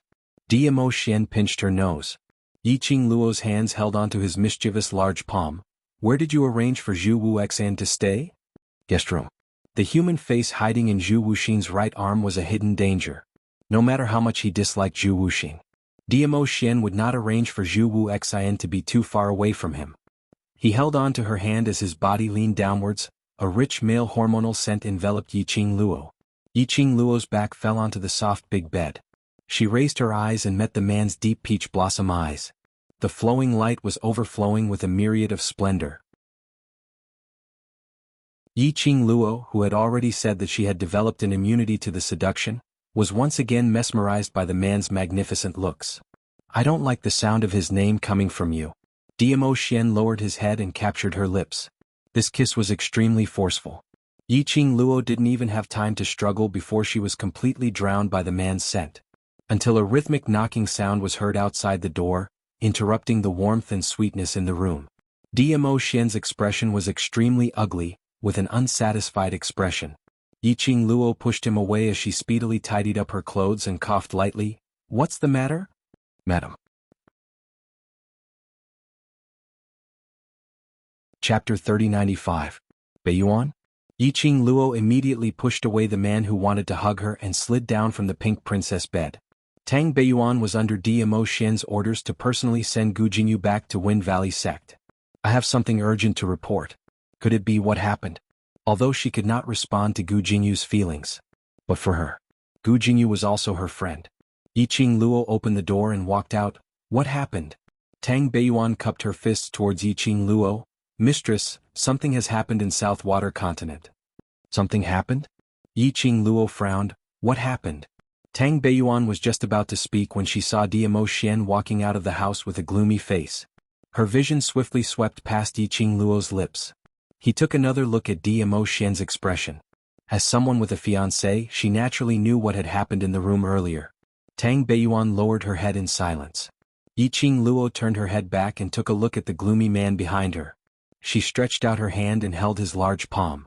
Diamo Xian pinched her nose. Yiqing Luo's hands held onto his mischievous large palm. "Where did you arrange for Zhu Wuxin to stay?" "Guest room." The human face hiding in Zhu Wuxin's right arm was a hidden danger. No matter how much he disliked Zhu Wuxin, Diamo Xian would not arrange for Zhu Wuxin to be too far away from him. He held on to her hand as his body leaned downwards. A rich male hormonal scent enveloped Yiqing Luo. Yiqing Luo's back fell onto the soft big bed. She raised her eyes and met the man's deep peach blossom eyes. The flowing light was overflowing with a myriad of splendor. Yiqing Luo, who had already said that she had developed an immunity to the seduction, was once again mesmerized by the man's magnificent looks. "I don't like the sound of his name coming from you." Diamo Xian lowered his head and captured her lips. This kiss was extremely forceful. Yiqing Luo didn't even have time to struggle before she was completely drowned by the man's scent. Until a rhythmic knocking sound was heard outside the door, interrupting the warmth and sweetness in the room. Diamo Xian's expression was extremely ugly, with an unsatisfied expression. Yiqing Luo pushed him away as she speedily tidied up her clothes and coughed lightly. "What's the matter?" "Madam." Chapter 3095. Beiyuan? Yiqing Luo immediately pushed away the man who wanted to hug her and slid down from the pink princess bed. Tang Beiyuan was under Diamo Xian's orders to personally send Gu Jingyu back to Wind Valley sect. "I have something urgent to report." Could it be what happened? Although she could not respond to Gu Jingyu's feelings. But for her, Gu Jingyu was also her friend. Yiqing Luo opened the door and walked out. "What happened?" Tang Beiyuan cupped her fists towards Yiqing Luo. "Mistress, something has happened in South Water Continent." "Something happened?" Yiqing Luo frowned. "What happened?" Tang Beiyuan was just about to speak when she saw Diamo Xian walking out of the house with a gloomy face. Her vision swiftly swept past Yiqing Luo's lips. He took another look at Diamo Xian's expression. As someone with a fiancé, she naturally knew what had happened in the room earlier. Tang Beiyuan lowered her head in silence. Yiqing Luo turned her head back and took a look at the gloomy man behind her. She stretched out her hand and held his large palm.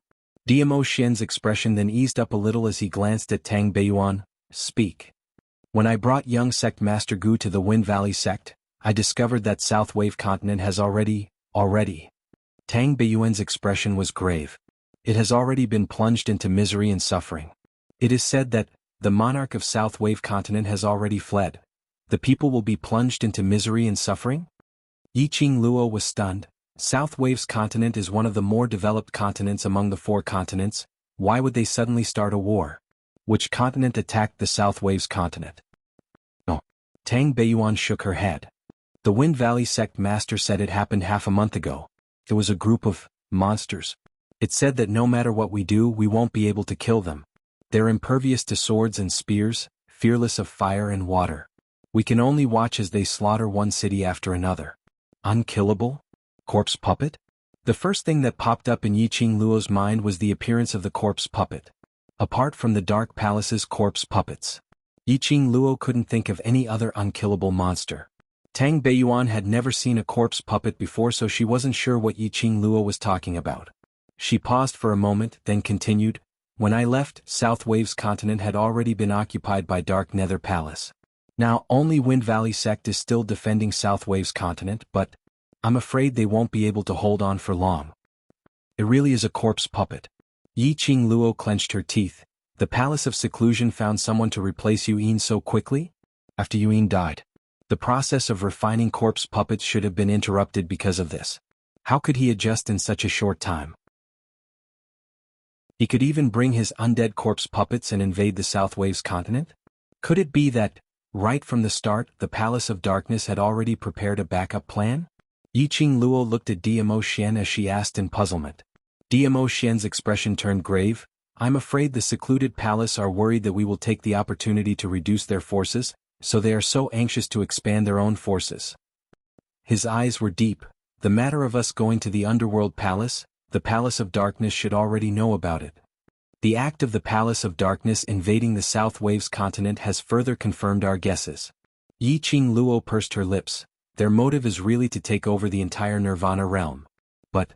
Diamo Xian's expression then eased up a little as he glanced at Tang Beiyuan. "Speak." "When I brought young sect Master Gu to the Wind Valley sect, I discovered that South Wave Continent has already. Tang Beiyuan's expression was grave. "It has already been plunged into misery and suffering. It is said that the monarch of South Wave Continent has already fled. The people will be plunged into misery and suffering?" Yiqing Luo was stunned. South Waves continent is one of the more developed continents among the 4 continents. Why would they suddenly start a war? Which continent attacked the South Waves continent? Oh. Tang Beiyuan shook her head. The Wind Valley sect master said it happened half a month ago. There was a group of monsters. It said that no matter what we do, we won't be able to kill them. They're impervious to swords and spears, fearless of fire and water. We can only watch as they slaughter one city after another. Unkillable? Corpse puppet? The first thing that popped up in Yiqing Luo's mind was the appearance of the corpse puppet. Apart from the Dark Palace's corpse puppets, Yiqing Luo couldn't think of any other unkillable monster. Tang Beiyuan had never seen a corpse puppet before, so she wasn't sure what Yiqing Luo was talking about. She paused for a moment, then continued, "When I left, South Waves continent had already been occupied by Dark Nether Palace. Now only Wind Valley sect is still defending South Waves continent, but I'm afraid they won't be able to hold on for long." It really is a corpse puppet. Yiqing Luo clenched her teeth. The Palace of Seclusion found someone to replace Yuyin so quickly? After Yuyin died. The process of refining corpse puppets should have been interrupted because of this. How could he adjust in such a short time? He could even bring his undead corpse puppets and invade the South Waves continent? Could it be that, right from the start, the Palace of Darkness had already prepared a backup plan? Yiqing Luo looked at DMO Xian as she asked in puzzlement. DMO Xian's expression turned grave. "I'm afraid the secluded palace are worried that we will take the opportunity to reduce their forces, so they are so anxious to expand their own forces." His eyes were deep. "The matter of us going to the Underworld Palace, the Palace of Darkness should already know about it. The act of the Palace of Darkness invading the South Waves continent has further confirmed our guesses." Yiqing Luo pursed her lips. Their motive is really to take over the entire Nirvana realm. But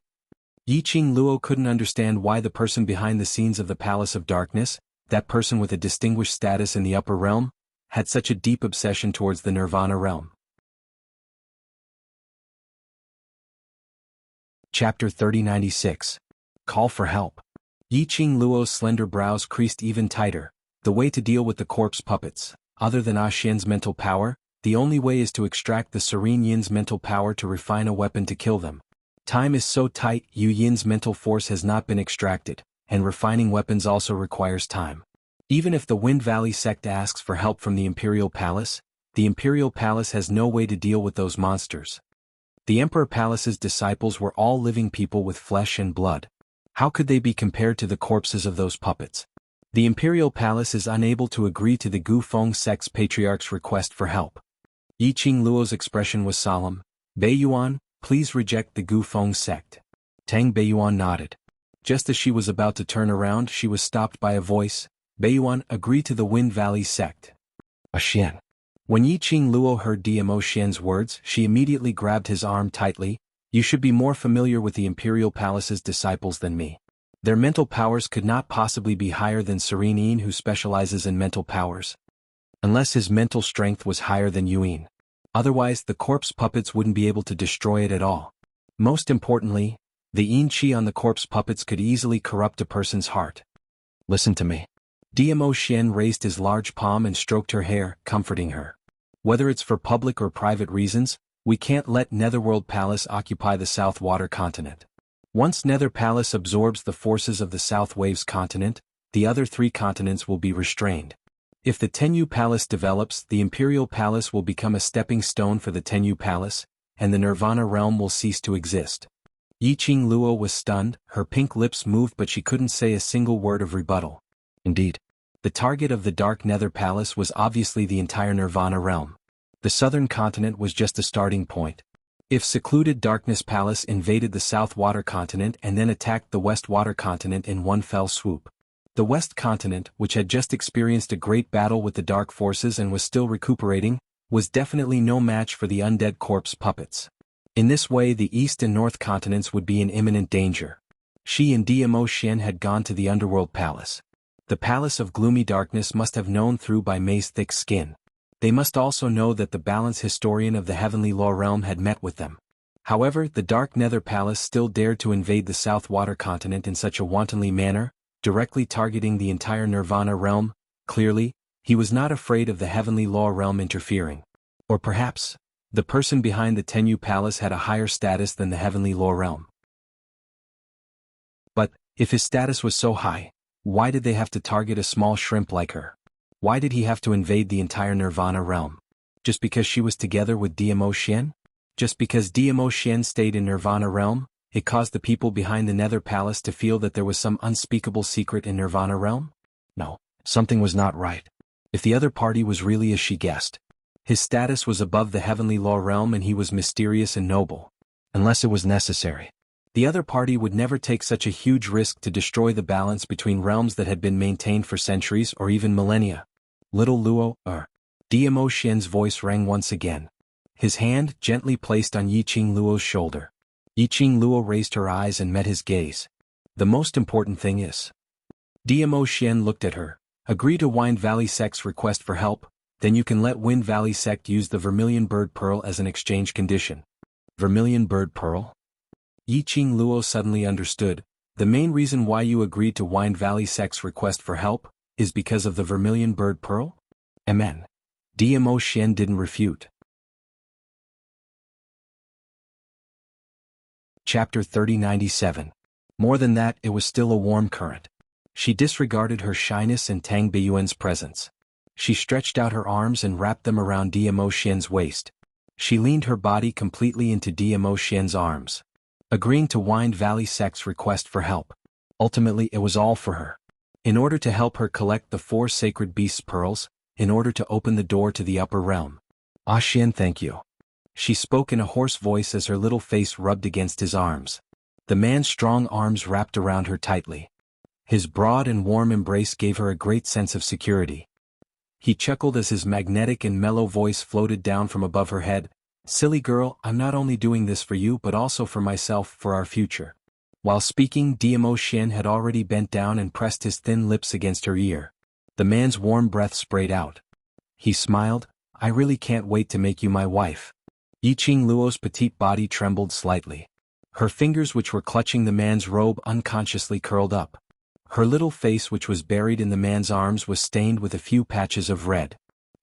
Yiqing Luo couldn't understand why the person behind the scenes of the Palace of Darkness, that person with a distinguished status in the upper realm, had such a deep obsession towards the Nirvana realm. Chapter 3096. Call for help. Yiqing Luo's slender brows creased even tighter. The way to deal with the corpse puppets, other than Ah Xian's mental power, the only way is to extract the Serene Yin's mental power to refine a weapon to kill them. Time is so tight, Yu Yin's mental force has not been extracted, and refining weapons also requires time. Even if the Wind Valley sect asks for help from the Imperial Palace has no way to deal with those monsters. The Emperor Palace's disciples were all living people with flesh and blood. How could they be compared to the corpses of those puppets? The Imperial Palace is unable to agree to the Gu Feng sect's patriarch's request for help. Yiqing Luo's expression was solemn. "Beiyuan, please reject the Gu Feng sect." Tang Beiyuan nodded. Just as she was about to turn around, she was stopped by a voice. "Beiyuan, agree to the Wind Valley sect." "Ah Xian." When Yiqing Luo heard DMO Xian's words, she immediately grabbed his arm tightly. "You should be more familiar with the Imperial Palace's disciples than me. Their mental powers could not possibly be higher than Serene Yin, who specializes in mental powers. Unless his mental strength was higher than Yuyin. Otherwise, the corpse puppets wouldn't be able to destroy it at all. Most importantly, the Yin Qi on the corpse puppets could easily corrupt a person's heart. "Listen to me." DMO Xian raised his large palm and stroked her hair, comforting her. "Whether it's for public or private reasons, we can't let Netherworld Palace occupy the South Water continent. Once Nether Palace absorbs the forces of the South Waves continent, the other 3 continents will be restrained. If the Tenyu Palace develops, the Imperial Palace will become a stepping stone for the Tenyu Palace, and the Nirvana realm will cease to exist." Yiqing Luo was stunned, her pink lips moved, but she couldn't say a single word of rebuttal. Indeed, the target of the Dark Nether Palace was obviously the entire Nirvana realm. The southern continent was just a starting point. If secluded Darkness Palace invaded the South Water continent and then attacked the West Water continent in one fell swoop, the West continent, which had just experienced a great battle with the Dark Forces and was still recuperating, was definitely no match for the undead corpse puppets. In this way, the East and North continents would be in imminent danger. She and DMO Xian had gone to the Underworld Palace. The Palace of Gloomy Darkness must have known through Bai Mei's thick skin. They must also know that the Balance Historian of the Heavenly Law Realm had met with them. However, the Dark Nether Palace still dared to invade the South Water continent in such a wantonly manner, directly targeting the entire Nirvana realm. Clearly, he was not afraid of the Heavenly Law Realm interfering. Or perhaps, The person behind the Tenyu Palace had a higher status than the Heavenly Law Realm. But, if his status was so high, why did they have to target a small shrimp like her? Why did he have to invade the entire Nirvana realm? Just because she was together with DMO Xian? Just because DMO Xian stayed in Nirvana realm, it caused the people behind the Nether Palace to feel that there was some unspeakable secret in Nirvana realm? No, something was not right. If the other party was really as she guessed, his status was above the Heavenly Law realm and he was mysterious and noble. Unless it was necessary. The other party would never take such a huge risk to destroy the balance between realms that had been maintained for centuries or even millennia. Little Luo, DMO Xian's voice rang once again. His hand gently placed on Yiqing Luo's shoulder. Yiqing Luo raised her eyes and met his gaze. The most important thing is. DMO Xian looked at her. Agree to Wind Valley Sect's request for help, then you can let Wind Valley Sect use the Vermilion Bird Pearl as an exchange condition. Vermilion Bird Pearl? Yiqing Luo suddenly understood. The main reason why you agreed to Wind Valley Sect's request for help is because of the Vermilion Bird Pearl? Amen. DMO Xian didn't refute. Chapter 3097. More than that, it was still a warm current. She disregarded her shyness and Tang Beiyuan's presence. She stretched out her arms and wrapped them around DMO Xian's waist. She leaned her body completely into DMO Xian's arms. Agreeing to Wind Valley Sect's request for help. Ultimately, it was all for her. In order to help her collect the 4 sacred beasts' pearls, in order to open the door to the upper realm. Ah Xian, thank you. She spoke in a hoarse voice as her little face rubbed against his arms. The man's strong arms wrapped around her tightly. His broad and warm embrace gave her a great sense of security. He chuckled as his magnetic and mellow voice floated down from above her head. Silly girl, I'm not only doing this for you but also for myself, for our future. While speaking, DMO Xian had already bent down and pressed his thin lips against her ear. The man's warm breath sprayed out. He smiled. I really can't wait to make you my wife. Yiqing Luo's petite body trembled slightly. Her fingers, which were clutching the man's robe, unconsciously curled up. Her little face, which was buried in the man's arms, was stained with a few patches of red.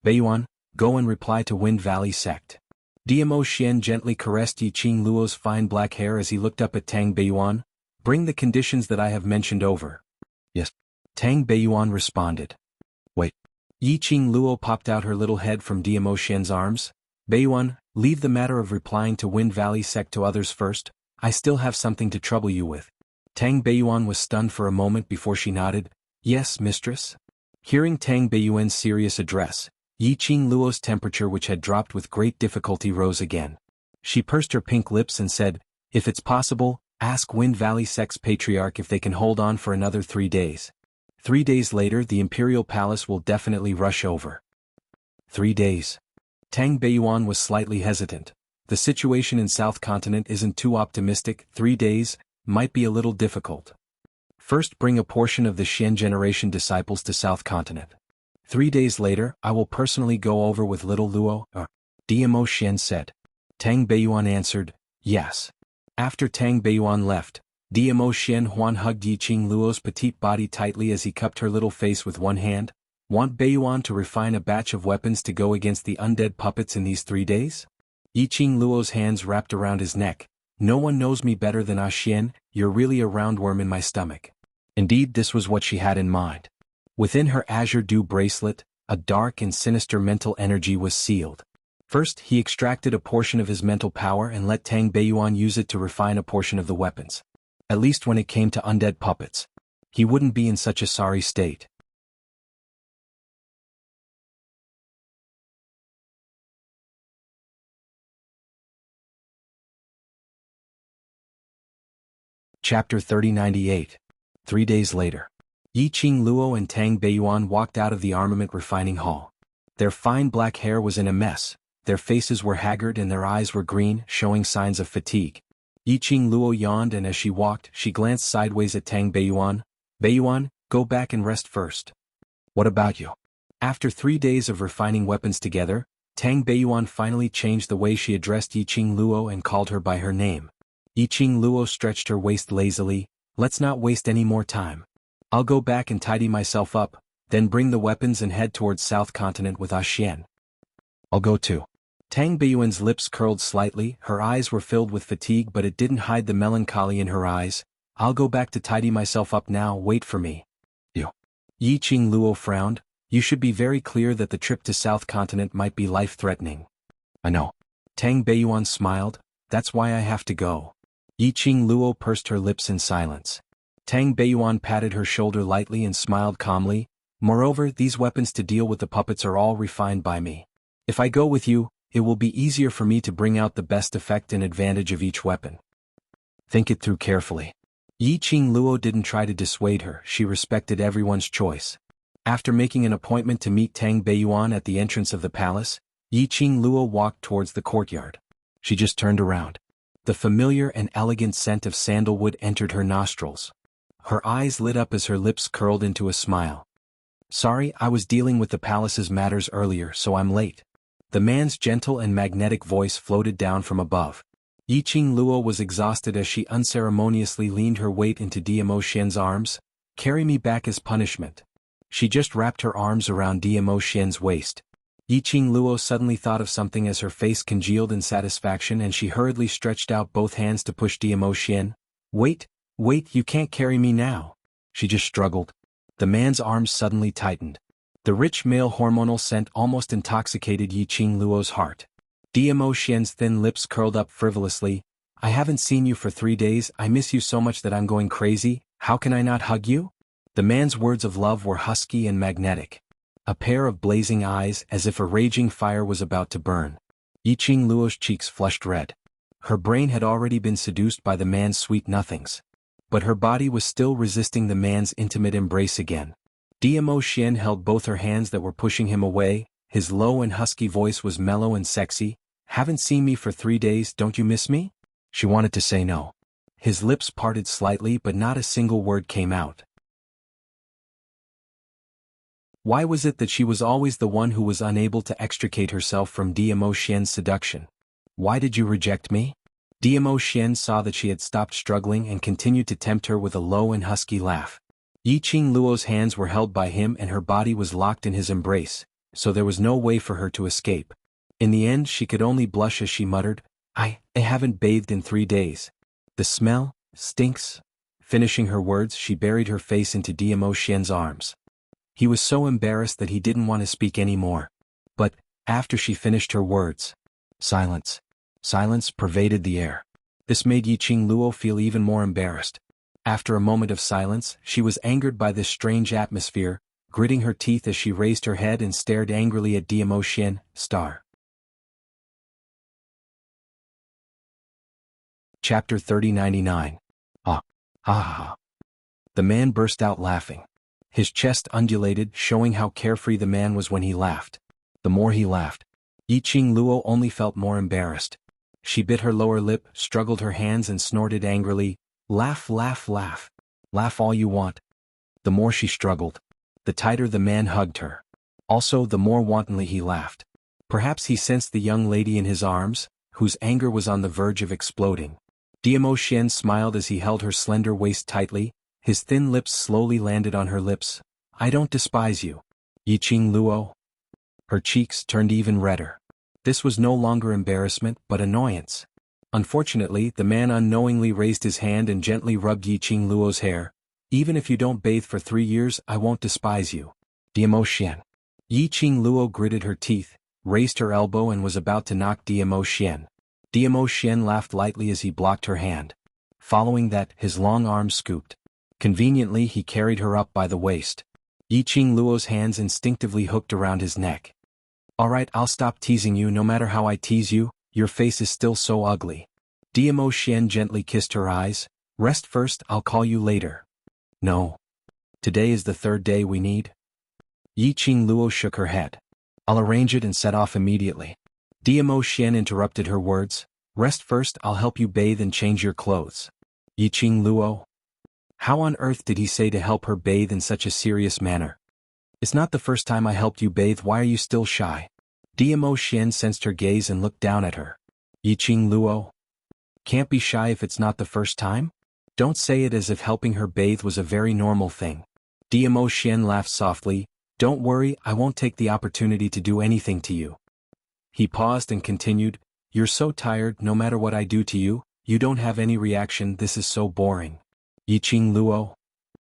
Beiyuan, go and reply to Wind Valley Sect. DMO Xian gently caressed Yiqing Luo's fine black hair as he looked up at Tang Beiyuan. Bring the conditions that I have mentioned over. Yes. Tang Beiyuan responded. Wait. Yiqing Luo popped out her little head from DMO Xian's arms. Beiyuan, leave the matter of replying to Wind Valley Sect to others first. I still have something to trouble you with. Tang Beiyuan was stunned for a moment before she nodded. Yes, mistress. Hearing Tang Beiyuan's serious address, Yiqing Luo's temperature, which had dropped with great difficulty, rose again. She pursed her pink lips and said, if it's possible, ask Wind Valley Sect's patriarch if they can hold on for another 3 days. 3 days later, the Imperial Palace will definitely rush over. 3 days. Tang Beiyuan was slightly hesitant. The situation in South Continent isn't too optimistic. 3 days might be a little difficult. First, bring a portion of the Xian generation disciples to South Continent. 3 days later, I will personally go over with little Luo, DMO Xian said. Tang Beiyuan answered, yes. After Tang Beiyuan left, DMO Xian Huan hugged Yiqing Luo's petite body tightly as he cupped her little face with one hand. Want Beiyuan to refine a batch of weapons to go against the undead puppets in these 3 days? Yiqing Luo's hands wrapped around his neck. No one knows me better than Ah Xian, you're really a roundworm in my stomach. Indeed, this was what she had in mind. Within her azure dew bracelet, a dark and sinister mental energy was sealed. First, he extracted a portion of his mental power and let Tang Beiyuan use it to refine a portion of the weapons. At least when it came to undead puppets, he wouldn't be in such a sorry state. Chapter 3098. 3 days later. Yiqing Luo and Tang Beiyuan walked out of the armament refining hall. Their fine black hair was in a mess, their faces were haggard and their eyes were green, showing signs of fatigue. Yiqing Luo yawned, and as she walked, she glanced sideways at Tang Beiyuan. Beiyuan, go back and rest first. What about you? After 3 days of refining weapons together, Tang Beiyuan finally changed the way she addressed Yiqing Luo and called her by her name. Yiqing Luo stretched her waist lazily. Let's not waste any more time. I'll go back and tidy myself up, then bring the weapons and head towards South Continent with Ah Xian. I'll go too. Tang Beiyuan's lips curled slightly, her eyes were filled with fatigue but it didn't hide the melancholy in her eyes. I'll go back to tidy myself up now, wait for me. You. Yi Qing Luo frowned. You should be very clear that the trip to South Continent might be life-threatening. I know. Tang Beiyuan smiled. That's why I have to go. Yi Qing Luo pursed her lips in silence. Tang Beiyuan patted her shoulder lightly and smiled calmly. Moreover, these weapons to deal with the puppets are all refined by me. If I go with you, it will be easier for me to bring out the best effect and advantage of each weapon. Think it through carefully. Yi Qing Luo didn't try to dissuade her, she respected everyone's choice. After making an appointment to meet Tang Beiyuan at the entrance of the palace, Yi Qing Luo walked towards the courtyard. She just turned around. The familiar and elegant scent of sandalwood entered her nostrils. Her eyes lit up as her lips curled into a smile. Sorry, I was dealing with the palace's matters earlier, so I'm late. The man's gentle and magnetic voice floated down from above. Yi Qing Luo was exhausted as she unceremoniously leaned her weight into Diamo Xian's arms. Carry me back as punishment. She just wrapped her arms around Diamo Xian's waist. Yi Qing Luo suddenly thought of something as her face congealed in satisfaction and she hurriedly stretched out both hands to push Diamo Xian. Wait, you can't carry me now. She just struggled. The man's arms suddenly tightened. The rich male hormonal scent almost intoxicated Yi Qing Luo's heart. Diamo Xian's thin lips curled up frivolously. I haven't seen you for 3 days, I miss you so much that I'm going crazy, how can I not hug you? The man's words of love were husky and magnetic. A pair of blazing eyes as if a raging fire was about to burn. Yi Qing Luo's cheeks flushed red. Her brain had already been seduced by the man's sweet nothings. But her body was still resisting the man's intimate embrace again. Diamo Xian held both her hands that were pushing him away, his low and husky voice was mellow and sexy. Haven't seen me for 3 days, don't you miss me? She wanted to say no. His lips parted slightly but not a single word came out. Why was it that she was always the one who was unable to extricate herself from Diamo Xian's seduction? Why did you reject me? Diamo Xian saw that she had stopped struggling and continued to tempt her with a low and husky laugh. Yi Qing Luo's hands were held by him and her body was locked in his embrace, so there was no way for her to escape. In the end she could only blush as she muttered, I haven't bathed in 3 days. The smell stinks. Finishing her words, she buried her face into Diamo Xian's arms. He was so embarrassed that he didn't want to speak any more. But, after she finished her words, silence pervaded the air. This made Yi Qing Luo feel even more embarrassed. After a moment of silence, she was angered by this strange atmosphere, gritting her teeth as she raised her head and stared angrily at Diamo Xian. Chapter 3099. Ah. The man burst out laughing. His chest undulated, showing how carefree the man was when he laughed. The more he laughed, Yi Qing Luo only felt more embarrassed. She bit her lower lip, struggled her hands and snorted angrily, Laugh. Laugh all you want. The more she struggled, the tighter the man hugged her. Also, the more wantonly he laughed. Perhaps he sensed the young lady in his arms, whose anger was on the verge of exploding. Diamo Xian smiled as he held her slender waist tightly, his thin lips slowly landed on her lips. I don't despise you, Yi Qing Luo. Her cheeks turned even redder. This was no longer embarrassment but annoyance. Unfortunately, the man unknowingly raised his hand and gently rubbed Yi Qing Luo's hair. Even if you don't bathe for 3 years, I won't despise you. Diamo Xian. Yi Qing Luo gritted her teeth, raised her elbow and was about to knock Diamo Xian. Diamo Xian laughed lightly as he blocked her hand. Following that, his long arms scooped. Conveniently, he carried her up by the waist. Yi Qing Luo's hands instinctively hooked around his neck. Alright, I'll stop teasing you. No matter how I tease you, your face is still so ugly. Diamo Xian gently kissed her eyes. Rest first, I'll call you later. No. Today is the 3rd day we need. Yi Qing Luo shook her head. I'll arrange it and set off immediately. Diamo Xian interrupted her words. Rest first, I'll help you bathe and change your clothes. Yi Qing Luo. How on earth did he say to help her bathe in such a serious manner? It's not the first time I helped you bathe, why are you still shy? Diamo Xian sensed her gaze and looked down at her. Yi Qing Luo. Can't be shy if it's not the first time? Don't say it as if helping her bathe was a very normal thing. Diamo Xian laughed softly. Don't worry, I won't take the opportunity to do anything to you. He paused and continued, "You're so tired, no matter what I do to you, you don't have any reaction, this is so boring." Yiqing Luo?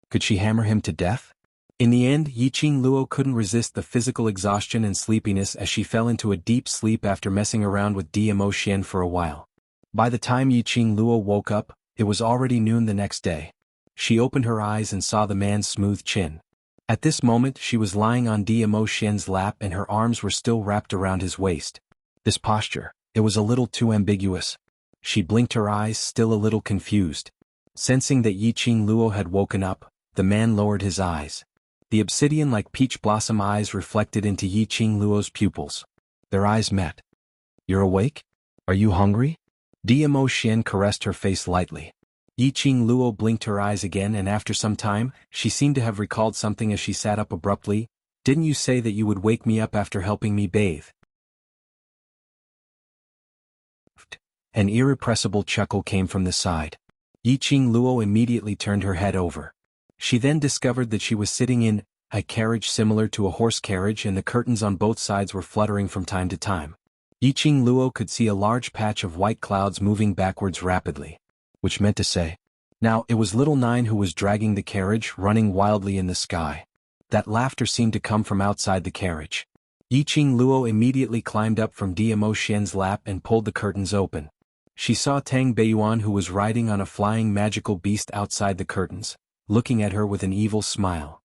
Could she hammer him to death? In the end, Yiqing Luo couldn't resist the physical exhaustion and sleepiness as she fell into a deep sleep after messing around with Dmo Xian for a while. By the time Yiqing Luo woke up, it was already noon the next day. She opened her eyes and saw the man's smooth chin. At this moment she was lying on Dmo Xian's lap and her arms were still wrapped around his waist. This posture, it was a little too ambiguous. She blinked her eyes, still a little confused. Sensing that Yiqing Luo had woken up, the man lowered his eyes. The obsidian-like peach blossom eyes reflected into Yiqing Luo's pupils. Their eyes met. "You're awake? Are you hungry?" Dmo Xian caressed her face lightly. Yiqing Luo blinked her eyes again and after some time, she seemed to have recalled something as she sat up abruptly. "Didn't you say that you would wake me up after helping me bathe?" An irrepressible chuckle came from the side. Yiqing Luo immediately turned her head over. She then discovered that she was sitting in a carriage similar to a horse carriage and the curtains on both sides were fluttering from time to time. Yiqing Luo could see a large patch of white clouds moving backwards rapidly. Which meant to say, now it was little Nine who was dragging the carriage, running wildly in the sky. That laughter seemed to come from outside the carriage. Yiqing Luo immediately climbed up from Dmo Xian's lap and pulled the curtains open. She saw Tang Beiyuan who was riding on a flying magical beast outside the curtains, looking at her with an evil smile.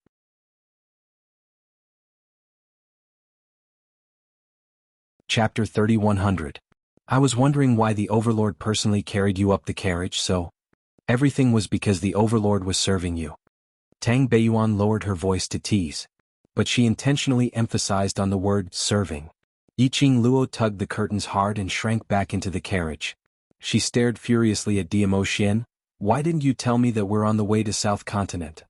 Chapter 3100. I was wondering why the Overlord personally carried you up the carriage, so everything was because the Overlord was serving you. Tang Beiyuan lowered her voice to tease, but she intentionally emphasized on the word serving. Yiqing Luo tugged the curtains hard and shrank back into the carriage. She stared furiously at Dmo Xian. "Why didn't you tell me that we're on the way to South Continent?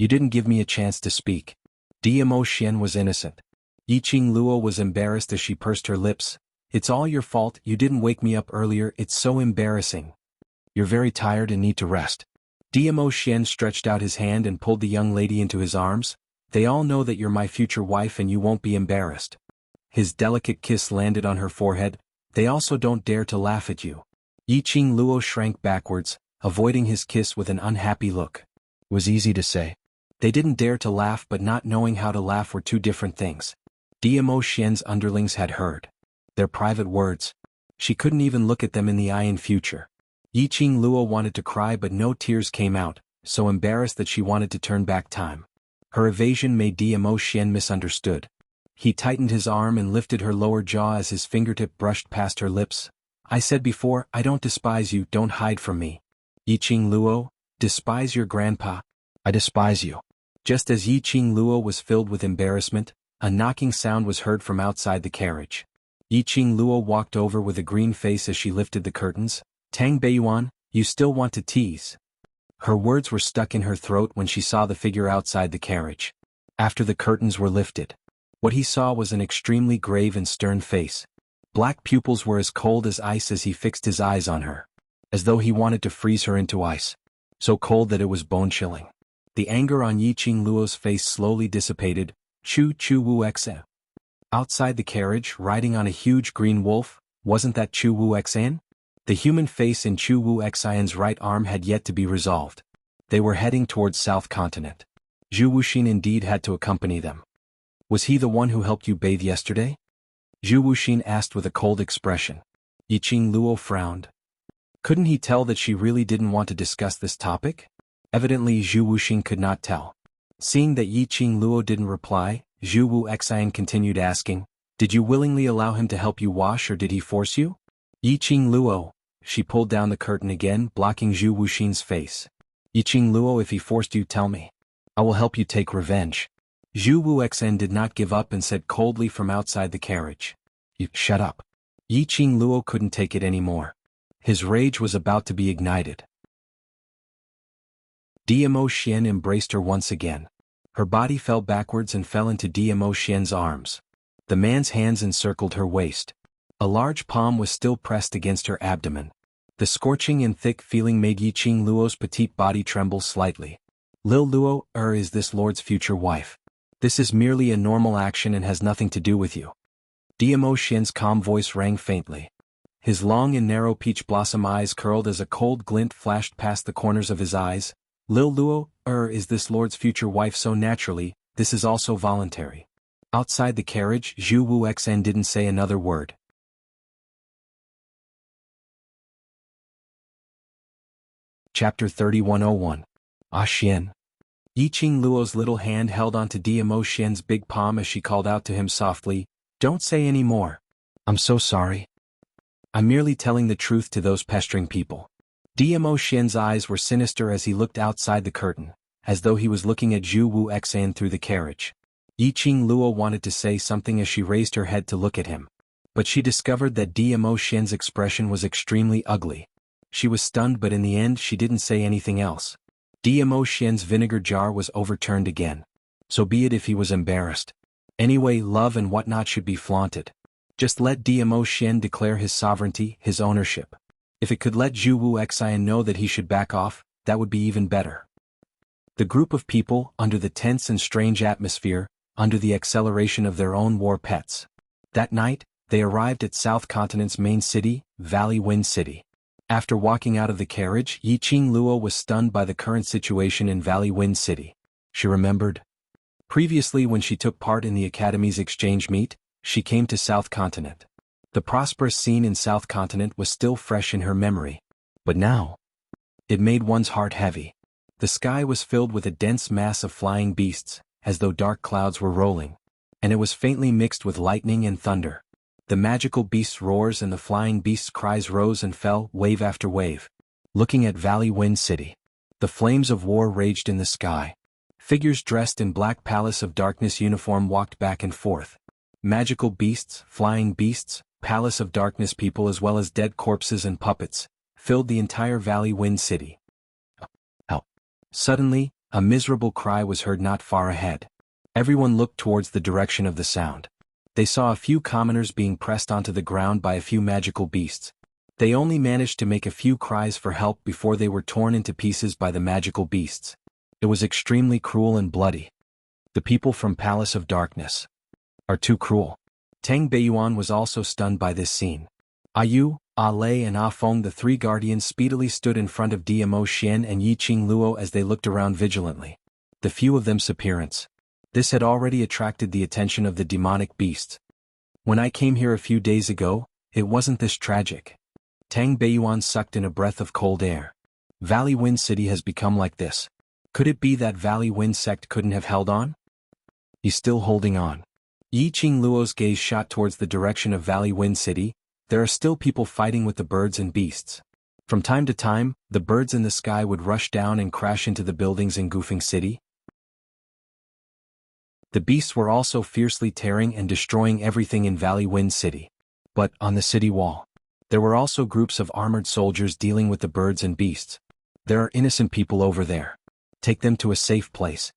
You didn't give me a chance to speak." Dmo Xian was innocent. Yiqing Luo was embarrassed as she pursed her lips. "It's all your fault, you didn't wake me up earlier, it's so embarrassing. You're very tired and need to rest." Dmo Xian stretched out his hand and pulled the young lady into his arms. "They all know that you're my future wife and you won't be embarrassed." His delicate kiss landed on her forehead. "They also don't dare to laugh at you." Yiqing Luo shrank backwards, avoiding his kiss with an unhappy look. It was easy to say. They didn't dare to laugh, but not knowing how to laugh were two different things. Dmo Xian's underlings had heard their private words. She couldn't even look at them in the eye in future. Yiqing Luo wanted to cry but no tears came out, so embarrassed that she wanted to turn back time. Her evasion made Dmo Xian misunderstood. He tightened his arm and lifted her lower jaw as his fingertip brushed past her lips. "I said before, I don't despise you, don't hide from me." Yiqing Luo, despise your grandpa? I despise you. Just as Yiqing Luo was filled with embarrassment, a knocking sound was heard from outside the carriage. Yiqing Luo walked over with a green face as she lifted the curtains. "Tang Beiyuan, you still want to tease?" Her words were stuck in her throat when she saw the figure outside the carriage. After the curtains were lifted, what he saw was an extremely grave and stern face. Black pupils were as cold as ice as he fixed his eyes on her, as though he wanted to freeze her into ice. So cold that it was bone-chilling. The anger on Yiqing Luo's face slowly dissipated. "Chu Chu Wu Xe." Outside the carriage, riding on a huge green wolf, wasn't that Chu Wu Xian? The human face in Chu Wu Xian's right arm had yet to be resolved. They were heading towards South Continent. Zhu Wuxin indeed had to accompany them. "Was he the one who helped you bathe yesterday?" Zhu Wuxin asked with a cold expression. Yiqing Luo frowned. Couldn't he tell that she really didn't want to discuss this topic? Evidently Zhu Wuxin could not tell. Seeing that Yiqing Luo didn't reply, Zhu Wu Xian continued asking, "Did you willingly allow him to help you wash or did he force you?" Yiqing Luo. She pulled down the curtain again, blocking Zhu Wuxin's face. "Yiqing Luo, if he forced you, tell me. I will help you take revenge." Zhu Wu Xian did not give up and said coldly from outside the carriage. "You shut up." Yiqing Luo couldn't take it anymore. His rage was about to be ignited. Dmo Xian embraced her once again. Her body fell backwards and fell into Dmo Xian's arms. The man's hands encircled her waist. A large palm was still pressed against her abdomen. The scorching and thick feeling made Yiqing Luo's petite body tremble slightly. "Lil Luo, is this Lord's future wife? This is merely a normal action and has nothing to do with you." Diamo Xian's calm voice rang faintly. His long and narrow peach blossom eyes curled as a cold glint flashed past the corners of his eyes. Lil Luo, is this lord's future wife so naturally, this is also voluntary. Outside the carriage, Zhu Wu Xen didn't say another word. Chapter 3101. Ah Xian. Yiqing Luo's little hand held onto Diamo Xian's big palm as she called out to him softly, "Don't say any more. I'm so sorry. I'm merely telling the truth to those pestering people." Diamo Xian's eyes were sinister as he looked outside the curtain, as though he was looking at Zhu Wu Xan through the carriage. Yiqing Luo wanted to say something as she raised her head to look at him. But she discovered that Diamo Xian's expression was extremely ugly. She was stunned, but in the end she didn't say anything else. Diamo Xian's vinegar jar was overturned again. So be it if he was embarrassed. Anyway, love and whatnot should be flaunted. Just let Diamo Xian declare his sovereignty, his ownership. If it could let Zhu Wu Xian know that he should back off, that would be even better. The group of people, under the tense and strange atmosphere, under the acceleration of their own war pets. That night, they arrived at South Continent's main city, Valley Wind City. After walking out of the carriage, Yiqing Luo was stunned by the current situation in Valley Wind City. She remembered. Previously, when she took part in the Academy's exchange meet, she came to South Continent. The prosperous scene in South Continent was still fresh in her memory. But now, it made one's heart heavy. The sky was filled with a dense mass of flying beasts, as though dark clouds were rolling. And it was faintly mixed with lightning and thunder. The magical beast's roars and the flying beast's cries rose and fell, wave after wave. Looking at Valley Wind City, the flames of war raged in the sky. Figures dressed in black Palace of Darkness uniform walked back and forth. Magical beasts, flying beasts, Palace of Darkness people as well as dead corpses and puppets, filled the entire Valley Wind City. Ow. Suddenly, a miserable cry was heard not far ahead. Everyone looked towards the direction of the sound. They saw a few commoners being pressed onto the ground by a few magical beasts. They only managed to make a few cries for help before they were torn into pieces by the magical beasts. It was extremely cruel and bloody. The people from Palace of Darkness are too cruel. Tang Beiyuan was also stunned by this scene. Ah Yu, Ah Lei and Ah Feng, the three guardians, speedily stood in front of Diamo Xian and Yiqing Luo as they looked around vigilantly. The few of them's appearance. This had already attracted the attention of the demonic beasts. When I came here a few days ago, it wasn't this tragic. Tang Beiyuan sucked in a breath of cold air. Valley Wind City has become like this. Could it be that Valley Wind sect couldn't have held on? He's still holding on. Yiqing Luo's gaze shot towards the direction of Valley Wind City. There are still people fighting with the birds and beasts. From time to time, the birds in the sky would rush down and crash into the buildings in Goofing City. The beasts were also fiercely tearing and destroying everything in Valley Wind City. But, on the city wall, there were also groups of armored soldiers dealing with the birds and beasts. There are innocent people over there. Take them to a safe place.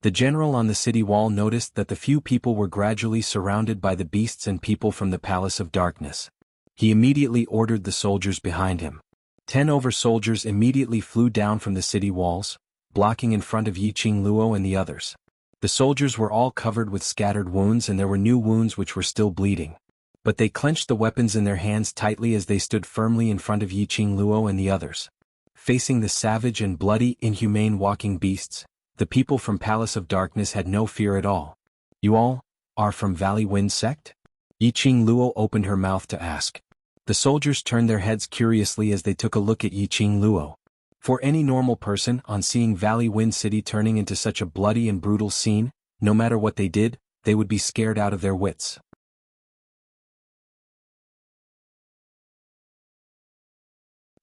The general on the city wall noticed that the few people were gradually surrounded by the beasts and people from the Palace of Darkness. He immediately ordered the soldiers behind him. 10 over soldiers immediately flew down from the city walls, blocking in front of Yiqing Luo and the others. The soldiers were all covered with scattered wounds and there were new wounds which were still bleeding. But they clenched the weapons in their hands tightly as they stood firmly in front of Yiqing Luo and the others. Facing the savage and bloody, inhumane walking beasts, the people from Palace of Darkness had no fear at all. You all are from Valley Wind sect? Yiqing Luo opened her mouth to ask. The soldiers turned their heads curiously as they took a look at Yiqing Luo. For any normal person, on seeing Valley Wind City turning into such a bloody and brutal scene, no matter what they did, they would be scared out of their wits.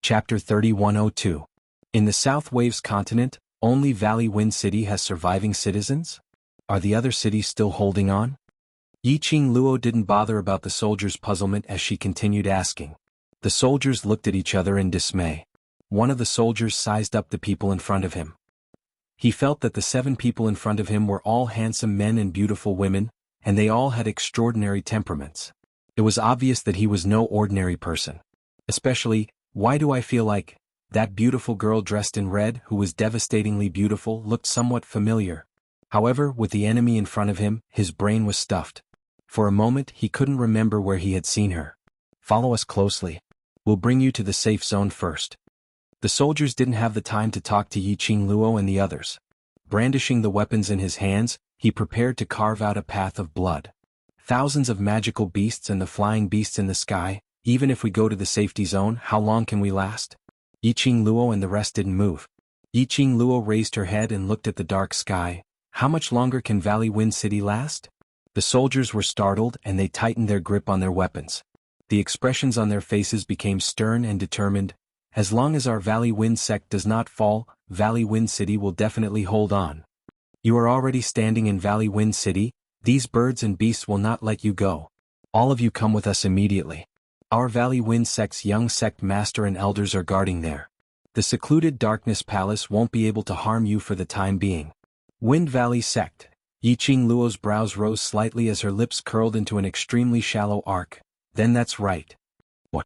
Chapter 3102. In the South Waves continent, only Valley Wind City has surviving citizens? Are the other cities still holding on? Yiqing Luo didn't bother about the soldiers' puzzlement as she continued asking. The soldiers looked at each other in dismay. One of the soldiers sized up the people in front of him. He felt that the 7 people in front of him were all handsome men and beautiful women, and they all had extraordinary temperaments. It was obvious that he was no ordinary person. Especially, why do I feel like that beautiful girl dressed in red who was devastatingly beautiful looked somewhat familiar. However, with the enemy in front of him, his brain was stuffed. For a moment he couldn't remember where he had seen her. "Follow us closely. We'll bring you to the safe zone first." The soldiers didn't have the time to talk to Yiqing Luo and the others. Brandishing the weapons in his hands, he prepared to carve out a path of blood. Thousands of magical beasts and the flying beasts in the sky. Even if we go to the safety zone, how long can we last? Yiqing Luo and the rest didn't move. Yiqing Luo raised her head and looked at the dark sky. How much longer can Valley Wind City last? The soldiers were startled and they tightened their grip on their weapons. The expressions on their faces became stern and determined. As long as our Valley Wind sect does not fall, Valley Wind City will definitely hold on. You are already standing in Valley Wind City. These birds and beasts will not let you go. All of you come with us immediately. Our Valley Wind sect's young sect master and elders are guarding there. The secluded Darkness Palace won't be able to harm you for the time being. Wind Valley sect. Yiqing Luo's brows rose slightly as her lips curled into an extremely shallow arc. Then that's right. What?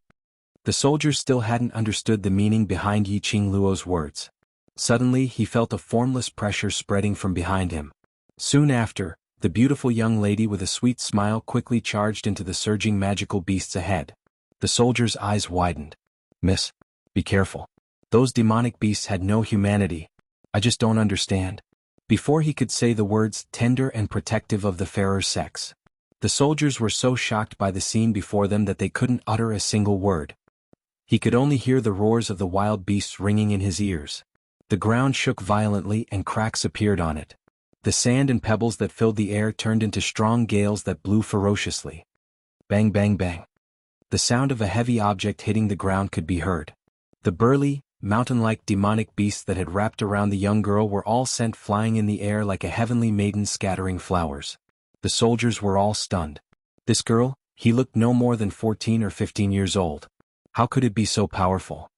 The soldiers still hadn't understood the meaning behind Yiqing Luo's words. Suddenly he felt a formless pressure spreading from behind him. Soon after, the beautiful young lady with a sweet smile quickly charged into the surging magical beasts ahead. The soldier's eyes widened. "Miss, be careful. Those demonic beasts had no humanity. I just don't understand." Before he could say the words tender and protective of the fairer sex, the soldiers were so shocked by the scene before them that they couldn't utter a single word. He could only hear the roars of the wild beasts ringing in his ears. The ground shook violently and cracks appeared on it. The sand and pebbles that filled the air turned into strong gales that blew ferociously. Bang bang bang. The sound of a heavy object hitting the ground could be heard. The burly, mountain-like demonic beasts that had wrapped around the young girl were all sent flying in the air like a heavenly maiden scattering flowers. The soldiers were all stunned. This girl, he looked no more than 14 or 15 years old. How could it be so powerful?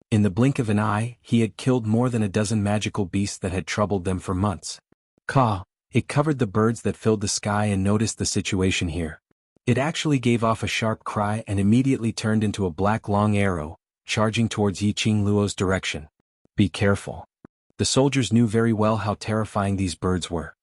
In the blink of an eye, he had killed more than a dozen magical beasts that had troubled them for months. Caw! It covered the birds that filled the sky and noticed the situation here. It actually gave off a sharp cry and immediately turned into a black long arrow, charging towards Yiqing Luo's direction. Be careful. The soldiers knew very well how terrifying these birds were.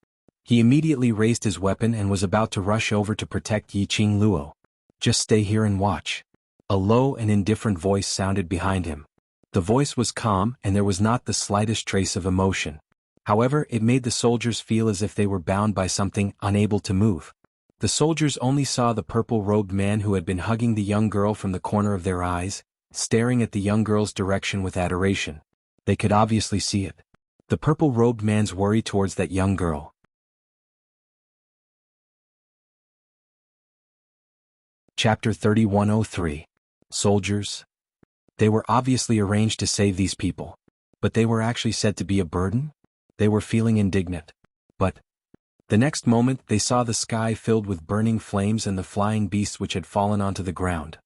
He immediately raised his weapon and was about to rush over to protect Yiqing Luo. Just stay here and watch. A low and indifferent voice sounded behind him. The voice was calm and there was not the slightest trace of emotion. However, it made the soldiers feel as if they were bound by something, unable to move. The soldiers only saw the purple-robed man who had been hugging the young girl from the corner of their eyes, staring at the young girl's direction with adoration. They could obviously see it. The purple-robed man's worry towards that young girl. Chapter 3103. Soldiers. They were obviously arranged to save these people. But they were actually said to be a burden? They were feeling indignant. But the next moment they saw the sky filled with burning flames and the flying beasts which had fallen onto the ground.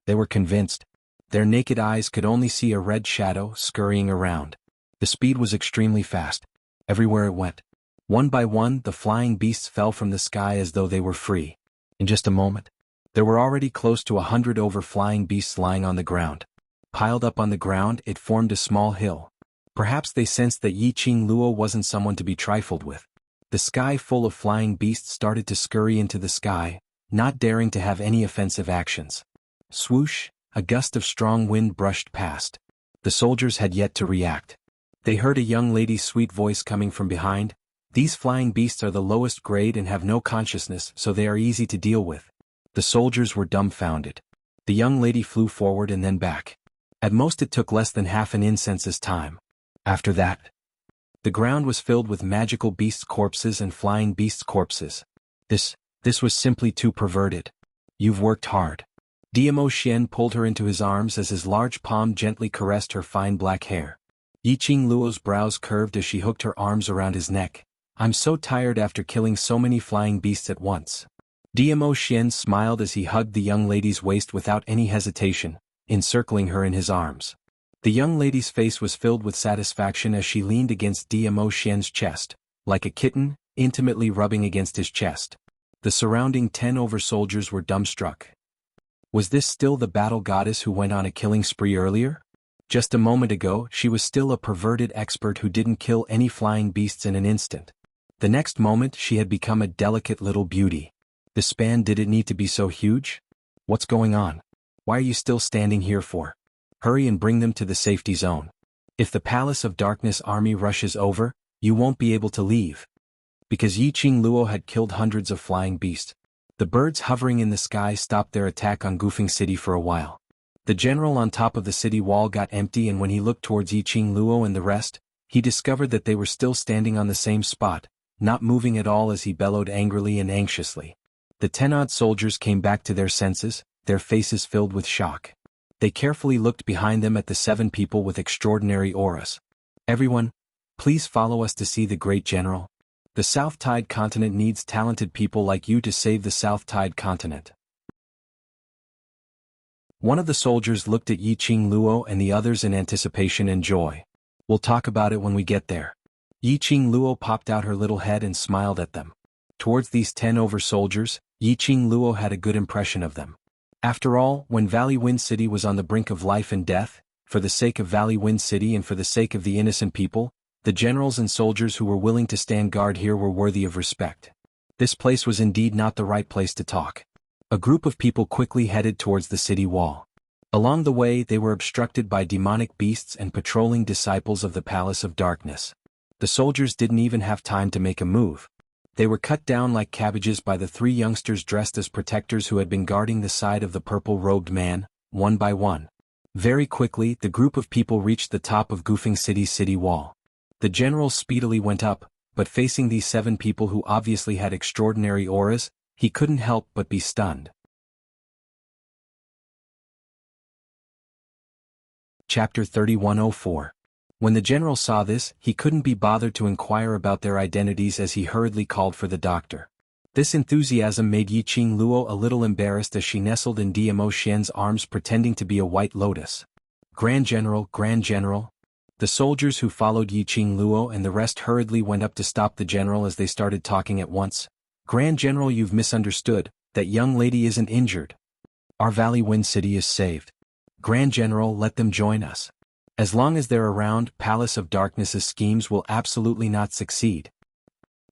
They were convinced. Their naked eyes could only see a red shadow scurrying around. The speed was extremely fast. Everywhere it went. One by one the flying beasts fell from the sky as though they were free. In just a moment, there were already close to 100 overflying beasts lying on the ground. Piled up on the ground, it formed a small hill. Perhaps they sensed that Yiqing Luo wasn't someone to be trifled with. The sky full of flying beasts started to scurry into the sky, not daring to have any offensive actions. Swoosh, a gust of strong wind brushed past. The soldiers had yet to react. They heard a young lady's sweet voice coming from behind. These flying beasts are the lowest grade and have no consciousness, so they are easy to deal with. The soldiers were dumbfounded. The young lady flew forward and then back. At most it took less than half an incense's time. After that, the ground was filled with magical beasts' corpses and flying beasts' corpses. This was simply too perverted. You've worked hard. Diamo Xian pulled her into his arms as his large palm gently caressed her fine black hair. Yiqing Luo's brows curved as she hooked her arms around his neck. I'm so tired after killing so many flying beasts at once. Diamo Xian smiled as he hugged the young lady's waist without any hesitation, encircling her in his arms. The young lady's face was filled with satisfaction as she leaned against Diamo Xian's chest, like a kitten, intimately rubbing against his chest. The surrounding 10 soldiers were dumbstruck. Was this still the battle goddess who went on a killing spree earlier? Just a moment ago, she was still a perverted expert who didn't kill any flying beasts in an instant. The next moment she had become a delicate little beauty. The span didn't need to be so huge? What's going on? Why are you still standing here for? Hurry and bring them to the safety zone. If the Palace of Darkness army rushes over, you won't be able to leave. Because Yi Qing Luo had killed hundreds of flying beasts. The birds hovering in the sky stopped their attack on Gufeng City for a while. The general on top of the city wall got empty, and when he looked towards Yi Qing Luo and the rest, he discovered that they were still standing on the same spot, not moving at all as he bellowed angrily and anxiously. The 10-odd soldiers came back to their senses, their faces filled with shock. They carefully looked behind them at the 7 people with extraordinary auras. Everyone, please follow us to see the great general. The South Tide continent needs talented people like you to save the South Tide continent. One of the soldiers looked at Yi Qing Luo and the others in anticipation and joy. We'll talk about it when we get there. Yi Qing Luo popped out her little head and smiled at them. Towards these 10 over soldiers, Yi Qing Luo had a good impression of them. After all, when Valley Wind City was on the brink of life and death, for the sake of Valley Wind City and for the sake of the innocent people, the generals and soldiers who were willing to stand guard here were worthy of respect. This place was indeed not the right place to talk. A group of people quickly headed towards the city wall. Along the way they were obstructed by demonic beasts and patrolling disciples of the Palace of Darkness. The soldiers didn't even have time to make a move. They were cut down like cabbages by the 3 youngsters dressed as protectors who had been guarding the side of the purple-robed man, one by one. Very quickly the group of people reached the top of Gufeng City's city wall. The general speedily went up, but facing these 7 people who obviously had extraordinary auras, he couldn't help but be stunned. Chapter 3104. When the general saw this, he couldn't be bothered to inquire about their identities as he hurriedly called for the doctor. This enthusiasm made Yi Qing Luo a little embarrassed as she nestled in Dmo Xian's arms pretending to be a white lotus. Grand General, Grand General. The soldiers who followed Yi Qing Luo and the rest hurriedly went up to stop the general as they started talking at once. Grand General, you've misunderstood. That young lady isn't injured. Our Valley Wind City is saved. Grand General, let them join us. As long as they're around, Palace of Darkness's schemes will absolutely not succeed.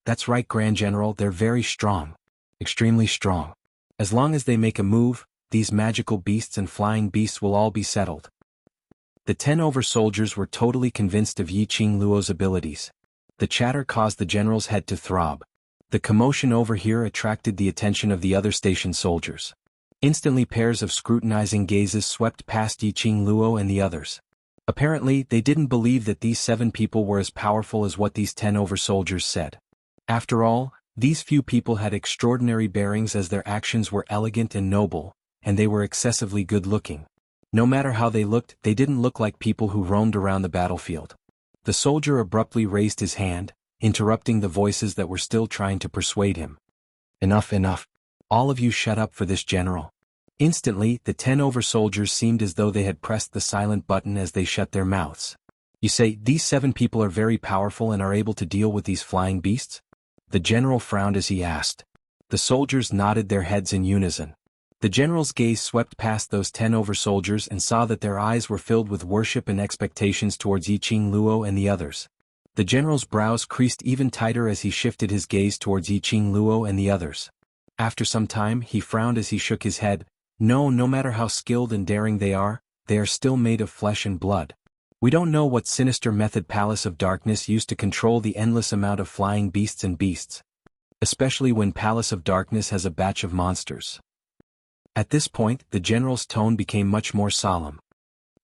That's right, Grand General, they're very strong. Extremely strong. As long as they make a move, these magical beasts and flying beasts will all be settled. The 10 over soldiers were totally convinced of Yi Qing Luo's abilities. The chatter caused the general's head to throb. The commotion over here attracted the attention of the other station soldiers. Instantly pairs of scrutinizing gazes swept past Yi Qing Luo and the others. Apparently, they didn't believe that these 7 people were as powerful as what these 10 over soldiers said. After all, these few people had extraordinary bearings as their actions were elegant and noble, and they were excessively good-looking. No matter how they looked, they didn't look like people who roamed around the battlefield. The soldier abruptly raised his hand, interrupting the voices that were still trying to persuade him. Enough, enough. All of you shut up for this, General. Instantly, the 10 over soldiers seemed as though they had pressed the silent button as they shut their mouths. You say, these 7 people are very powerful and are able to deal with these flying beasts? The general frowned as he asked. The soldiers nodded their heads in unison. The general's gaze swept past those 10 over soldiers and saw that their eyes were filled with worship and expectations towards Yi Qing Luo and the others. The general's brows creased even tighter as he shifted his gaze towards Yi Qing Luo and the others. After some time, he frowned as he shook his head. No matter how skilled and daring they are still made of flesh and blood. We don't know what sinister method Palace of Darkness used to control the endless amount of flying beasts and beasts. Especially when Palace of Darkness has a batch of monsters. At this point, the general's tone became much more solemn.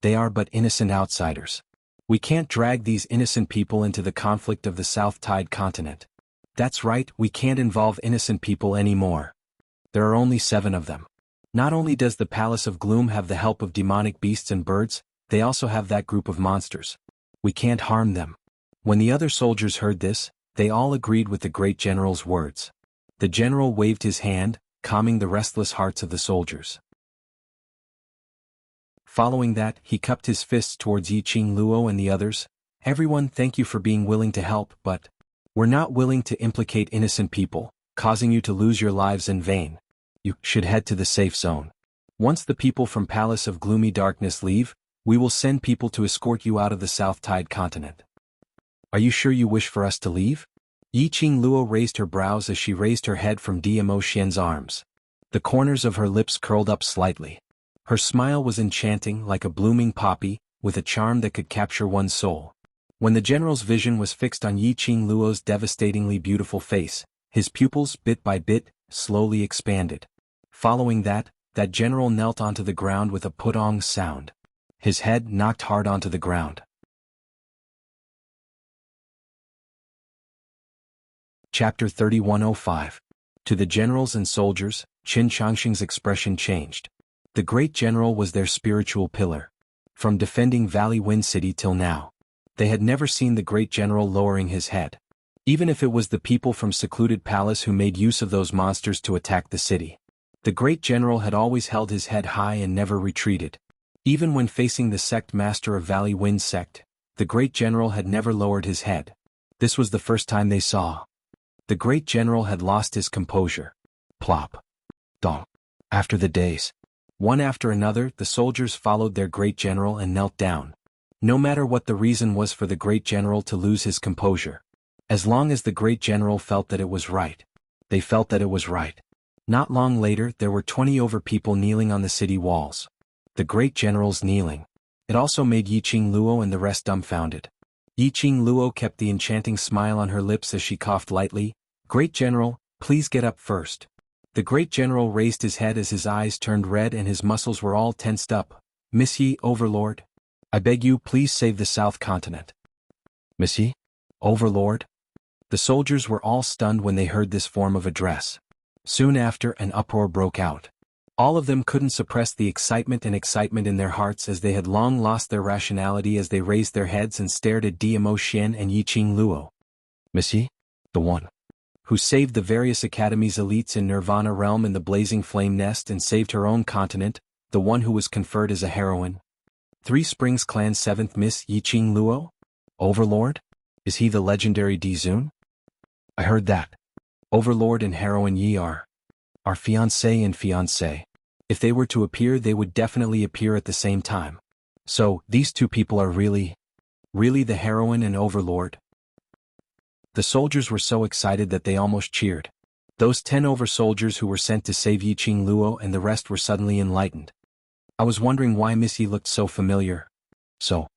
They are but innocent outsiders. We can't drag these innocent people into the conflict of the South Tide continent. That's right, we can't involve innocent people anymore. There are only 7 of them. Not only does the Palace of Gloom have the help of demonic beasts and birds, they also have that group of monsters. We can't harm them. When the other soldiers heard this, they all agreed with the great general's words. The general waved his hand, calming the restless hearts of the soldiers. Following that, he cupped his fists towards Yi Qing Luo and the others. Everyone, thank you for being willing to help, but we're not willing to implicate innocent people, causing you to lose your lives in vain. You should head to the safe zone. Once the people from Palace of Gloomy Darkness leave, we will send people to escort you out of the South Tide continent. Are you sure you wish for us to leave? Yi Qingluo raised her brows as she raised her head from Dmo Xian's arms. The corners of her lips curled up slightly. Her smile was enchanting like a blooming poppy, with a charm that could capture one's soul. When the general's vision was fixed on Yi Qingluo's devastatingly beautiful face, his pupils, bit by bit, slowly expanded. Following that general knelt onto the ground with a putong sound. His head knocked hard onto the ground. Chapter 3105. To the generals and soldiers, Qin Changxing's expression changed. The great general was their spiritual pillar. From defending Valley Wind City till now, they had never seen the great general lowering his head. Even if it was the people from secluded palace who made use of those monsters to attack the city. The great general had always held his head high and never retreated. Even when facing the sect master of Valley Wind sect, the great general had never lowered his head. This was the first time they saw. The great general had lost his composure. Plop. Dong. After the days. One after another, the soldiers followed their great general and knelt down. No matter what the reason was for the great general to lose his composure. As long as the great general felt that it was right. They felt that it was right. Not long later, there were 20 over people kneeling on the city walls. The great general's kneeling. It also made Yi Qingluo and the rest dumbfounded. Yi Qingluo kept the enchanting smile on her lips as she coughed lightly. "Great general, please get up first." The great general raised his head as his eyes turned red and his muscles were all tensed up. "Miss Yi, Overlord. I beg you, please save the South Continent." "Miss Yi? Overlord?" The soldiers were all stunned when they heard this form of address. Soon after, an uproar broke out. All of them couldn't suppress the excitement in their hearts as they had long lost their rationality as they raised their heads and stared at Dmo Xian and Yi Qingluo. "Miss Yi? The one who saved the various academies' elites in Nirvana Realm and the Blazing Flame Nest and saved her own continent, the one who was conferred as a heroine? Three Springs Clan 7th Miss Yi Qingluo? Overlord? Is he the legendary Dizun? I heard that. Overlord and heroine Yi are fiancé and fiancé. If they were to appear, they would definitely appear at the same time. So, these two people are really the heroine and Overlord?" The soldiers were so excited that they almost cheered. Those 10 over soldiers who were sent to save Yi Qingluo and the rest were suddenly enlightened. "I was wondering why Miss Yi looked so familiar. So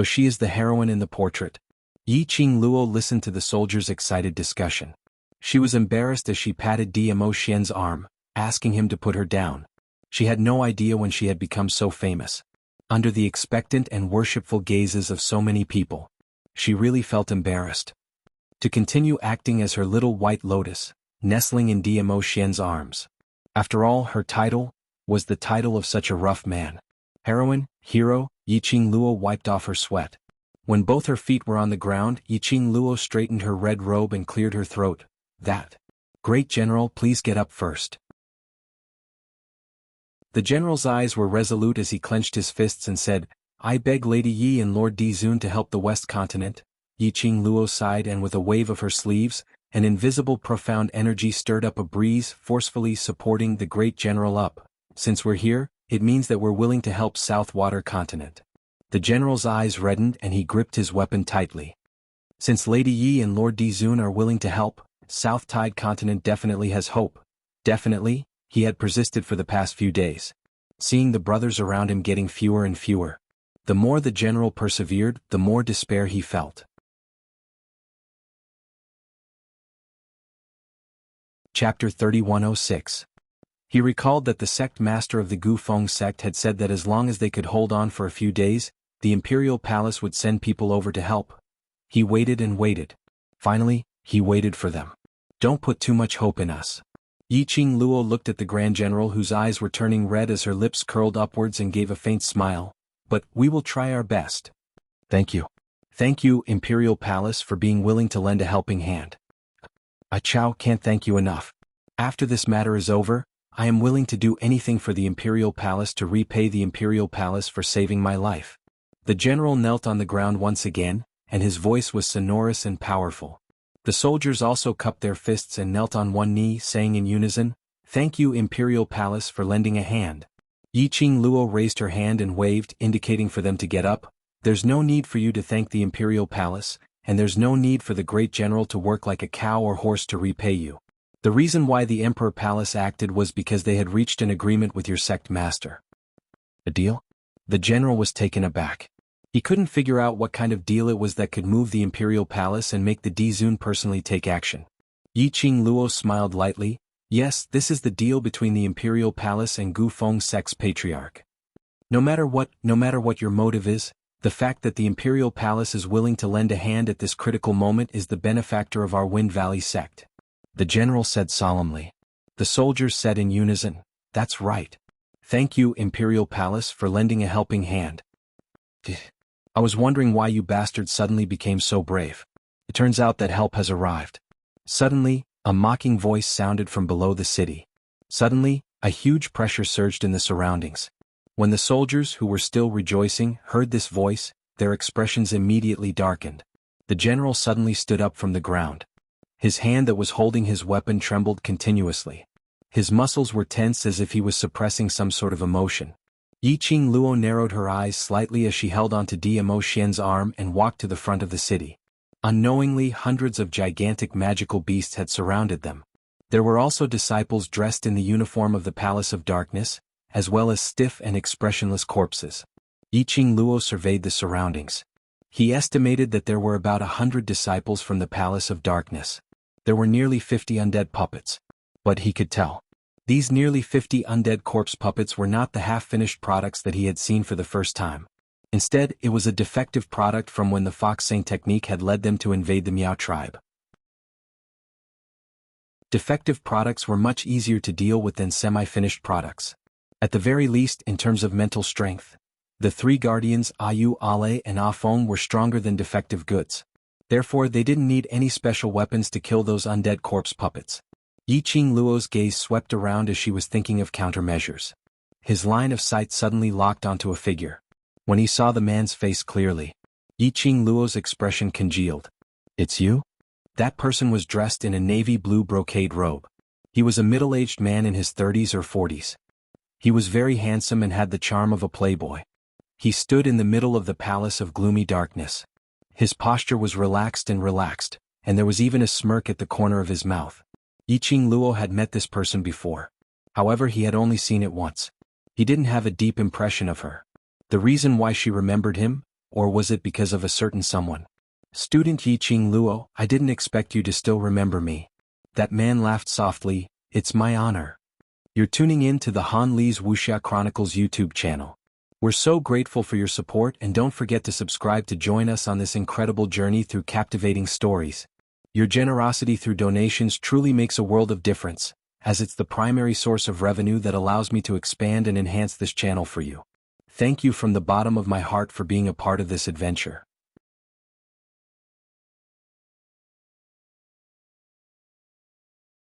she is the heroine in the portrait." Yi Qingluo listened to the soldiers' excited discussion. She was embarrassed as she patted Dmo Xian's arm, asking him to put her down. She had no idea when she had become so famous. Under the expectant and worshipful gazes of so many people, she really felt embarrassed. To continue acting as her little white lotus, nestling in Dmo Xian's arms. After all, her title was the title of such a rough man. Heroine, hero. Yi Qingluo wiped off her sweat. When both her feet were on the ground, Yi Qingluo straightened her red robe and cleared her throat. "That great general, please get up first." The general's eyes were resolute as he clenched his fists and said, "I beg Lady Yi and Lord Dizun to help the West Continent." Yi Qingluo sighed, and with a wave of her sleeves, an invisible profound energy stirred up a breeze, forcefully supporting the great general up. "Since we're here, it means that we're willing to help South Water Continent." The general's eyes reddened and he gripped his weapon tightly. Since Lady Yi and Lord Dizun are willing to help, South Tide Continent definitely has hope. Definitely, he had persisted for the past few days. Seeing the brothers around him getting fewer and fewer. The more the general persevered, the more despair he felt. Chapter 3106. He recalled that the sect master of the Gufeng sect had said that as long as they could hold on for a few days, the imperial palace would send people over to help. He waited and waited. Finally, he waited for them. "Don't put too much hope in us." Yi Qingluo looked at the Grand General, whose eyes were turning red as her lips curled upwards, and gave a faint smile. "But we will try our best." "Thank you. Thank you, Imperial Palace, for being willing to lend a helping hand. I can't thank you enough. After this matter is over, I am willing to do anything for the Imperial Palace to repay the Imperial Palace for saving my life." The general knelt on the ground once again, and his voice was sonorous and powerful. The soldiers also cupped their fists and knelt on one knee, saying in unison, "Thank you, Imperial Palace, for lending a hand." Yi Qingluo raised her hand and waved, indicating for them to get up. "There's no need for you to thank the Imperial Palace, and there's no need for the great general to work like a cow or horse to repay you. The reason why the Emperor Palace acted was because they had reached an agreement with your sect master. A deal? The general was taken aback. He couldn't figure out what kind of deal it was that could move the Imperial Palace and make the Dizun personally take action. Yi Qing Luo smiled lightly. Yes, this is the deal between the Imperial Palace and Gu Feng sect's patriarch. No matter what your motive is, the fact that the Imperial Palace is willing to lend a hand at this critical moment is the benefactor of our Wind Valley sect. The general said solemnly. The soldiers said in unison, That's right. Thank you, Imperial Palace, for lending a helping hand. I was wondering why you bastards suddenly became so brave. It turns out that help has arrived. Suddenly, a mocking voice sounded from below the city. Suddenly, a huge pressure surged in the surroundings. When the soldiers, who were still rejoicing, heard this voice, their expressions immediately darkened. The general suddenly stood up from the ground. His hand that was holding his weapon trembled continuously. His muscles were tense as if he was suppressing some sort of emotion. Yi Qing Luo narrowed her eyes slightly as she held onto Dmo Xian's arm and walked to the front of the city. Unknowingly, hundreds of gigantic magical beasts had surrounded them. There were also disciples dressed in the uniform of the Palace of Darkness, as well as stiff and expressionless corpses. Yi Qing Luo surveyed the surroundings. He estimated that there were about 100 disciples from the Palace of Darkness. There were nearly 50 undead puppets. But he could tell. These nearly 50 undead corpse puppets were not the half-finished products that he had seen for the first time. Instead, it was a defective product from when the Foxing technique had led them to invade the Miao tribe. Defective products were much easier to deal with than semi-finished products. At the very least, in terms of mental strength, the three guardians Ayu, Ale, and Afeng were stronger than defective goods. Therefore, they didn't need any special weapons to kill those undead corpse puppets. Yi Qing Luo's gaze swept around as she was thinking of countermeasures. His line of sight suddenly locked onto a figure. When he saw the man's face clearly, Yi Qing Luo's expression congealed. It's you? That person was dressed in a navy blue brocade robe. He was a middle-aged man in his 30s or 40s. He was very handsome and had the charm of a playboy. He stood in the middle of the Palace of Gloomy Darkness. His posture was relaxed, and there was even a smirk at the corner of his mouth. Yi Qing Luo had met this person before. However, he had only seen it once. He didn't have a deep impression of her. The reason why she remembered him, or was it because of a certain someone? Student Yi Qing Luo, I didn't expect you to still remember me. That man laughed softly. It's my honor. You're tuning in to the Han Li's Wuxia Chronicles YouTube channel. We're so grateful for your support, and don't forget to subscribe to join us on this incredible journey through captivating stories. Your generosity through donations truly makes a world of difference, as it's the primary source of revenue that allows me to expand and enhance this channel for you. Thank you from the bottom of my heart for being a part of this adventure.